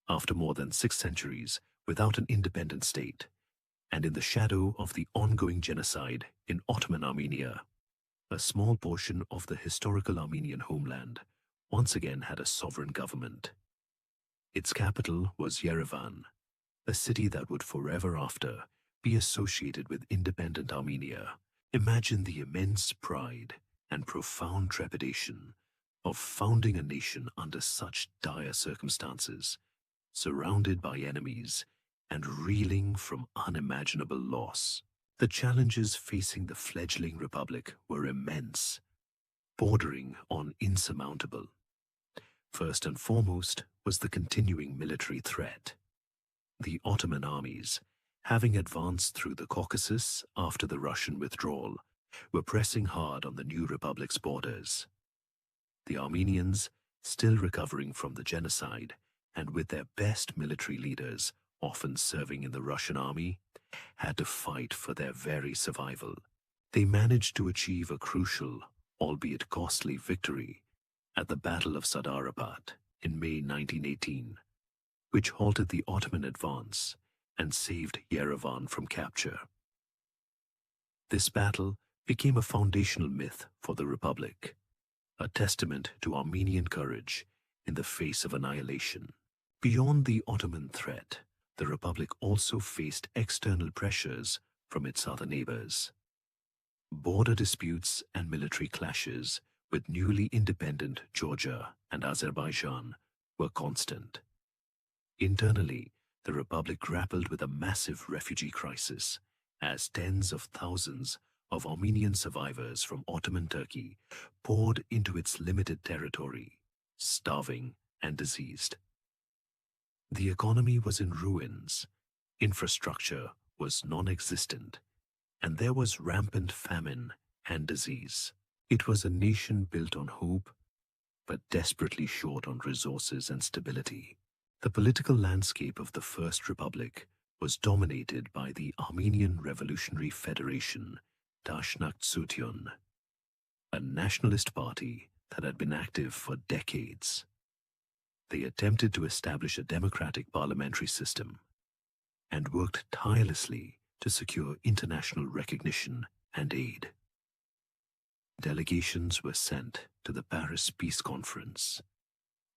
After more than 6 centuries without an independent state, and in the shadow of the ongoing genocide in Ottoman Armenia, a small portion of the historical Armenian homeland once again had a sovereign government. Its capital was Yerevan, a city that would forever after be associated with independent Armenia. Imagine the immense pride and profound trepidation of founding a nation under such dire circumstances, surrounded by enemies and reeling from unimaginable loss. The challenges facing the fledgling republic were immense, bordering on insurmountable. First and foremost was the continuing military threat. The Ottoman armies, having advanced through the Caucasus after the Russian withdrawal, were pressing hard on the new republic's borders. The Armenians, still recovering from the genocide, and with their best military leaders often serving in the Russian army, had to fight for their very survival. They managed to achieve a crucial, albeit costly, victory at the Battle of Sadarapat in May 1918, which halted the Ottoman advance and saved Yerevan from capture. This battle became a foundational myth for the Republic, a testament to Armenian courage in the face of annihilation. Beyond the Ottoman threat, the Republic also faced external pressures from its other neighbors. Border disputes and military clashes with newly independent Georgia and Azerbaijan were constant. Internally, the Republic grappled with a massive refugee crisis as tens of thousands of Armenian survivors from Ottoman Turkey poured into its limited territory, starving and diseased. The economy was in ruins, infrastructure was non-existent, and there was rampant famine and disease. It was a nation built on hope, but desperately short on resources and stability. The political landscape of the First Republic was dominated by the Armenian Revolutionary Federation, Dashnaktsutyon, a nationalist party that had been active for decades. They attempted to establish a democratic parliamentary system and worked tirelessly to secure international recognition and aid. Delegations were sent to the Paris Peace Conference,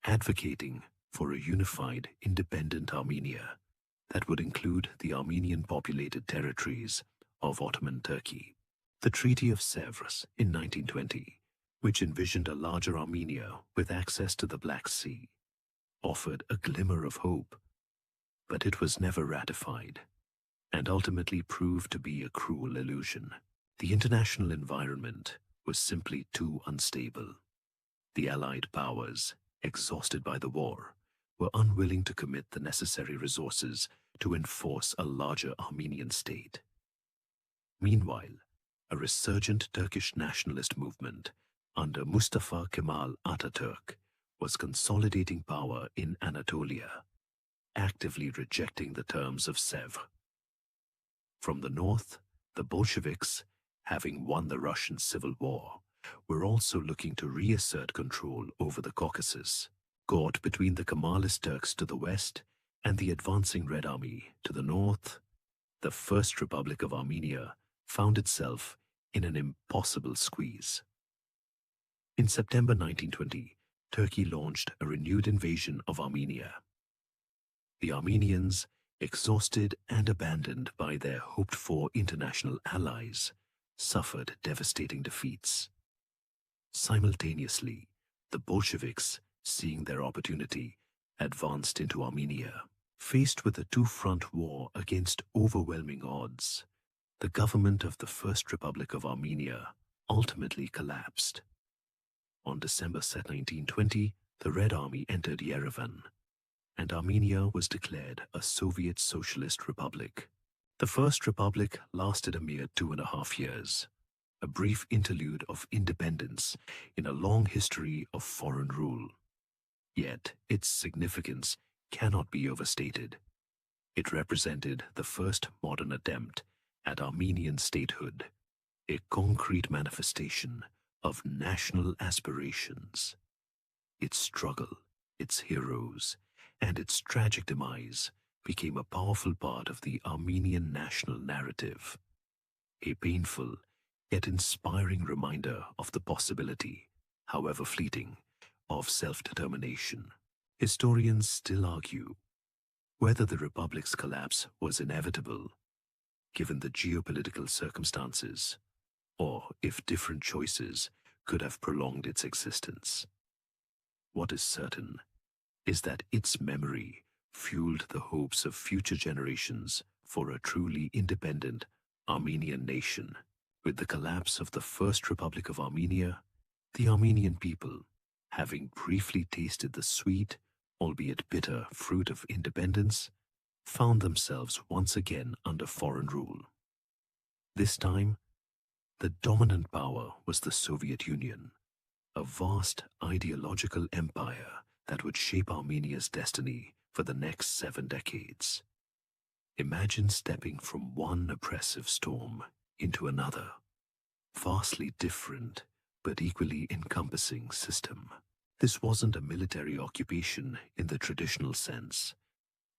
advocating for a unified, independent Armenia that would include the Armenian-populated territories of Ottoman Turkey. The Treaty of Sèvres in 1920, which envisioned a larger Armenia with access to the Black Sea, offered a glimmer of hope, but it was never ratified and ultimately proved to be a cruel illusion. The international environment was simply too unstable. The Allied powers, exhausted by the war, were unwilling to commit the necessary resources to enforce a larger Armenian state. Meanwhile, a resurgent Turkish nationalist movement under Mustafa Kemal Atatürk was consolidating power in Anatolia, actively rejecting the terms of Sèvres. From the north, the Bolsheviks, having won the Russian Civil War, were also looking to reassert control over the Caucasus. Caught between the Kemalist Turks to the west and the advancing Red Army to the north, the First Republic of Armenia found itself in an impossible squeeze. In September 1920, Turkey launched a renewed invasion of Armenia. The Armenians, exhausted and abandoned by their hoped-for international allies, suffered devastating defeats. Simultaneously, the Bolsheviks, seeing their opportunity, advanced into Armenia. Faced with a two-front war against overwhelming odds, the government of the First Republic of Armenia ultimately collapsed. On December 1920, the Red Army entered Yerevan, and Armenia was declared a Soviet Socialist Republic. The First Republic lasted a mere 2.5 years, a brief interlude of independence in a long history of foreign rule. Yet its significance cannot be overstated. It represented the first modern attempt at Armenian statehood, a concrete manifestation of national aspirations. Its struggle, its heroes, and its tragic demise became a powerful part of the Armenian national narrative, a painful yet inspiring reminder of the possibility, however fleeting, of self-determination. Historians still argue whether the Republic's collapse was inevitable, given the geopolitical circumstances, or if different choices could have prolonged its existence. What is certain is that its memory fueled the hopes of future generations for a truly independent Armenian nation. With the collapse of the First Republic of Armenia, the Armenian people, having briefly tasted the sweet, albeit bitter, fruit of independence, found themselves once again under foreign rule. This time, the dominant power was the Soviet Union, a vast ideological empire that would shape Armenia's destiny for the next 7 decades. Imagine stepping from one oppressive storm into another, vastly different but equally encompassing system. This wasn't a military occupation in the traditional sense,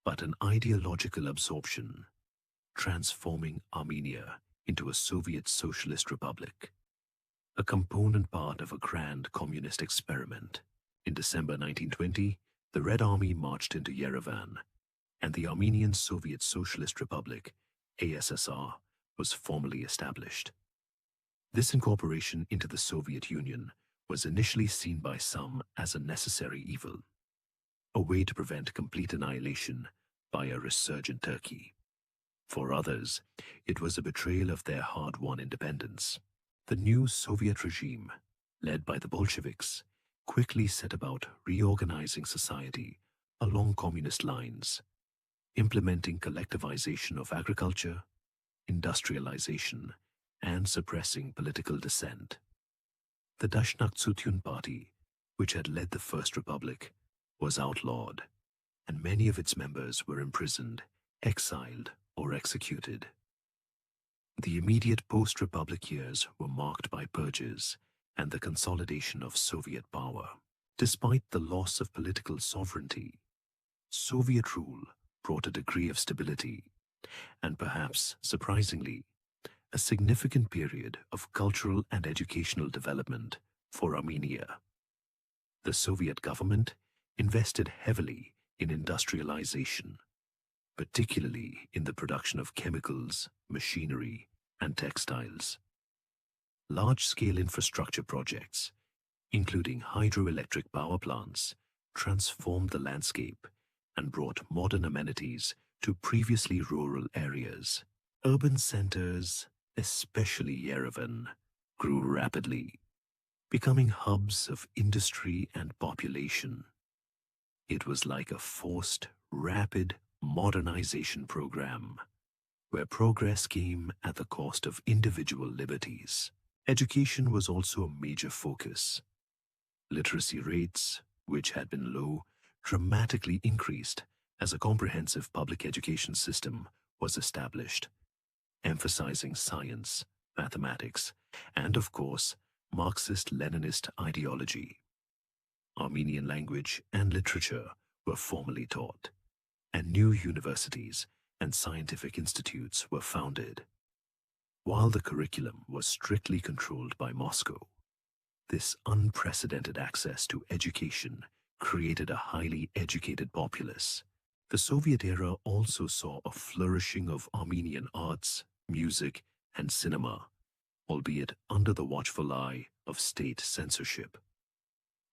but an ideological absorption, transforming Armenia into a Soviet Socialist Republic, a component part of a grand communist experiment. In December 1920, the Red Army marched into Yerevan, and the Armenian Soviet Socialist Republic, ASSR, was formally established. This incorporation into the Soviet Union was initially seen by some as a necessary evil, a way to prevent complete annihilation by a resurgent Turkey. For others, it was a betrayal of their hard-won independence. The new Soviet regime, led by the Bolsheviks, quickly set about reorganizing society along communist lines, implementing collectivization of agriculture, industrialization, and suppressing political dissent. The Dashnaktsutun party, which had led the First Republic, was outlawed, and many of its members were imprisoned, exiled, or executed. The immediate post-Republic years were marked by purges and the consolidation of Soviet power. Despite the loss of political sovereignty, Soviet rule brought a degree of stability, and perhaps, surprisingly, a significant period of cultural and educational development for Armenia. The Soviet government invested heavily in industrialization, particularly in the production of chemicals, machinery, and textiles. Large-scale infrastructure projects, including hydroelectric power plants, transformed the landscape and brought modern amenities to previously rural areas. Urban centers, especially Yerevan, grew rapidly, becoming hubs of industry and population. It was like a forced, rapid modernization program, where progress came at the cost of individual liberties. Education was also a major focus. Literacy rates, which had been low, dramatically increased as a comprehensive public education system was established, emphasizing science, mathematics, and, of course, Marxist-Leninist ideology. Armenian language and literature were formally taught, and new universities and scientific institutes were founded. While the curriculum was strictly controlled by Moscow, this unprecedented access to education created a highly educated populace. The Soviet era also saw a flourishing of Armenian arts, music, and cinema, albeit under the watchful eye of state censorship.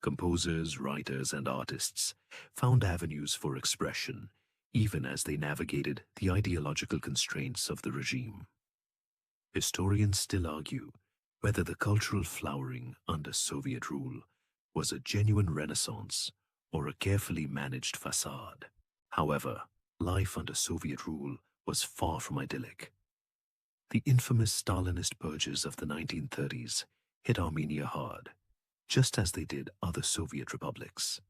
Composers, writers, and artists found avenues for expression, even as they navigated the ideological constraints of the regime. Historians still argue whether the cultural flowering under Soviet rule was a genuine renaissance or a carefully managed facade. However, life under Soviet rule was far from idyllic. The infamous Stalinist purges of the 1930s hit Armenia hard, just as they did other Soviet republics.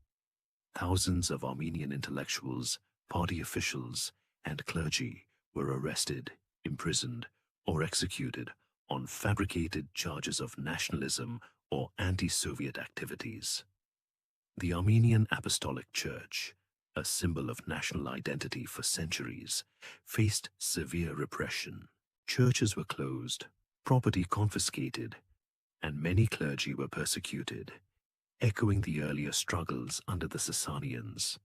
Thousands of Armenian intellectuals, party officials, and clergy were arrested, imprisoned, or executed on fabricated charges of nationalism or anti-Soviet activities. The Armenian Apostolic Church, a symbol of national identity for centuries, faced severe repression. Churches were closed, property confiscated, and many clergy were persecuted, echoing the earlier struggles under the Sasanians.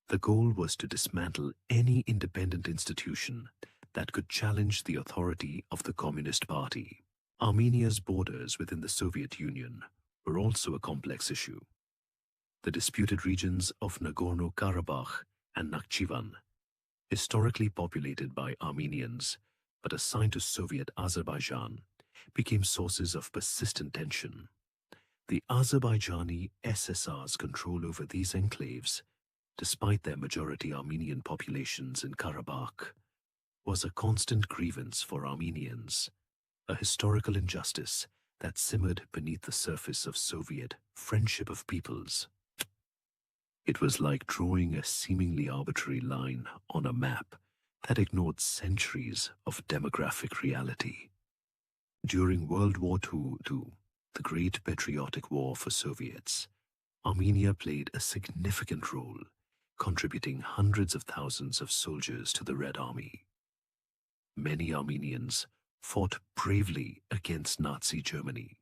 The goal was to dismantle any independent institution that could challenge the authority of the Communist Party. Armenia's borders within the Soviet Union were also a complex issue. The disputed regions of Nagorno-Karabakh and Nakhchivan, historically populated by Armenians but assigned to Soviet Azerbaijan, became sources of persistent tension. The Azerbaijani SSR's control over these enclaves, despite their majority Armenian populations in Karabakh, was a constant grievance for Armenians, a historical injustice that simmered beneath the surface of Soviet friendship of peoples. It was like drawing a seemingly arbitrary line on a map that ignored centuries of demographic reality. During World War II, the Great Patriotic War for Soviets, Armenia played a significant role, contributing hundreds of thousands of soldiers to the Red Army. Many Armenians fought bravely against Nazi Germany,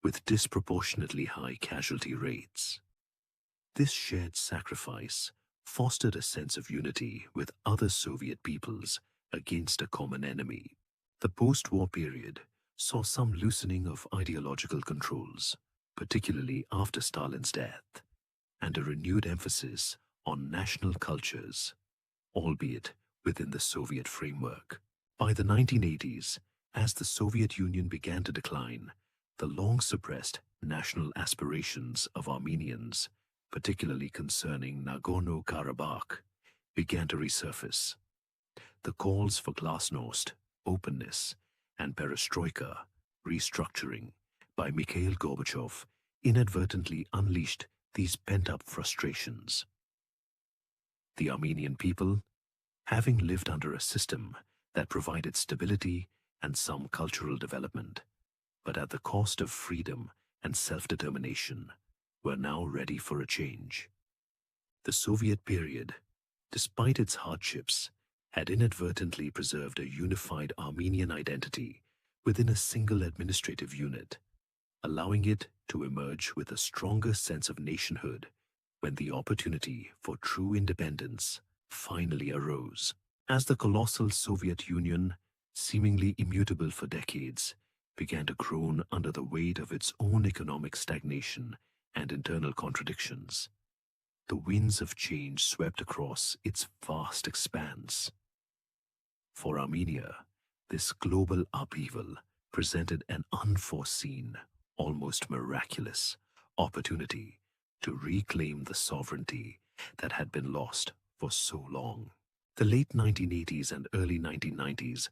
with disproportionately high casualty rates. This shared sacrifice fostered a sense of unity with other Soviet peoples against a common enemy. The post-war period saw some loosening of ideological controls, particularly after Stalin's death, and a renewed emphasis on national cultures, albeit within the Soviet framework. By the 1980s, as the Soviet Union began to decline, the long-suppressed national aspirations of Armenians, particularly concerning Nagorno-Karabakh, began to resurface. The calls for glasnost, openness, and perestroika, restructuring, by Mikhail Gorbachev inadvertently unleashed these pent-up frustrations. The Armenian people, having lived under a system that provided stability and some cultural development, but at the cost of freedom and self-determination, were now ready for a change. The Soviet period, despite its hardships, had inadvertently preserved a unified Armenian identity within a single administrative unit, allowing it to emerge with a stronger sense of nationhood when the opportunity for true independence finally arose. As the colossal Soviet Union, seemingly immutable for decades, began to groan under the weight of its own economic stagnation and internal contradictions, the winds of change swept across its vast expanse. For Armenia, this global upheaval presented an unforeseen, almost miraculous, opportunity to reclaim the sovereignty that had been lost for so long. The late 1980s and early 1990s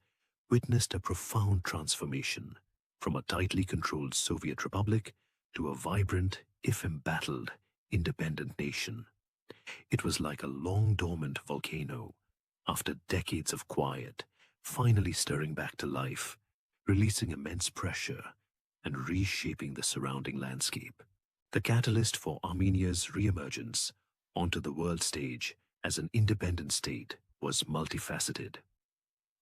witnessed a profound transformation from a tightly controlled Soviet republic to a vibrant, if embattled, independent nation. It was like a long-dormant volcano, after decades of quiet, finally stirring back to life, releasing immense pressure and reshaping the surrounding landscape. The catalyst for Armenia's re-emergence onto the world stage as an independent state was multifaceted.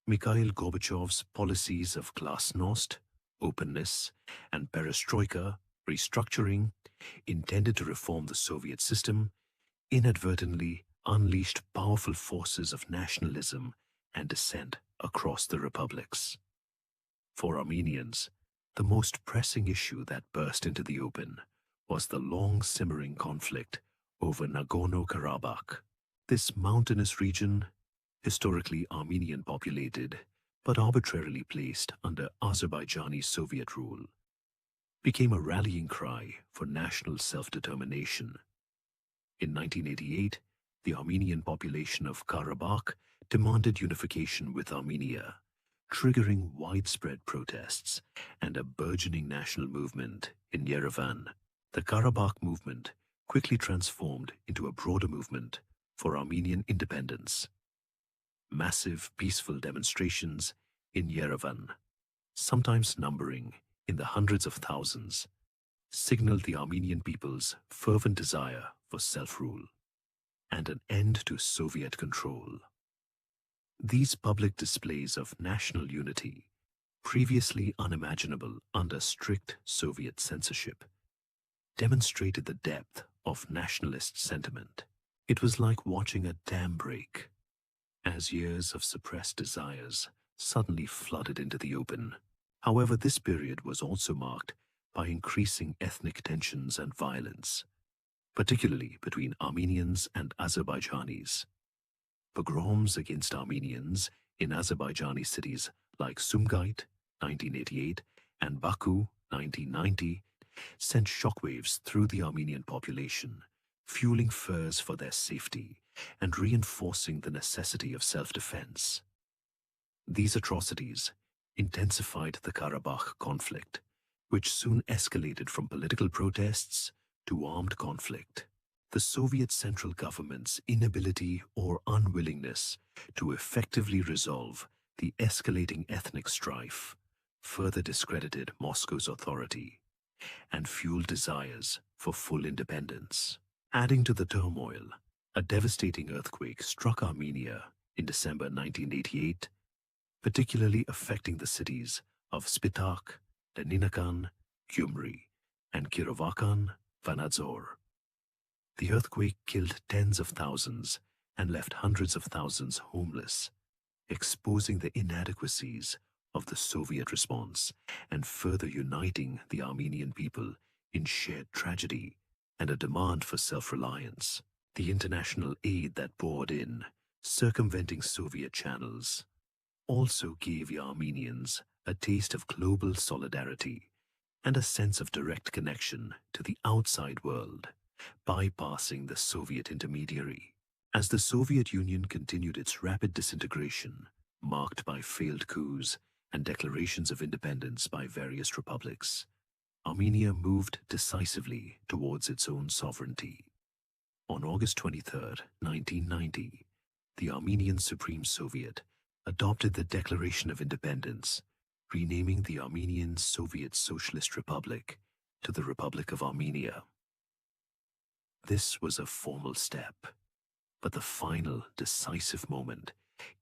Mikhail Gorbachev's policies of glasnost, openness, and perestroika, restructuring, intended to reform the Soviet system, inadvertently unleashed powerful forces of nationalism and dissent across the republics. For Armenians, the most pressing issue that burst into the open was the long-simmering conflict over Nagorno-Karabakh. This mountainous region, historically Armenian-populated but arbitrarily placed under Azerbaijani Soviet rule, became a rallying cry for national self-determination. In 1988, the Armenian population of Karabakh demanded unification with Armenia, triggering widespread protests and a burgeoning national movement in Yerevan. The Karabakh movement quickly transformed into a broader movement for Armenian independence. Massive peaceful demonstrations in Yerevan, sometimes numbering in the hundreds of thousands, signaled the Armenian people's fervent desire for self-rule and an end to Soviet control. These public displays of national unity, previously unimaginable under strict Soviet censorship, demonstrated the depth of nationalist sentiment. It was like watching a dam break, as years of suppressed desires suddenly flooded into the open. However, this period was also marked by increasing ethnic tensions and violence, particularly between Armenians and Azerbaijanis. Pogroms against Armenians in Azerbaijani cities like Sumgait, 1988, and Baku, 1990, sent shockwaves through the Armenian population, fueling fears for their safety and reinforcing the necessity of self-defense. These atrocities intensified the Karabakh conflict, which soon escalated from political protests to armed conflict. the Soviet central government's inability or unwillingness to effectively resolve the escalating ethnic strife further discredited Moscow's authority and fueled desires for full independence. Adding to the turmoil, a devastating earthquake struck Armenia in December 1988, particularly affecting the cities of Spitak, Leninakan, Gyumri, and Kirovakan, Vanadzor. The earthquake killed tens of thousands and left hundreds of thousands homeless, exposing the inadequacies of the Soviet response and further uniting the Armenian people in shared tragedy and a demand for self-reliance. The international aid that poured in, circumventing Soviet channels, also gave the Armenians a taste of global solidarity and a sense of direct connection to the outside world, bypassing the Soviet intermediary. As the Soviet Union continued its rapid disintegration, marked by failed coups and declarations of independence by various republics, Armenia moved decisively towards its own sovereignty. On August 23, 1990, the Armenian Supreme Soviet adopted the Declaration of Independence, renaming the Armenian Soviet Socialist Republic to the Republic of Armenia. This was a formal step, but the final decisive moment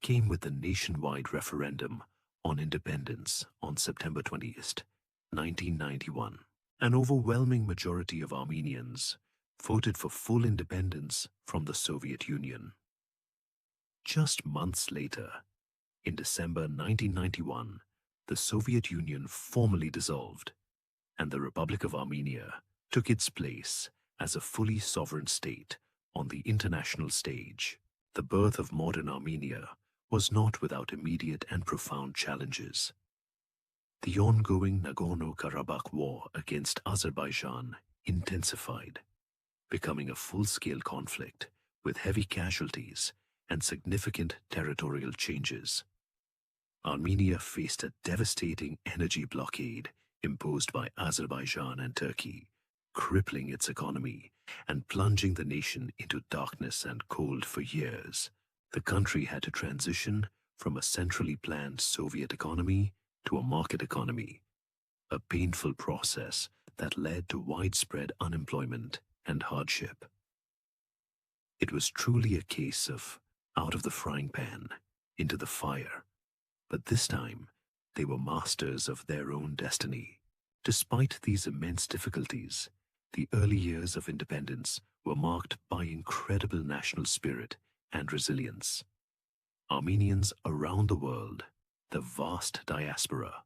came with the nationwide referendum on independence on September 20th, 1991. An overwhelming majority of Armenians voted for full independence from the Soviet Union. Just months later, in December 1991, the Soviet Union formally dissolved, and the Republic of Armenia took its place as a fully sovereign state on the international stage. The birth of modern Armenia was not without immediate and profound challenges. The ongoing Nagorno-Karabakh war against Azerbaijan intensified, becoming a full-scale conflict with heavy casualties and significant territorial changes. Armenia faced a devastating energy blockade imposed by Azerbaijan and Turkey, crippling its economy and plunging the nation into darkness and cold for years. The country had to transition from a centrally planned Soviet economy to a market economy, a painful process that led to widespread unemployment and hardship. It was truly a case of out of the frying pan into the fire, but this time they were masters of their own destiny. Despite these immense difficulties, the early years of independence were marked by incredible national spirit and resilience. Armenians around the world, the vast diaspora,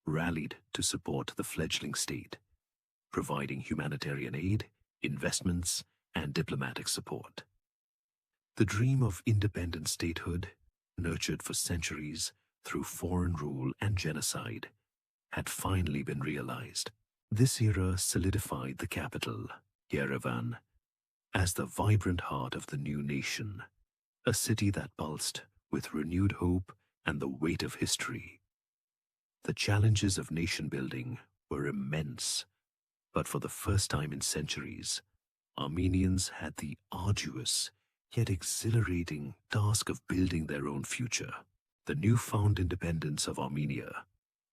rallied to support the fledgling state, providing humanitarian aid, investments, and diplomatic support. The dream of independent statehood, nurtured for centuries through foreign rule and genocide, had finally been realized. This era solidified the capital, Yerevan, as the vibrant heart of the new nation, a city that pulsed with renewed hope and the weight of history. The challenges of nation-building were immense, but for the first time in centuries, Armenians had the arduous yet exhilarating task of building their own future. The newfound independence of Armenia,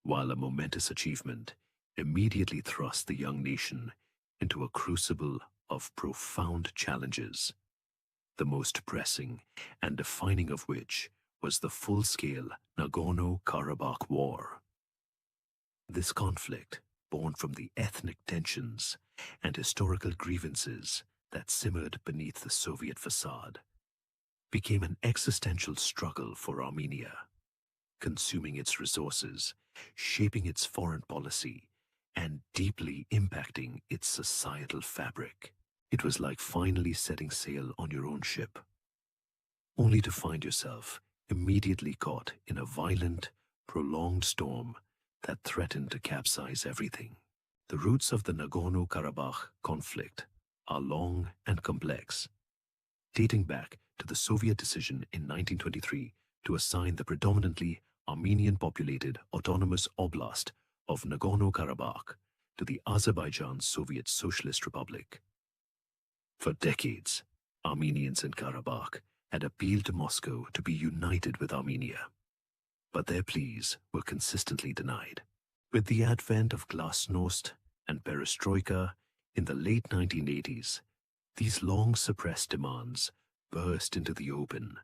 while a momentous achievement, immediately thrust the young nation into a crucible of profound challenges, the most pressing and defining of which was the full-scale Nagorno-Karabakh War. This conflict, born from the ethnic tensions and historical grievances that simmered beneath the Soviet facade, became an existential struggle for Armenia, consuming its resources, shaping its foreign policy, and deeply impacting its societal fabric. It was like finally setting sail on your own ship, only to find yourself immediately caught in a violent, prolonged storm that threatened to capsize everything. The roots of the Nagorno-Karabakh conflict are long and complex, dating back to the Soviet decision in 1923 to assign the predominantly Armenian-populated autonomous oblast of Nagorno-Karabakh to the Azerbaijan Soviet Socialist Republic. For decades, Armenians in Karabakh had appealed to Moscow to be united with Armenia, but their pleas were consistently denied. With the advent of glasnost and perestroika in the late 1980s, these long-suppressed demands burst into the open,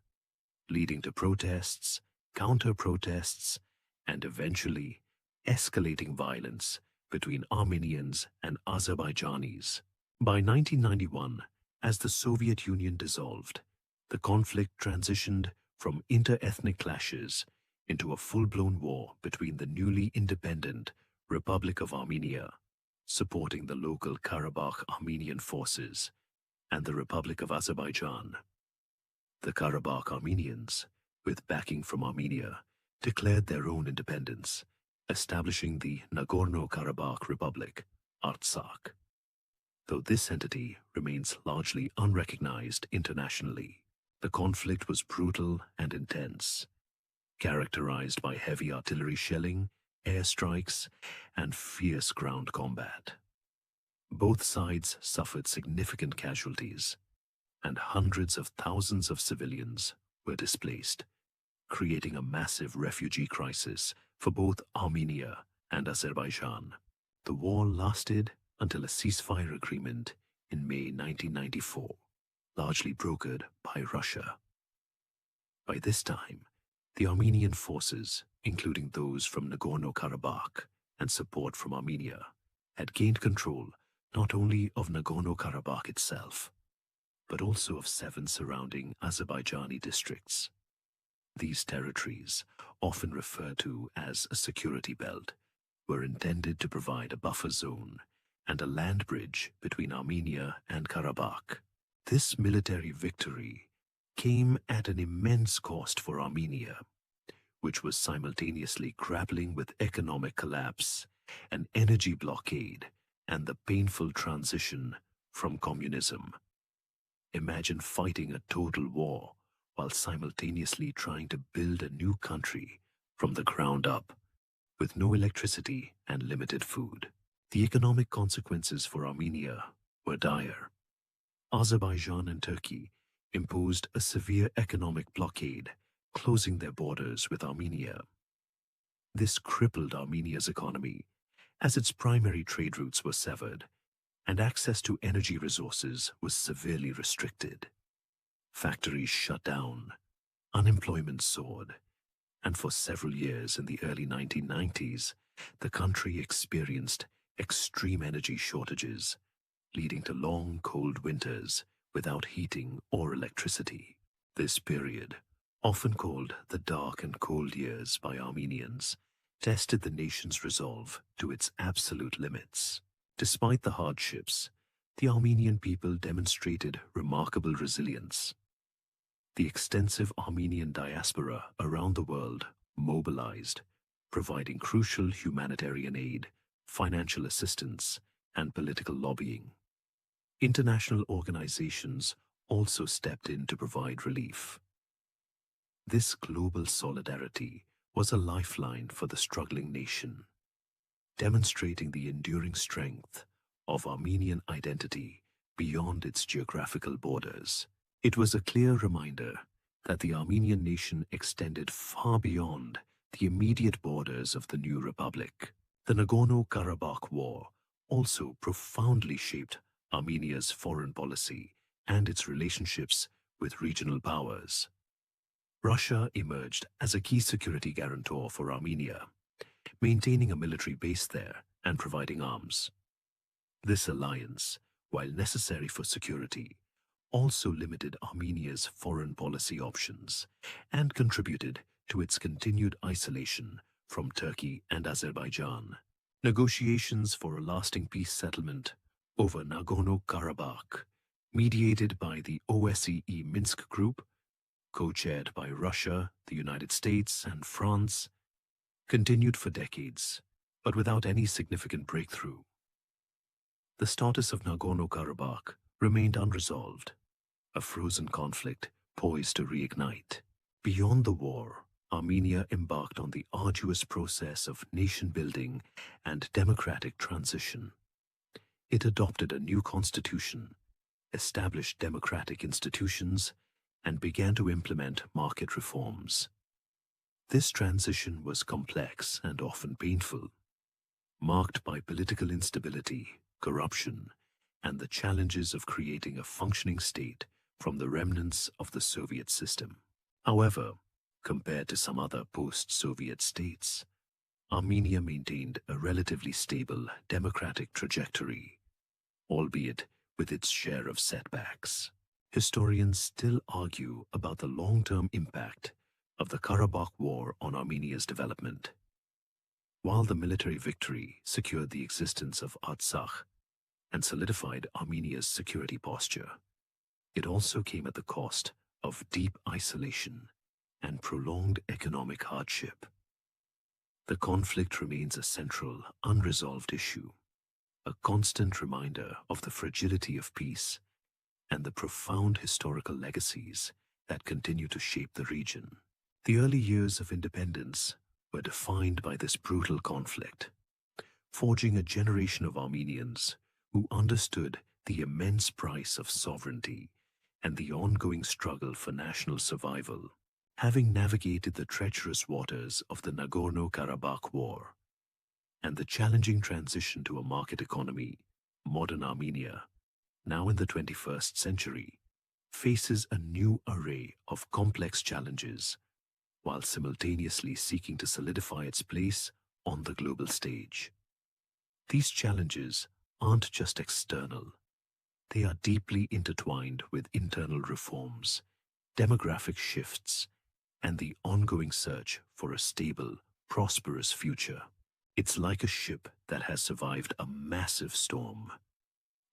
leading to protests, counter-protests, and eventually escalating violence between Armenians and Azerbaijanis. By 1991, as the Soviet Union dissolved, the conflict transitioned from inter-ethnic clashes into a full-blown war between the newly independent Republic of Armenia, supporting the local Karabakh Armenian forces, and the Republic of Azerbaijan. The Karabakh Armenians, with backing from Armenia, declared their own independence, establishing the Nagorno-Karabakh Republic, Artsakh. Though this entity remains largely unrecognized internationally, the conflict was brutal and intense, characterized by heavy artillery shelling, airstrikes, and fierce ground combat. Both sides suffered significant casualties, and hundreds of thousands of civilians were displaced, creating a massive refugee crisis for both Armenia and Azerbaijan. The war lasted until a ceasefire agreement in May 1994, largely brokered by Russia. By this time, the Armenian forces, including those from Nagorno-Karabakh and support from Armenia, had gained control not only of Nagorno-Karabakh itself, but also of 7 surrounding Azerbaijani districts. These territories, often referred to as a security belt, were intended to provide a buffer zone and a land bridge between Armenia and Karabakh. This military victory came at an immense cost for Armenia, which was simultaneously grappling with economic collapse, an energy blockade, and the painful transition from communism. Imagine fighting a total war while simultaneously trying to build a new country from the ground up, with no electricity and limited food. The economic consequences for Armenia were dire. Azerbaijan and Turkey imposed a severe economic blockade, closing their borders with Armenia. This crippled Armenia's economy, as its primary trade routes were severed, and access to energy resources was severely restricted. Factories shut down, unemployment soared, and for several years in the early 1990s, the country experienced extreme energy shortages, leading to long, cold winters without heating or electricity. This period, often called the Dark and Cold Years by Armenians, tested the nation's resolve to its absolute limits. Despite the hardships, the Armenian people demonstrated remarkable resilience. The extensive Armenian diaspora around the world mobilized, providing crucial humanitarian aid, financial assistance, and political lobbying. International organizations also stepped in to provide relief. This global solidarity was a lifeline for the struggling nation, demonstrating the enduring strength of Armenian identity beyond its geographical borders. It was a clear reminder that the Armenian nation extended far beyond the immediate borders of the new republic. The Nagorno-Karabakh War also profoundly shaped Armenia's foreign policy and its relationships with regional powers. Russia emerged as a key security guarantor for Armenia, maintaining a military base there and providing arms. This alliance, while necessary for security, also limited Armenia's foreign policy options and contributed to its continued isolation from Turkey and Azerbaijan. Negotiations for a lasting peace settlement over Nagorno-Karabakh, mediated by the OSCE Minsk Group, co-chaired by Russia, the United States, and France, continued for decades, but without any significant breakthrough. The status of Nagorno-Karabakh remained unresolved, a frozen conflict poised to reignite. Beyond the war, Armenia embarked on the arduous process of nation-building and democratic transition. It adopted a new constitution, established democratic institutions, and began to implement market reforms. This transition was complex and often painful, marked by political instability, corruption, and the challenges of creating a functioning state from the remnants of the Soviet system. However, compared to some other post-Soviet states, Armenia maintained a relatively stable democratic trajectory, albeit with its share of setbacks. Historians still argue about the long-term impact of the Karabakh War on Armenia's development. While the military victory secured the existence of Artsakh and solidified Armenia's security posture, it also came at the cost of deep isolation and prolonged economic hardship. The conflict remains a central, unresolved issue, a constant reminder of the fragility of peace and the profound historical legacies that continue to shape the region. The early years of independence were defined by this brutal conflict, forging a generation of Armenians who understood the immense price of sovereignty and the ongoing struggle for national survival. Having navigated the treacherous waters of the Nagorno-Karabakh War and the challenging transition to a market economy, modern Armenia, now in the 21st century, faces a new array of complex challenges while simultaneously seeking to solidify its place on the global stage. These challenges aren't just external. They are deeply intertwined with internal reforms, demographic shifts, and the ongoing search for a stable, prosperous future. It's like a ship that has survived a massive storm,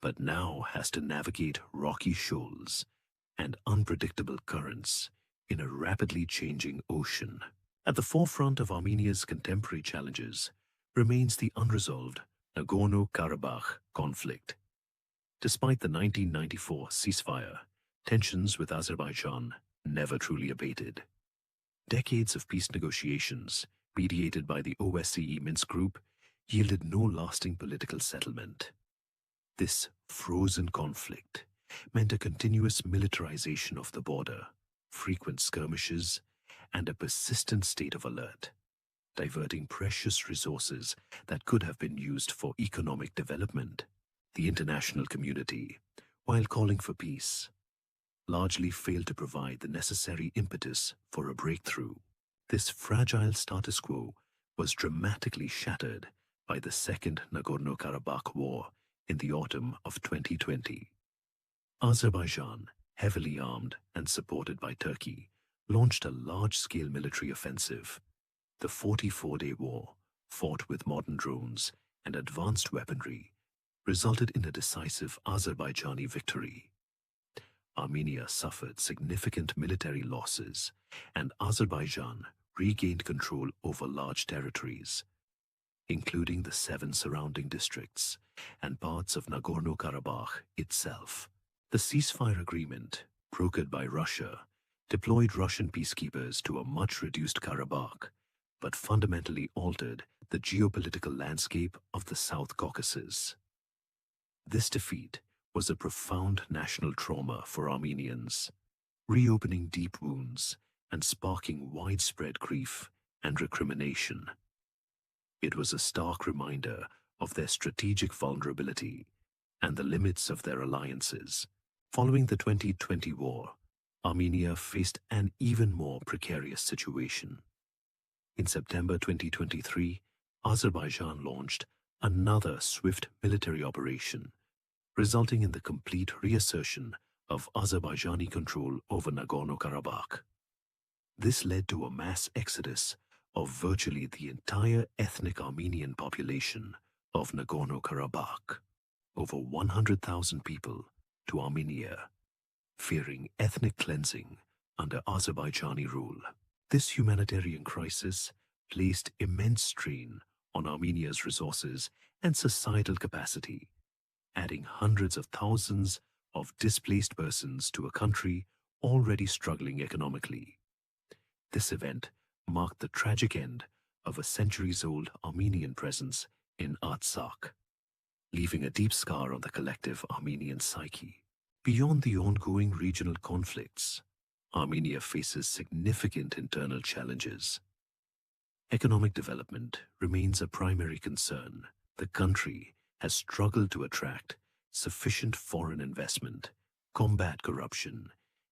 but now has to navigate rocky shoals and unpredictable currents in a rapidly changing ocean. At the forefront of Armenia's contemporary challenges remains the unresolved Nagorno-Karabakh conflict. Despite the 1994 ceasefire, tensions with Azerbaijan never truly abated. Decades of peace negotiations, mediated by the OSCE Minsk Group, yielded no lasting political settlement. This frozen conflict meant a continuous militarization of the border, frequent skirmishes, and a persistent state of alert, diverting precious resources that could have been used for economic development. The international community, while calling for peace, largely failed to provide the necessary impetus for a breakthrough. This fragile status quo was dramatically shattered by the Second Nagorno-Karabakh War in the autumn of 2020. Azerbaijan, heavily armed and supported by Turkey, launched a large-scale military offensive. The 44-day war, fought with modern drones and advanced weaponry, resulted in a decisive Azerbaijani victory. Armenia suffered significant military losses, and Azerbaijan regained control over large territories, including the 7 surrounding districts and parts of Nagorno-Karabakh itself. The ceasefire agreement, brokered by Russia, deployed Russian peacekeepers to a much-reduced Karabakh, but fundamentally altered the geopolitical landscape of the South Caucasus. This defeat was a profound national trauma for Armenians, reopening deep wounds and sparking widespread grief and recrimination. It was a stark reminder of their strategic vulnerability and the limits of their alliances. Following the 2020 war, Armenia faced an even more precarious situation. In September 2023, Azerbaijan launched another swift military operation, resulting in the complete reassertion of Azerbaijani control over Nagorno-Karabakh. This led to a mass exodus of virtually the entire ethnic Armenian population of Nagorno-Karabakh, over 100,000 people, to Armenia, fearing ethnic cleansing under Azerbaijani rule. This humanitarian crisis placed immense strain on Armenia's resources and societal capacity, adding hundreds of thousands of displaced persons to a country already struggling economically. This event marked the tragic end of a centuries-old Armenian presence in Artsakh, leaving a deep scar on the collective Armenian psyche. Beyond the ongoing regional conflicts, Armenia faces significant internal challenges. Economic development remains a primary concern. The country has struggled to attract sufficient foreign investment, combat corruption,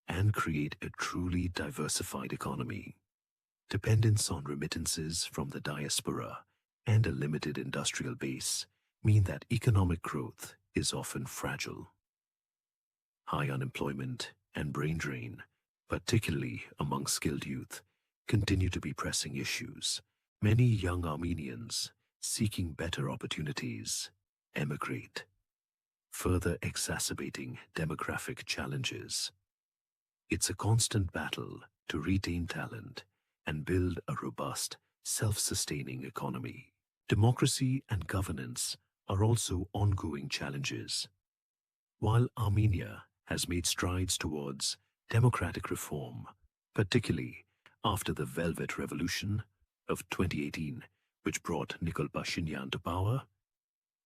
and create a truly diversified economy. Dependence on remittances from the diaspora and a limited industrial base mean that economic growth is often fragile. High unemployment and brain drain, particularly among skilled youth, continue to be pressing issues. Many young Armenians seeking better opportunities emigrate, further exacerbating demographic challenges. It's a constant battle to retain talent and build a robust, self-sustaining economy. Democracy and governance are also ongoing challenges. While Armenia has made strides towards democratic reform, particularly after the Velvet Revolution of 2018, which brought Nikol Pashinyan to power,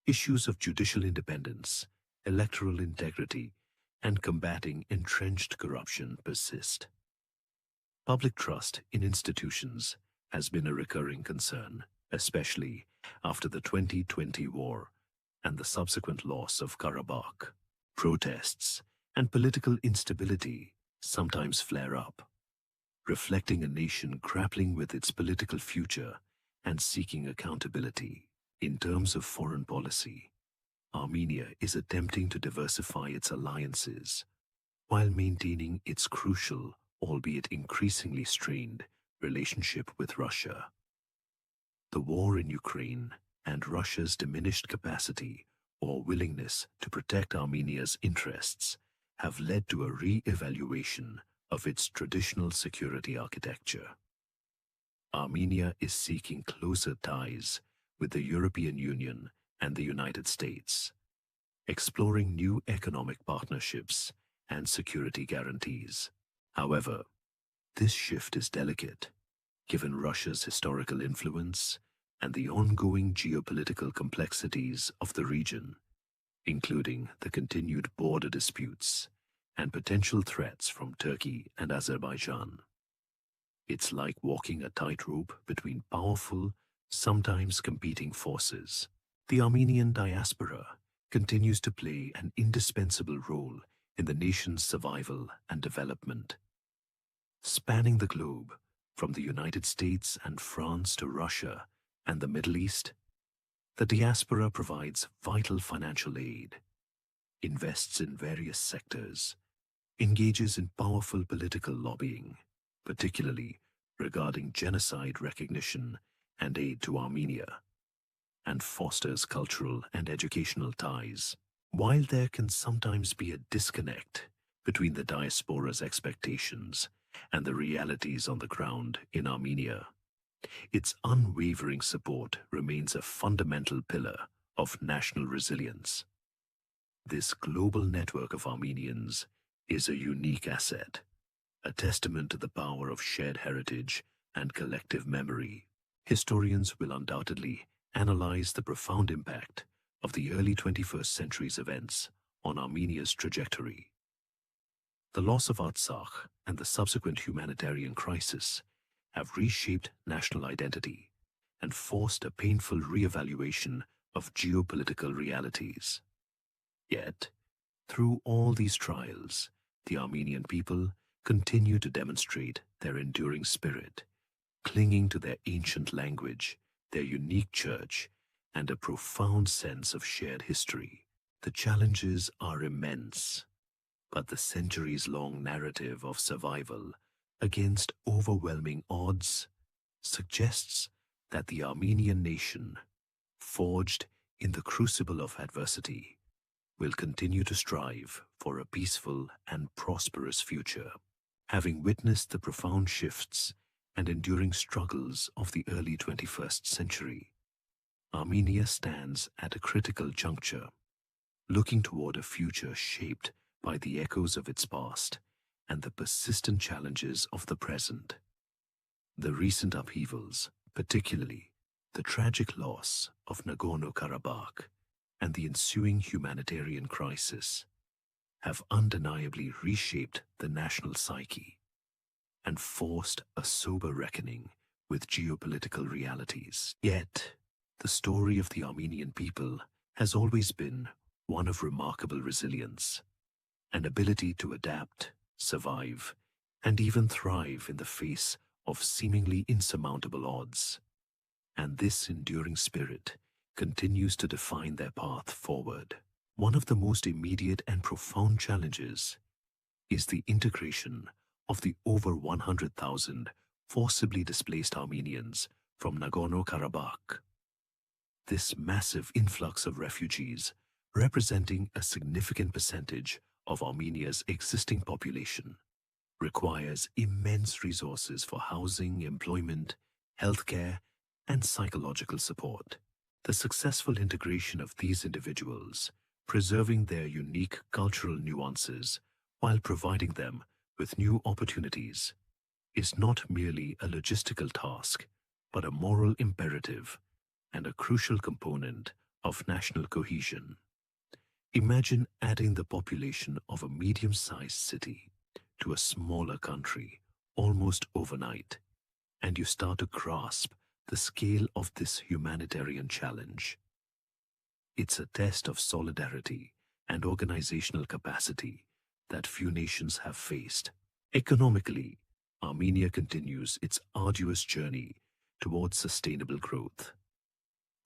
issues of judicial independence, electoral integrity, and combating entrenched corruption persist. Public trust in institutions has been a recurring concern, especially after the 2020 war and the subsequent loss of Karabakh. Protests and political instability sometimes flare up, reflecting a nation grappling with its political future and seeking accountability. In terms of foreign policy, Armenia is attempting to diversify its alliances while maintaining its crucial, albeit increasingly strained, relationship with Russia. The war in Ukraine and Russia's diminished capacity or willingness to protect Armenia's interests have led to a re-evaluation of its traditional security architecture. Armenia is seeking closer ties with the European Union and the United States, exploring new economic partnerships and security guarantees. However, this shift is delicate, given Russia's historical influence and the ongoing geopolitical complexities of the region, including the continued border disputes and potential threats from Turkey and Azerbaijan. It's like walking a tightrope between powerful, sometimes competing forces. The Armenian diaspora continues to play an indispensable role in the nation's survival and development. Spanning the globe, from the United States and France to Russia and the Middle East, the diaspora provides vital financial aid, invests in various sectors, engages in powerful political lobbying, particularly regarding genocide recognition and aid to Armenia, and fosters cultural and educational ties. While there can sometimes be a disconnect between the diaspora's expectations and the realities on the ground in Armenia, its unwavering support remains a fundamental pillar of national resilience. This global network of Armenians is a unique asset, a testament to the power of shared heritage and collective memory. Historians will undoubtedly analyze the profound impact of the early 21st century's events on Armenia's trajectory. The loss of Artsakh and the subsequent humanitarian crisis have reshaped national identity and forced a painful re-evaluation of geopolitical realities. Yet, through all these trials, the Armenian people continue to demonstrate their enduring spirit, clinging to their ancient language, their unique church, and a profound sense of shared history. The challenges are immense, but the centuries-long narrative of survival against overwhelming odds suggests that the Armenian nation, forged in the crucible of adversity, will continue to strive for a peaceful and prosperous future. Having witnessed the profound shifts and enduring struggles of the early 21st century, Armenia stands at a critical juncture, looking toward a future shaped by the echoes of its past and the persistent challenges of the present. The recent upheavals, particularly the tragic loss of Nagorno-Karabakh and the ensuing humanitarian crisis, have undeniably reshaped the national psyche and forced a sober reckoning with geopolitical realities. Yet, the story of the Armenian people has always been one of remarkable resilience, an ability to adapt, survive, and even thrive in the face of seemingly insurmountable odds. And this enduring spirit continues to define their path forward. One of the most immediate and profound challenges is the integration of the over 100,000 forcibly displaced Armenians from Nagorno-Karabakh. This massive influx of refugees, representing a significant percentage of Armenia's existing population, requires immense resources for housing, employment, healthcare, and psychological support. The successful integration of these individuals, preserving their unique cultural nuances while providing them with new opportunities, is not merely a logistical task, but a moral imperative and a crucial component of national cohesion. Imagine adding the population of a medium-sized city to a smaller country almost overnight, and you start to grasp the scale of this humanitarian challenge. It's a test of solidarity and organizational capacity that few nations have faced. Economically, Armenia continues its arduous journey towards sustainable growth,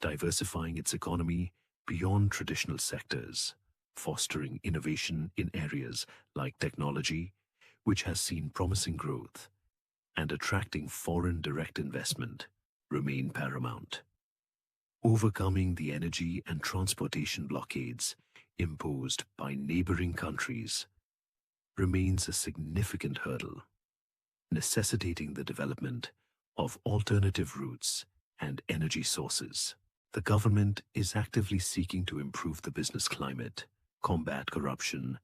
diversifying its economy beyond traditional sectors, fostering innovation in areas like technology, which has seen promising growth, and attracting foreign direct investment remain paramount. Overcoming the energy and transportation blockades imposed by neighboring countries remains a significant hurdle, necessitating the development of alternative routes and energy sources. The government is actively seeking to improve the business climate, combat corruption,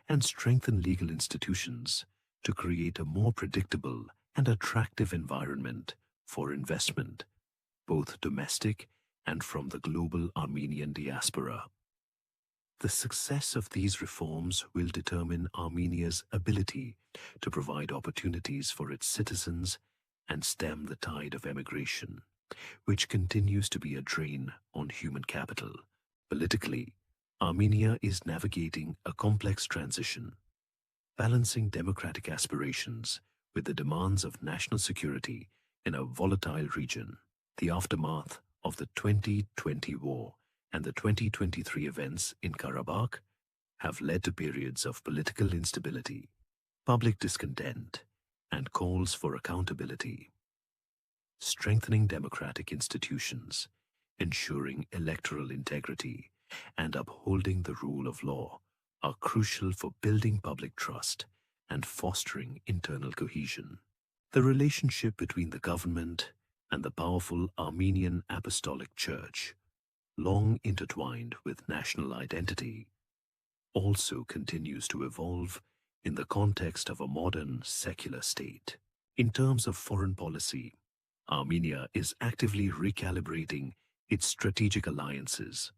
and strengthen legal institutions to create a more predictable and attractive environment for investment, both domestic and from the global Armenian diaspora. The success of these reforms will determine Armenia's ability to provide opportunities for its citizens and stem the tide of emigration, which continues to be a drain on human capital. Politically, Armenia is navigating a complex transition, balancing democratic aspirations with the demands of national security in a volatile region. The aftermath of the 2020 war and the 2023 events in Karabakh have led to periods of political instability, public discontent, and calls for accountability. Strengthening democratic institutions, ensuring electoral integrity, and upholding the rule of law are crucial for building public trust and fostering internal cohesion. The relationship between the government and the powerful Armenian Apostolic Church, long intertwined with national identity, also continues to evolve in the context of a modern secular state. In terms of foreign policy, Armenia is actively recalibrating its strategic alliances,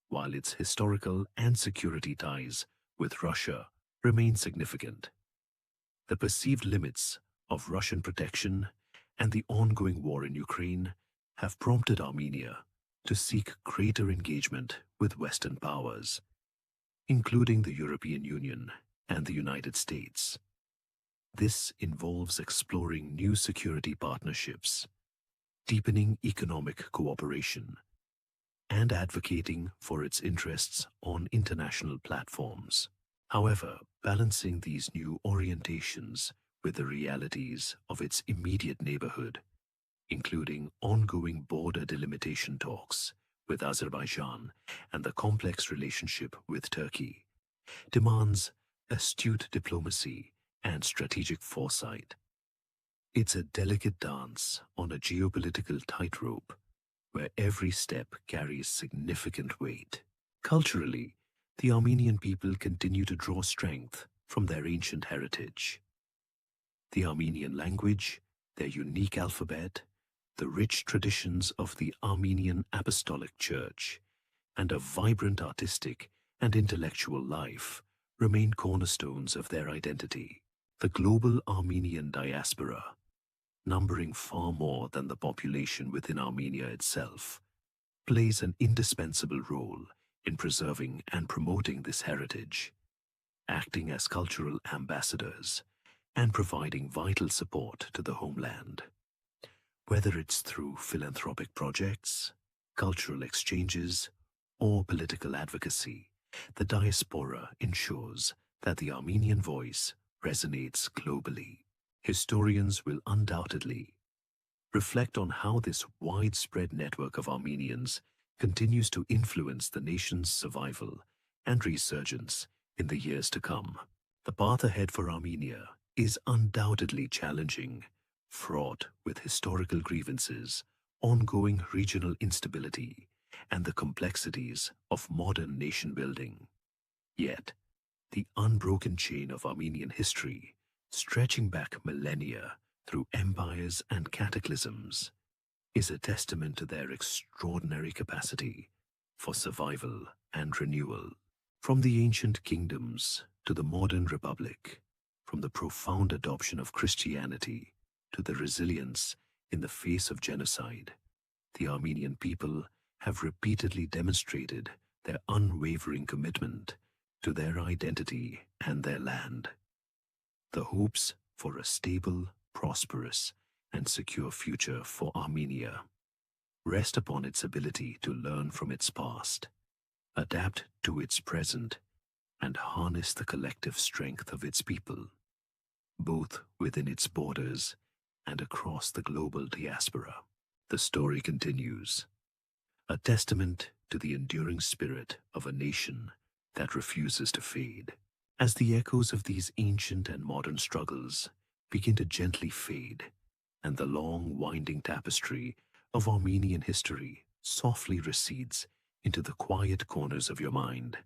while its historical and security ties with Russia remain significant. The perceived limits of Russian protection and the ongoing war in Ukraine have prompted Armenia to seek greater engagement with Western powers, including the European Union and the United States. This involves exploring new security partnerships, deepening economic cooperation, and advocating for its interests on international platforms. However, balancing these new orientations with the realities of its immediate neighborhood, including ongoing border delimitation talks with Azerbaijan and the complex relationship with Turkey, demands astute diplomacy and strategic foresight. It's a delicate dance on a geopolitical tightrope where every step carries significant weight. Culturally, the Armenian people continue to draw strength from their ancient heritage. The Armenian language, their unique alphabet, the rich traditions of the Armenian Apostolic Church, and a vibrant artistic and intellectual life remain cornerstones of their identity. The global Armenian diaspora, numbering far more than the population within Armenia itself, plays an indispensable role in preserving and promoting this heritage, acting as cultural ambassadors and providing vital support to the homeland. Whether it's through philanthropic projects, cultural exchanges, or political advocacy, the diaspora ensures that the Armenian voice resonates globally. Historians will undoubtedly reflect on how this widespread network of Armenians continues to influence the nation's survival and resurgence in the years to come. The path ahead for Armenia is undoubtedly challenging, fraught with historical grievances, ongoing regional instability, and the complexities of modern nation building. Yet, the unbroken chain of Armenian history, stretching back millennia through empires and cataclysms, is a testament to their extraordinary capacity for survival and renewal. From the ancient kingdoms to the modern republic, from the profound adoption of Christianity to the resilience in the face of genocide, the Armenian people have repeatedly demonstrated their unwavering commitment to their identity and their land. The hopes for a stable, prosperous, and secure future for Armenia rest upon its ability to learn from its past, adapt to its present, and harness the collective strength of its people, both within its borders and across the global diaspora. The story continues, a testament to the enduring spirit of a nation that refuses to fade. As the echoes of these ancient and modern struggles begin to gently fade, and the long winding tapestry of Armenian history softly recedes into the quiet corners of your mind,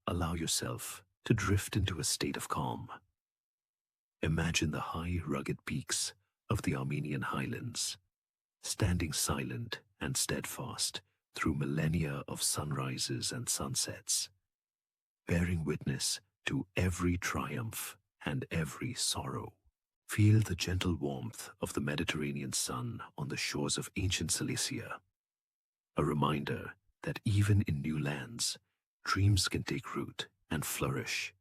allow yourself to drift into a state of calm. Imagine the high, rugged peaks of the Armenian highlands, standing silent and steadfast through millennia of sunrises and sunsets, bearing witness to every triumph and every sorrow. Feel the gentle warmth of the Mediterranean sun on the shores of ancient Cilicia, a reminder that even in new lands, dreams can take root and flourish.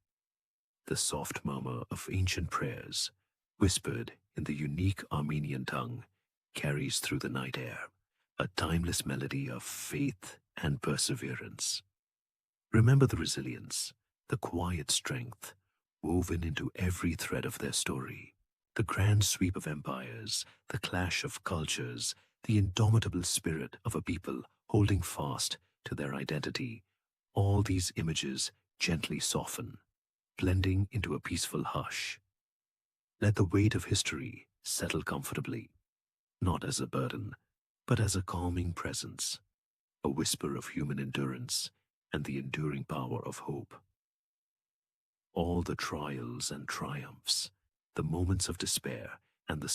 The soft murmur of ancient prayers, whispered in the unique Armenian tongue, carries through the night air, a timeless melody of faith and perseverance. Remember the resilience, the quiet strength woven into every thread of their story. The grand sweep of empires, the clash of cultures, the indomitable spirit of a people holding fast to their identity, all these images gently soften, blending into a peaceful hush. Let the weight of history settle comfortably, not as a burden, but as a calming presence, a whisper of human endurance and the enduring power of hope. All the trials and triumphs, the moments of despair and the